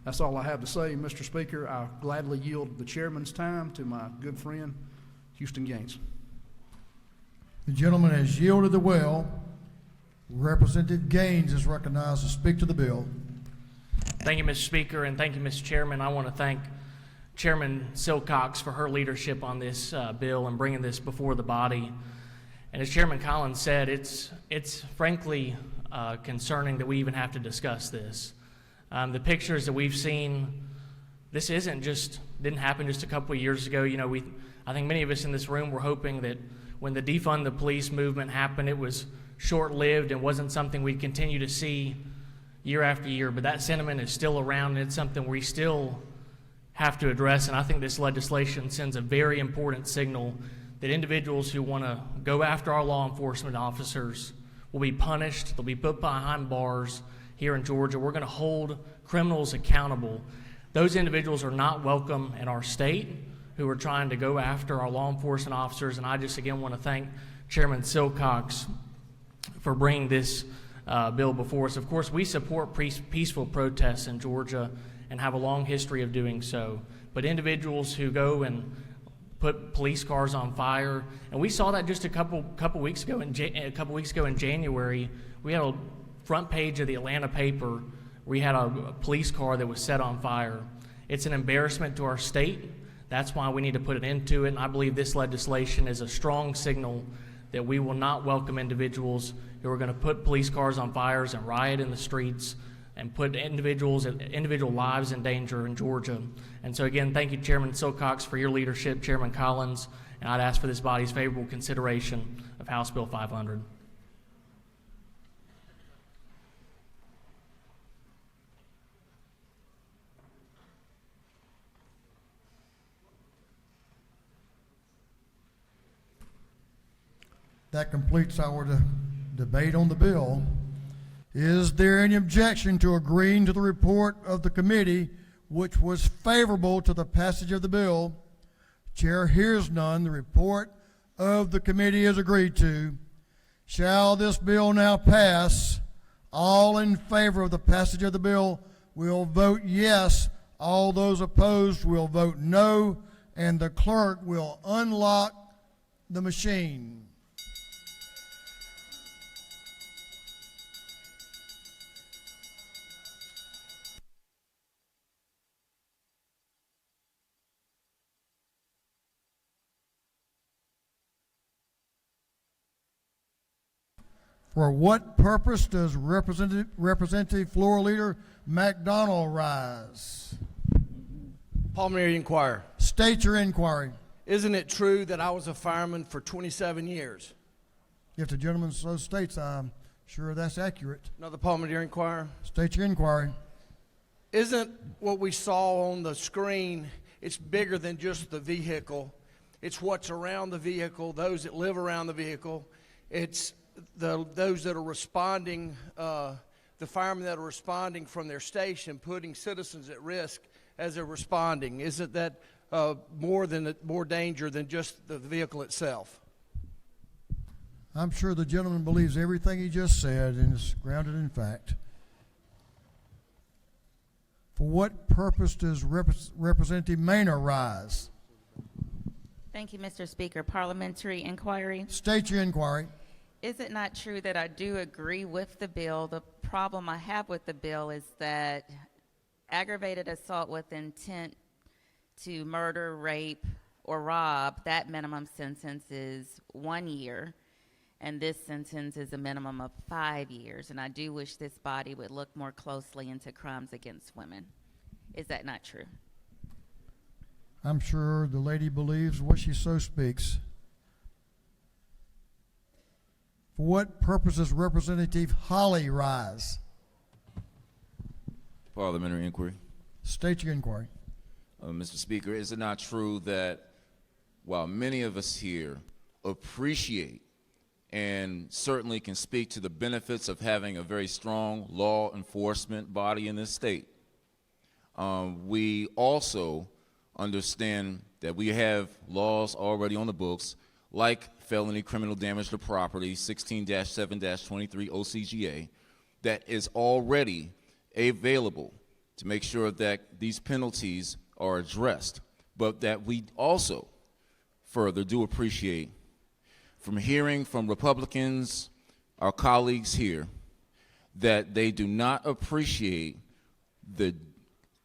[SPEAKER 8] That's all I have to say, Mr. Speaker. I gladly yield the chairman's time to my good friend, Houston Gaines.
[SPEAKER 1] The gentleman has yielded the well. Representative Gaines is recognized to speak to the bill.
[SPEAKER 2] Thank you, Mr. Speaker, and thank you, Mr. Chairman. I want to thank Chairman Silcox for her leadership on this bill and bringing this before the body. And as Chairman Collins said, it's frankly concerning that we even have to discuss this. The pictures that we've seen, this didn't happen just a couple of years ago. You know, I think many of us in this room were hoping that when the defund the police movement happened, it was short-lived and wasn't something we'd continue to see year after year. But that sentiment is still around, and it's something we still have to address. And I think this legislation sends a very important signal that individuals who want to go after our law enforcement officers will be punished. They'll be put behind bars here in Georgia. We're going to hold criminals accountable. Those individuals are not welcome in our state who are trying to go after our law enforcement officers. And I just again want to thank Chairman Silcox for bringing this bill before us. Of course, we support peaceful protests in Georgia and have a long history of doing so. But individuals who go and put police cars on fire, and we saw that just a couple weeks ago in January. We had a front page of the Atlanta paper. We had a police car that was set on fire. It's an embarrassment to our state. That's why we need to put an end to it. And I believe this legislation is a strong signal that we will not welcome individuals who are going to put police cars on fires and riot in the streets and put individual lives in danger in Georgia. And so again, thank you, Chairman Silcox, for your leadership, Chairman Collins, and I'd ask for this body's favorable consideration of House Bill 500.
[SPEAKER 1] That completes our debate on the bill. Is there any objection to agreeing to the report of the committee, which was favorable to the passage of the bill? Chair hears none. The report of the committee is agreed to. Shall this bill now pass? All in favor of the passage of the bill will vote yes. All those opposed will vote no. And the clerk will unlock the machine. For what purpose does Representative Floor Leader McDonald rise?
[SPEAKER 9] Parliamentary inquiry.
[SPEAKER 1] State your inquiry.
[SPEAKER 9] Isn't it true that I was a fireman for 27 years?
[SPEAKER 1] If the gentleman so states, I'm sure that's accurate.
[SPEAKER 9] Another parliamentary inquiry.
[SPEAKER 1] State your inquiry.
[SPEAKER 9] Isn't what we saw on the screen, it's bigger than just the vehicle. It's what's around the vehicle, those that live around the vehicle. It's those that are responding, the firemen that are responding from their station, putting citizens at risk as they're responding. Isn't that more danger than just the vehicle itself?
[SPEAKER 1] I'm sure the gentleman believes everything he just said and is grounded in fact. For what purpose does Representative Maynard rise?
[SPEAKER 25] Thank you, Mr. Speaker. Parliamentary inquiry.
[SPEAKER 1] State your inquiry.
[SPEAKER 25] Is it not true that I do agree with the bill? The problem I have with the bill is that aggravated assault with intent to murder, rape, or rob, that minimum sentence is 1 year, and this sentence is a minimum of 5 years. And I do wish this body would look more closely into crimes against women. Is that not true?
[SPEAKER 1] I'm sure the lady believes what she so speaks. For what purpose does Representative Holly rise?
[SPEAKER 10] Parliamentary inquiry.
[SPEAKER 1] State your inquiry.
[SPEAKER 10] Mr. Speaker, is it not true that while many of us here appreciate and certainly can speak to the benefits of having a very strong law enforcement body in this state, we also understand that we have laws already on the books like felony criminal damage to property 16-7-23 OCGA that is already available to make sure that these penalties are addressed, but that we also further do appreciate from hearing from Republicans, our colleagues here, that they do not appreciate the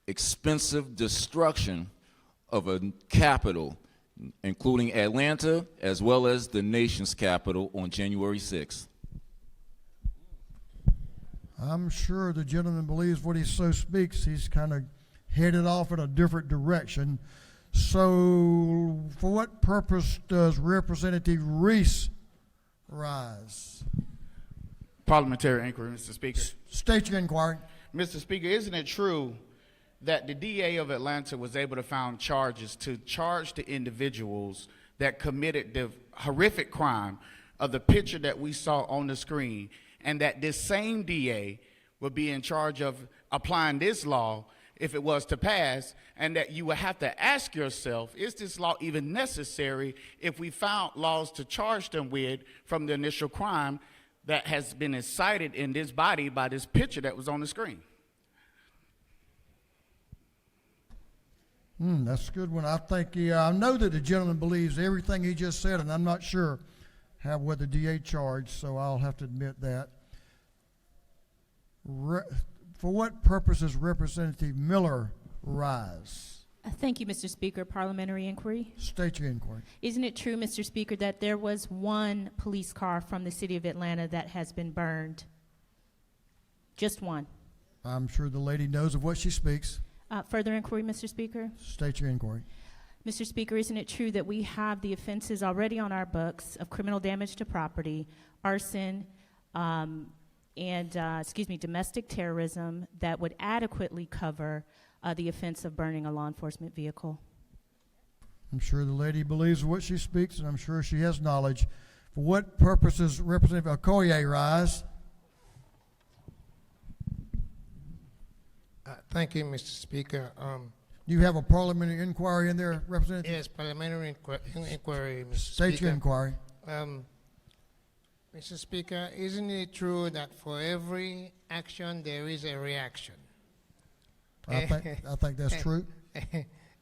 [SPEAKER 10] expensive destruction of a capital, including Atlanta, as well as the nation's capital on January 6th.
[SPEAKER 1] I'm sure the gentleman believes what he so speaks. He's kind of headed off in a different direction. So for what purpose does Representative Reese rise?
[SPEAKER 11] Parliamentary inquiry, Mr. Speaker.
[SPEAKER 1] State your inquiry.
[SPEAKER 11] Mr. Speaker, isn't it true that the DA of Atlanta was able to find charges to charge the individuals that committed the horrific crime of the picture that we saw on the screen, and that this same DA would be in charge of applying this law if it was to pass, and that you would have to ask yourself, is this law even necessary if we found laws to charge them with from the initial crime that has been incited in this body by this picture that was on the screen?
[SPEAKER 1] That's a good one. I think I know that the gentleman believes everything he just said, and I'm not sure what the DA charged, so I'll have to admit that. For what purpose does Representative Miller rise?
[SPEAKER 12] Thank you, Mr. Speaker. Parliamentary inquiry.
[SPEAKER 1] State your inquiry.
[SPEAKER 12] Isn't it true, Mr. Speaker, that there was one police car from the city of Atlanta that has been burned? Just one.
[SPEAKER 1] I'm sure the lady knows of what she speaks.
[SPEAKER 12] Further inquiry, Mr. Speaker.
[SPEAKER 1] State your inquiry.
[SPEAKER 12] Mr. Speaker, isn't it true that we have the offenses already on our books of criminal damage to property, arson, domestic terrorism that would adequately cover the offense of burning a law enforcement vehicle?
[SPEAKER 1] I'm sure the lady believes what she speaks, and I'm sure she has knowledge. For what purpose does Representative Okoye rise?
[SPEAKER 13] Thank you, Mr. Speaker.
[SPEAKER 1] You have a parliamentary inquiry in there, Representative?
[SPEAKER 13] Yes, parliamentary inquiry, Mr.
[SPEAKER 1] State
[SPEAKER 13] Speaker.
[SPEAKER 1] your inquiry.
[SPEAKER 13] Mr. Speaker, isn't it true that for every action there is a reaction?
[SPEAKER 1] I think that's true.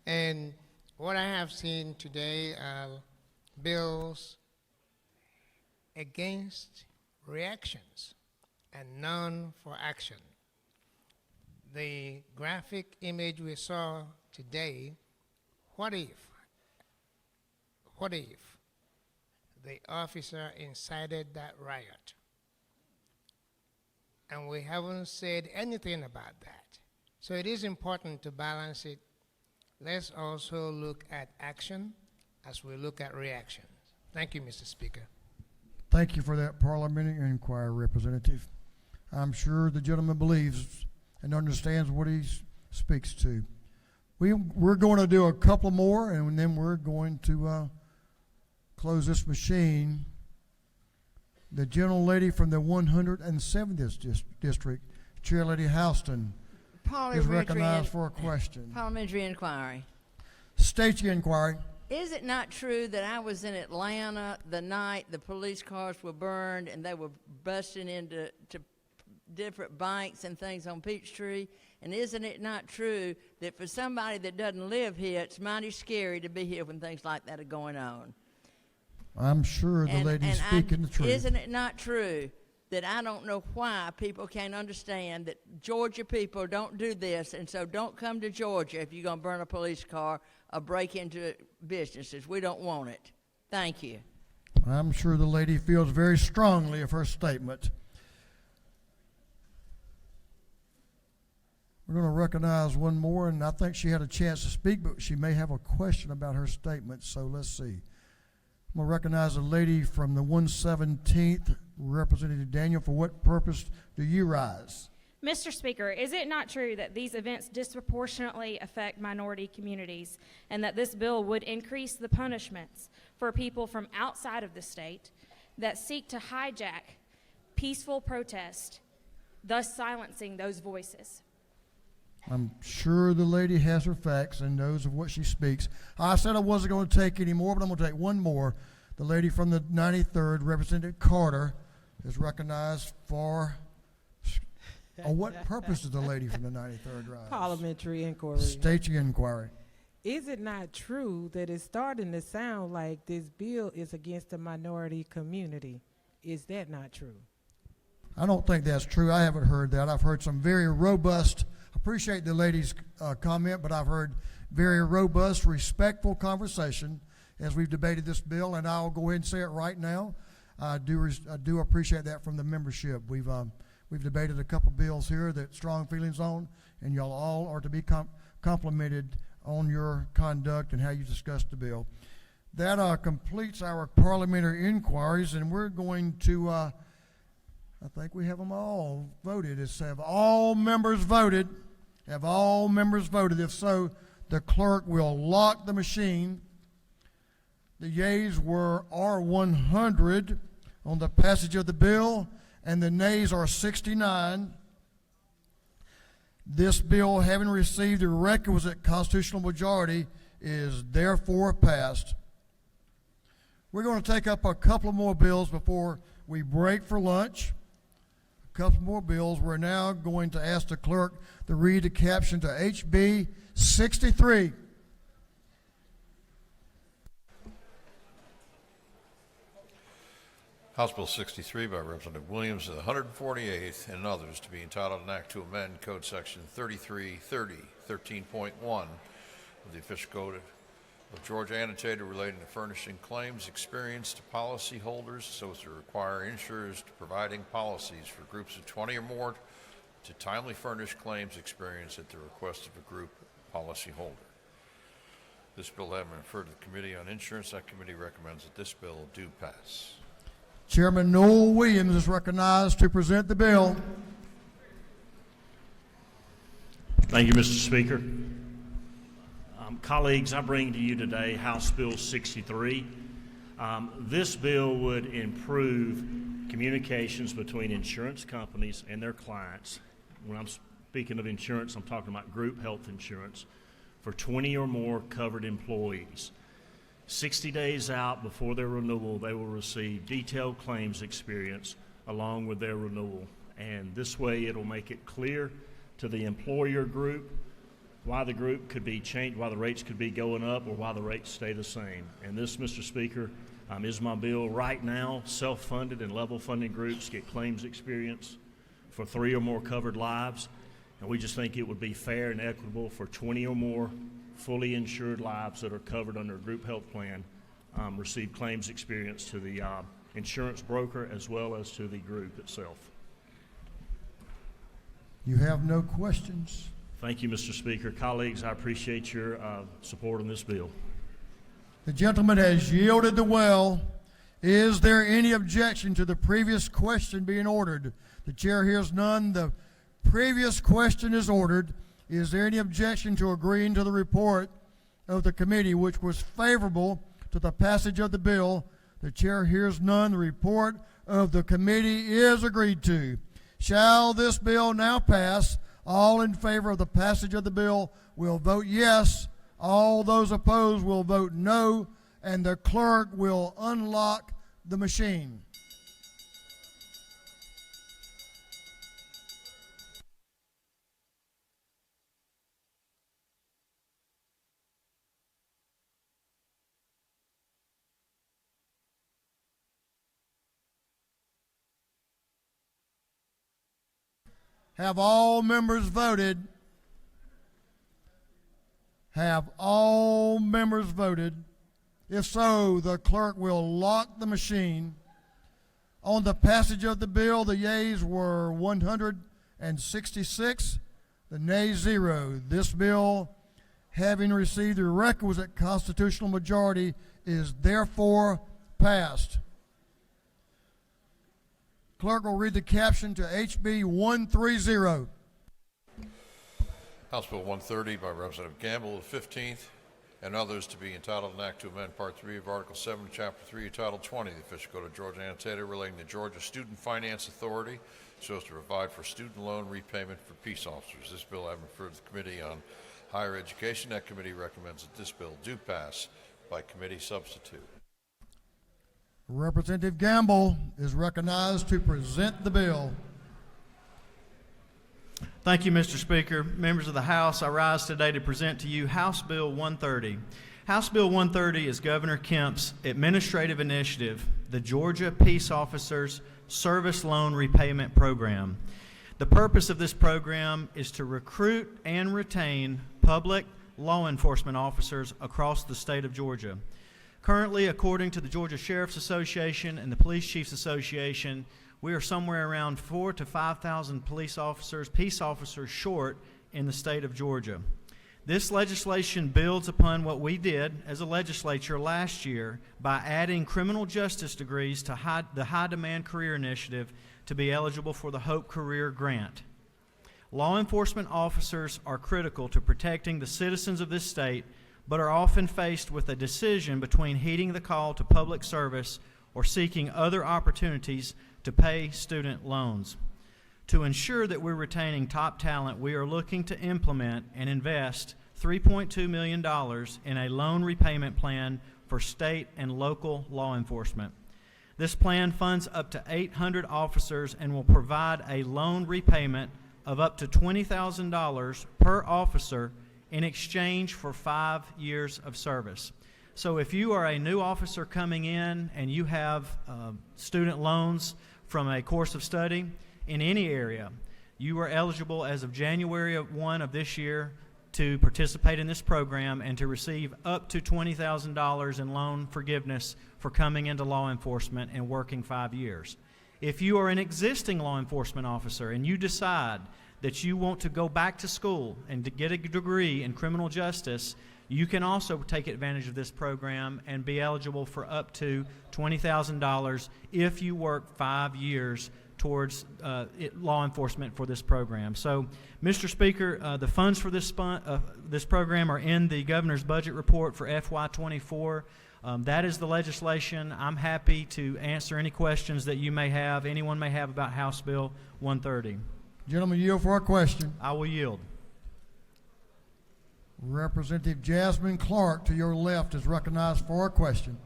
[SPEAKER 13] And what I have seen today are bills against reactions and none for action. The graphic image we saw today, what if the officer incited that riot? And we haven't said anything about that. So it is important to balance it. Let's also look at action as we look at reactions. Thank you, Mr. Speaker.
[SPEAKER 1] Thank you for that parliamentary inquiry, Representative. I'm sure the gentleman believes and understands what he speaks to. We're going to do a couple more, and then we're going to close this machine. The gentlelady from the 170th district, Chair Lady Houston, is recognized for a question.
[SPEAKER 23] Parliamentary inquiry.
[SPEAKER 1] State your inquiry.
[SPEAKER 23] Is it not true that I was in Atlanta the night the police cars were burned and they were busting into different banks and things on Peachtree? And isn't it not true that for somebody that doesn't live here, it's mighty scary to be here when things like that are going on?
[SPEAKER 1] I'm sure the lady's speaking the truth.
[SPEAKER 23] Isn't it not true that I don't know why people can't understand that Georgia people don't do this, and so don't come to Georgia if you're going to burn a police car or break into businesses. We don't want it. Thank you.
[SPEAKER 1] I'm sure the lady feels very strongly of her statement. We're going to recognize one more, and I think she had a chance to speak, but she may have a question about her statement, so let's see. I'm going to recognize a lady from the 117th, Representative Daniel. For what purpose do you rise?
[SPEAKER 6] Mr. Speaker, is it not true that these events disproportionately affect minority communities and that this bill would increase the punishments for people from outside of the state that seek to hijack peaceful protest, thus silencing those voices?
[SPEAKER 1] I'm sure the lady has her facts and knows of what she speaks. I said I wasn't going to take any more, but I'm going to take one more. The lady from the 93rd, Representative Carter, is recognized for Oh, what purpose is the lady from the 93rd Rise?
[SPEAKER 5] Parliamentary inquiry.
[SPEAKER 1] State your inquiry.
[SPEAKER 5] Is it not true that it's starting to sound like this bill is against the minority community? Is that not true?
[SPEAKER 1] I don't think that's true. I haven't heard that. I've heard some very robust, appreciate the lady's comment, but I've heard very robust, respectful conversation as we've debated this bill, and I'll go ahead and say it right now. I do appreciate that from the membership. We've debated a couple bills here that strong feelings on, and y'all all are to be complimented on your conduct and how you discussed the bill. That completes our parliamentary inquiries, and we're going to, I think we have them all voted. It's have all members voted? Have all members voted? If so, the clerk will lock the machine. The yeas are 100 on the passage of the bill, and the nays are 69. This bill, having received the requisite constitutional majority, is therefore passed. We're going to take up a couple more bills before we break for lunch. A couple more bills. We're now going to ask the clerk to read the caption to HB 63.
[SPEAKER 14] House Bill 63 by Representative Williams of the 148th and others to be entitled an act to amend Code Section 3330, 13.1 of the Official Code of Georgia annotated relating to furnishing claims experience to policyholders so as to require insurers to providing policies for groups of 20 or more to timely furnish claims experience at the request of a group policyholder. This bill having been referred to the Committee on Insurance, that committee recommends that this bill do pass.
[SPEAKER 1] Chairman Noel Williams is recognized to present the bill.
[SPEAKER 15] Thank you, Mr. Speaker. Colleagues, I bring to you today House Bill 63. This bill would improve communications between insurance companies and their clients. When I'm speaking of insurance, I'm talking about group health insurance for 20 or more covered employees. 60 days out before their renewal, they will receive detailed claims experience along with their renewal. And this way, it'll make it clear to the employer group why the group could be changed, why the rates could be going up, or why the rates stay the same. And this, Mr. Speaker, is my bill. Right now, self-funded and level funding groups get claims experience for 3 or more covered lives. And we just think it would be fair and equitable for 20 or more fully insured lives that are covered under a group health plan receive claims experience to the insurance broker as well as to the group itself.
[SPEAKER 1] You have no questions?
[SPEAKER 15] Thank you, Mr. Speaker. Colleagues, I appreciate your support on this bill.
[SPEAKER 1] The gentleman has yielded the well. Is there any objection to the previous question being ordered? The chair hears none. The previous question is ordered. Is there any objection to agreeing to the report of the committee, which was favorable to the passage of the bill? The chair hears none. The report of the committee is agreed to. Shall this bill now pass? All in favor of the passage of the bill will vote yes. All those opposed will vote no, and the clerk will unlock the machine. Have all members voted? Have all members voted? If so, the clerk will lock the machine. On the passage of the bill, the yeas were 166, the nays 0. This bill, having received the requisite constitutional majority, is therefore passed. Clerk will read the caption to HB 130.
[SPEAKER 14] House Bill 130 by Representative Gamble of the 15th and others to be entitled an act to amend Part 3 of Article 7, Chapter 3, Title 20 of the Official Code of Georgia annotated relating to Georgia Student Finance Authority so as to provide for student loan repayment for peace officers. This bill having referred to the Committee on Higher Education, that committee recommends that this bill do pass by committee substitute.
[SPEAKER 1] Representative Gamble is recognized to present the bill.
[SPEAKER 17] Thank you, Mr. Speaker. Members of the House, I rise today to present to you House Bill 130. House Bill 130 is Governor Kemp's administrative initiative, the Georgia Peace Officers Service Loan Repayment Program. The purpose of this program is to recruit and retain public law enforcement officers across the state of Georgia. Currently, according to the Georgia Sheriff's Association and the Police Chiefs Association, we are somewhere around 4,000 to 5,000 peace officers short in the state of Georgia. This legislation builds upon what we did as a legislature last year by adding criminal justice degrees to the High Demand Career Initiative to be eligible for the Hope Career Grant. Law enforcement officers are critical to protecting the citizens of this state, but are often faced with a decision between heeding the call to public service or seeking other opportunities to pay student loans. To ensure that we're retaining top talent, we are looking to implement and invest $3.2 million in a loan repayment plan for state and local law enforcement. This plan funds up to 800 officers and will provide a loan repayment of up to $20,000 per officer in exchange for 5 years of service. So if you are a new officer coming in and you have student loans from a course of study in any area, you are eligible as of January 1 of this year to participate in this program and to receive up to $20,000 in loan forgiveness for coming into law enforcement and working 5 years. If you are an existing law enforcement officer and you decide that you want to go back to school and to get a degree in criminal justice, you can also take advantage of this program and be eligible for up to $20,000 if you work 5 years towards law enforcement for this program. So, Mr. Speaker, the funds for this program are in the governor's budget report for FY24. That is the legislation. I'm happy to answer any questions that anyone may have about House Bill 130.
[SPEAKER 1] Gentleman, yield for a question.
[SPEAKER 17] I will yield.
[SPEAKER 1] Representative Jasmine Clark to your left is recognized for a question.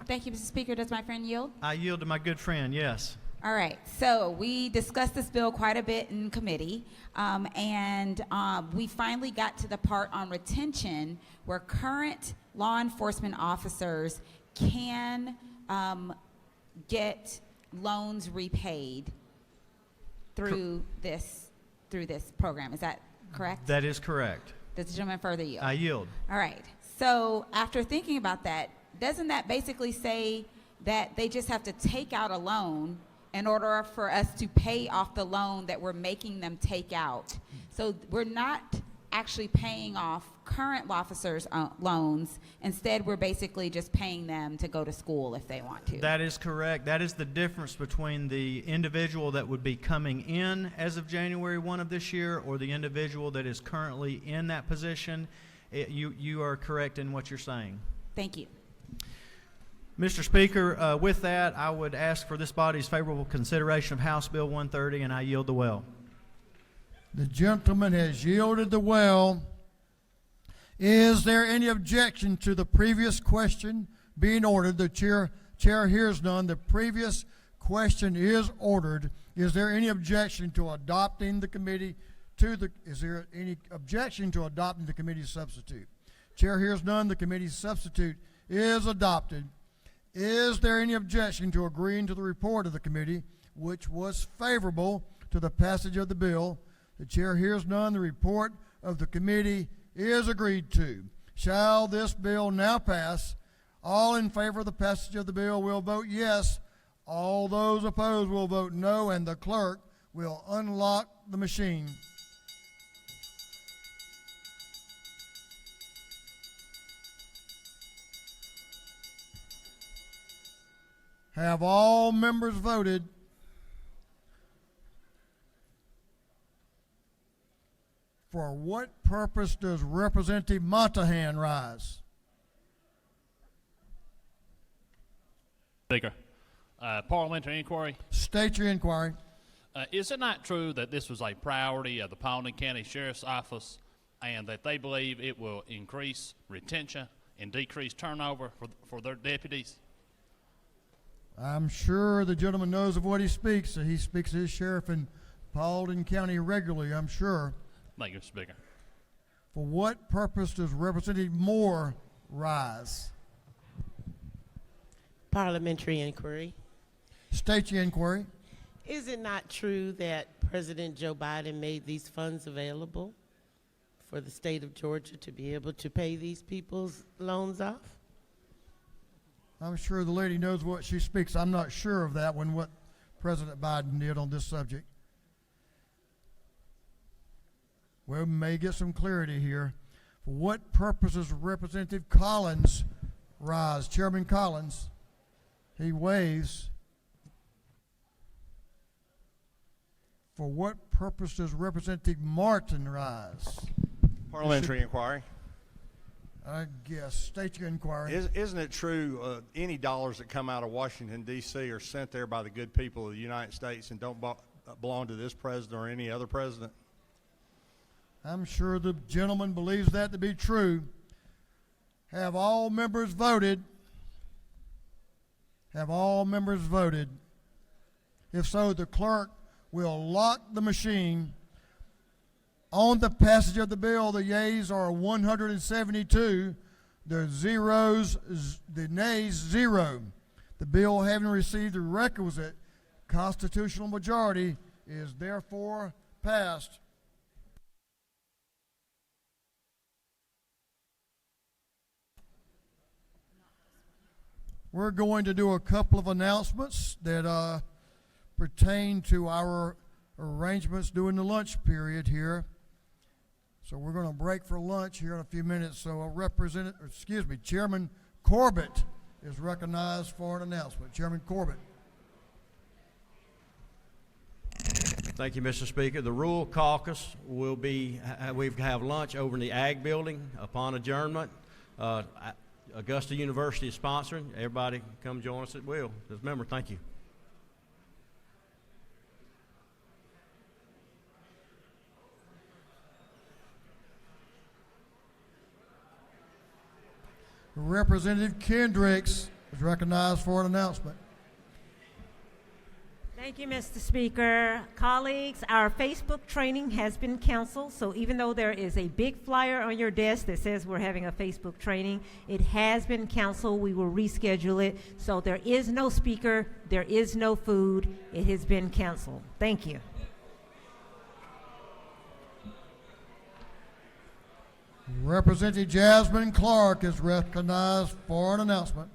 [SPEAKER 18] Thank you, Mr. Speaker. Does my friend yield?
[SPEAKER 17] I yield to my good friend, yes.
[SPEAKER 18] All right, so we discussed this bill quite a bit in committee, and we finally got to the part on retention where current law enforcement officers can get loans repaid through this program. Is that correct?
[SPEAKER 17] That is correct.
[SPEAKER 18] Does the gentleman further yield?
[SPEAKER 17] I yield.
[SPEAKER 18] All right, so after thinking about that, doesn't that basically say that they just have to take out a loan in order for us to pay off the loan that we're making them take out? So we're not actually paying off current officers' loans. Instead, we're basically just paying them to go to school if they want to.
[SPEAKER 17] That is correct. That is the difference between the individual that would be coming in as of January 1 of this year or the individual that is currently in that position. You are correct in what you're saying.
[SPEAKER 18] Thank you.
[SPEAKER 17] Mr. Speaker, with that, I would ask for this body's favorable consideration of House Bill 130, and I yield the well.
[SPEAKER 1] The gentleman has yielded the well. Is there any objection to the previous question being ordered? The chair hears none. The previous question is ordered. Is there any objection to adopting the committee is there any objection to adopting the committee's substitute? Chair hears none. The committee's substitute is adopted. Is there any objection to agreeing to the report of the committee, which was favorable to the passage of the bill? The chair hears none. The report of the committee is agreed to. Shall this bill now pass? All in favor of the passage of the bill will vote yes. All those opposed will vote no, and the clerk will unlock the machine. Have all members voted? For what purpose does Representative Montahan rise?
[SPEAKER 19] Speaker, parliamentary inquiry.
[SPEAKER 1] State your inquiry.
[SPEAKER 19] Is it not true that this was a priority of the Paulding County Sheriff's Office and that they believe it will increase retention and decrease turnover for their deputies?
[SPEAKER 1] I'm sure the gentleman knows of what he speaks. He speaks to his sheriff in Paulding County regularly, I'm sure.
[SPEAKER 19] Thank you, Mr. Speaker.
[SPEAKER 1] For what purpose does Representative Moore rise?
[SPEAKER 3] Parliamentary inquiry.
[SPEAKER 1] State your inquiry.
[SPEAKER 3] Is it not true that President Joe Biden made these funds available for the state of Georgia to be able to pay these people's loans off?
[SPEAKER 1] I'm sure the lady knows what she speaks. I'm not sure of that one, what President Biden did on this subject. Well, we may get some clarity here. For what purpose does Representative Collins rise? Chairman Collins, he waves. For what purpose does Representative Martin rise?
[SPEAKER 20] Parliamentary inquiry.
[SPEAKER 1] I guess. State your inquiry.
[SPEAKER 20] Isn't it true any dollars that come out of Washington, D.C. are sent there by the good people of the United States and don't belong to this president or any other president?
[SPEAKER 1] I'm sure the gentleman believes that to be true. Have all members voted? Have all members voted? If so, the clerk will lock the machine. On the passage of the bill, the yeas are 172, the nays 0. The bill, having received the requisite constitutional majority, is therefore passed. We're going to do a couple of announcements that pertain to our arrangements during the lunch period here. So we're going to break for lunch here in a few minutes. So Chairman Corbett is recognized for an announcement. Chairman Corbett.
[SPEAKER 21] Thank you, Mr. Speaker. The Rural Caucus will be, we have lunch over in the Ag Building upon adjournment. Augusta University is sponsoring. Everybody come join us at will. As a member, thank you.
[SPEAKER 1] Representative Kendricks is recognized for an announcement.
[SPEAKER 22] Thank you, Mr. Speaker. Colleagues, our Facebook training has been canceled, so even though there is a big flyer on your desk that says we're having a Facebook training, it has been canceled. We will reschedule it. So there is no speaker, there is no food. It has been canceled. Thank you.
[SPEAKER 1] Representative Jasmine Clark is recognized for an announcement.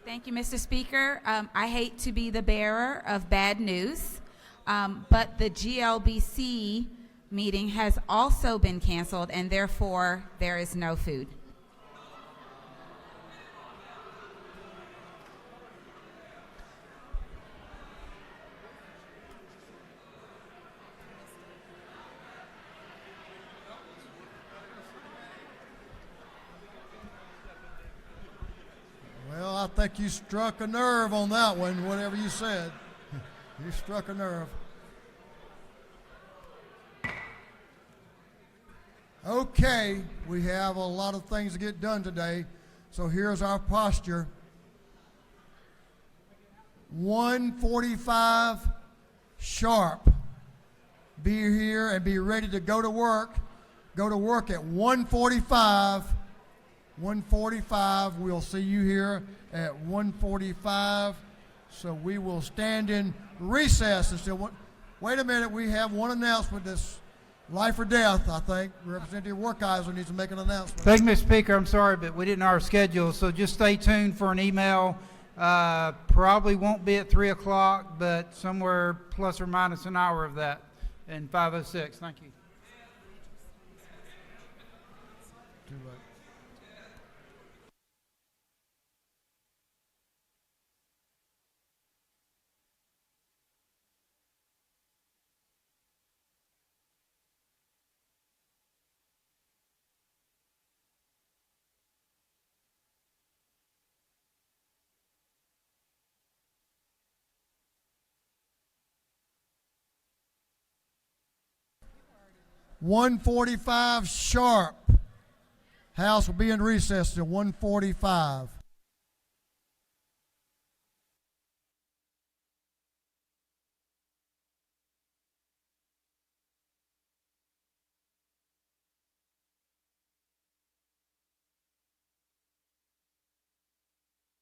[SPEAKER 18] Thank you, Mr. Speaker. I hate to be the bearer of bad news, but the GLBC meeting has also been canceled, and therefore there is no food.
[SPEAKER 1] Well, I think you struck a nerve on that one, whatever you said. You struck a nerve. Okay, we have a lot of things to get done today, so here's our posture. 1:45 sharp. Be here and be ready to go to work. Go to work at 1:45. 1:45. We'll see you here at 1:45. So we will stand in recess until. Wait a minute. We have one announcement. This life or death. I think Representative Werkheiser needs to make an announcement.
[SPEAKER 24] Thank you, Mr. Speaker. I'm sorry, but we didn't know our schedule. So just stay tuned for an email. Probably won't be at 3 o'clock, but somewhere plus or minus an hour of that in 5:06. Thank you.
[SPEAKER 1] Too late. $1:45 sharp. House will be in recess till 1:45.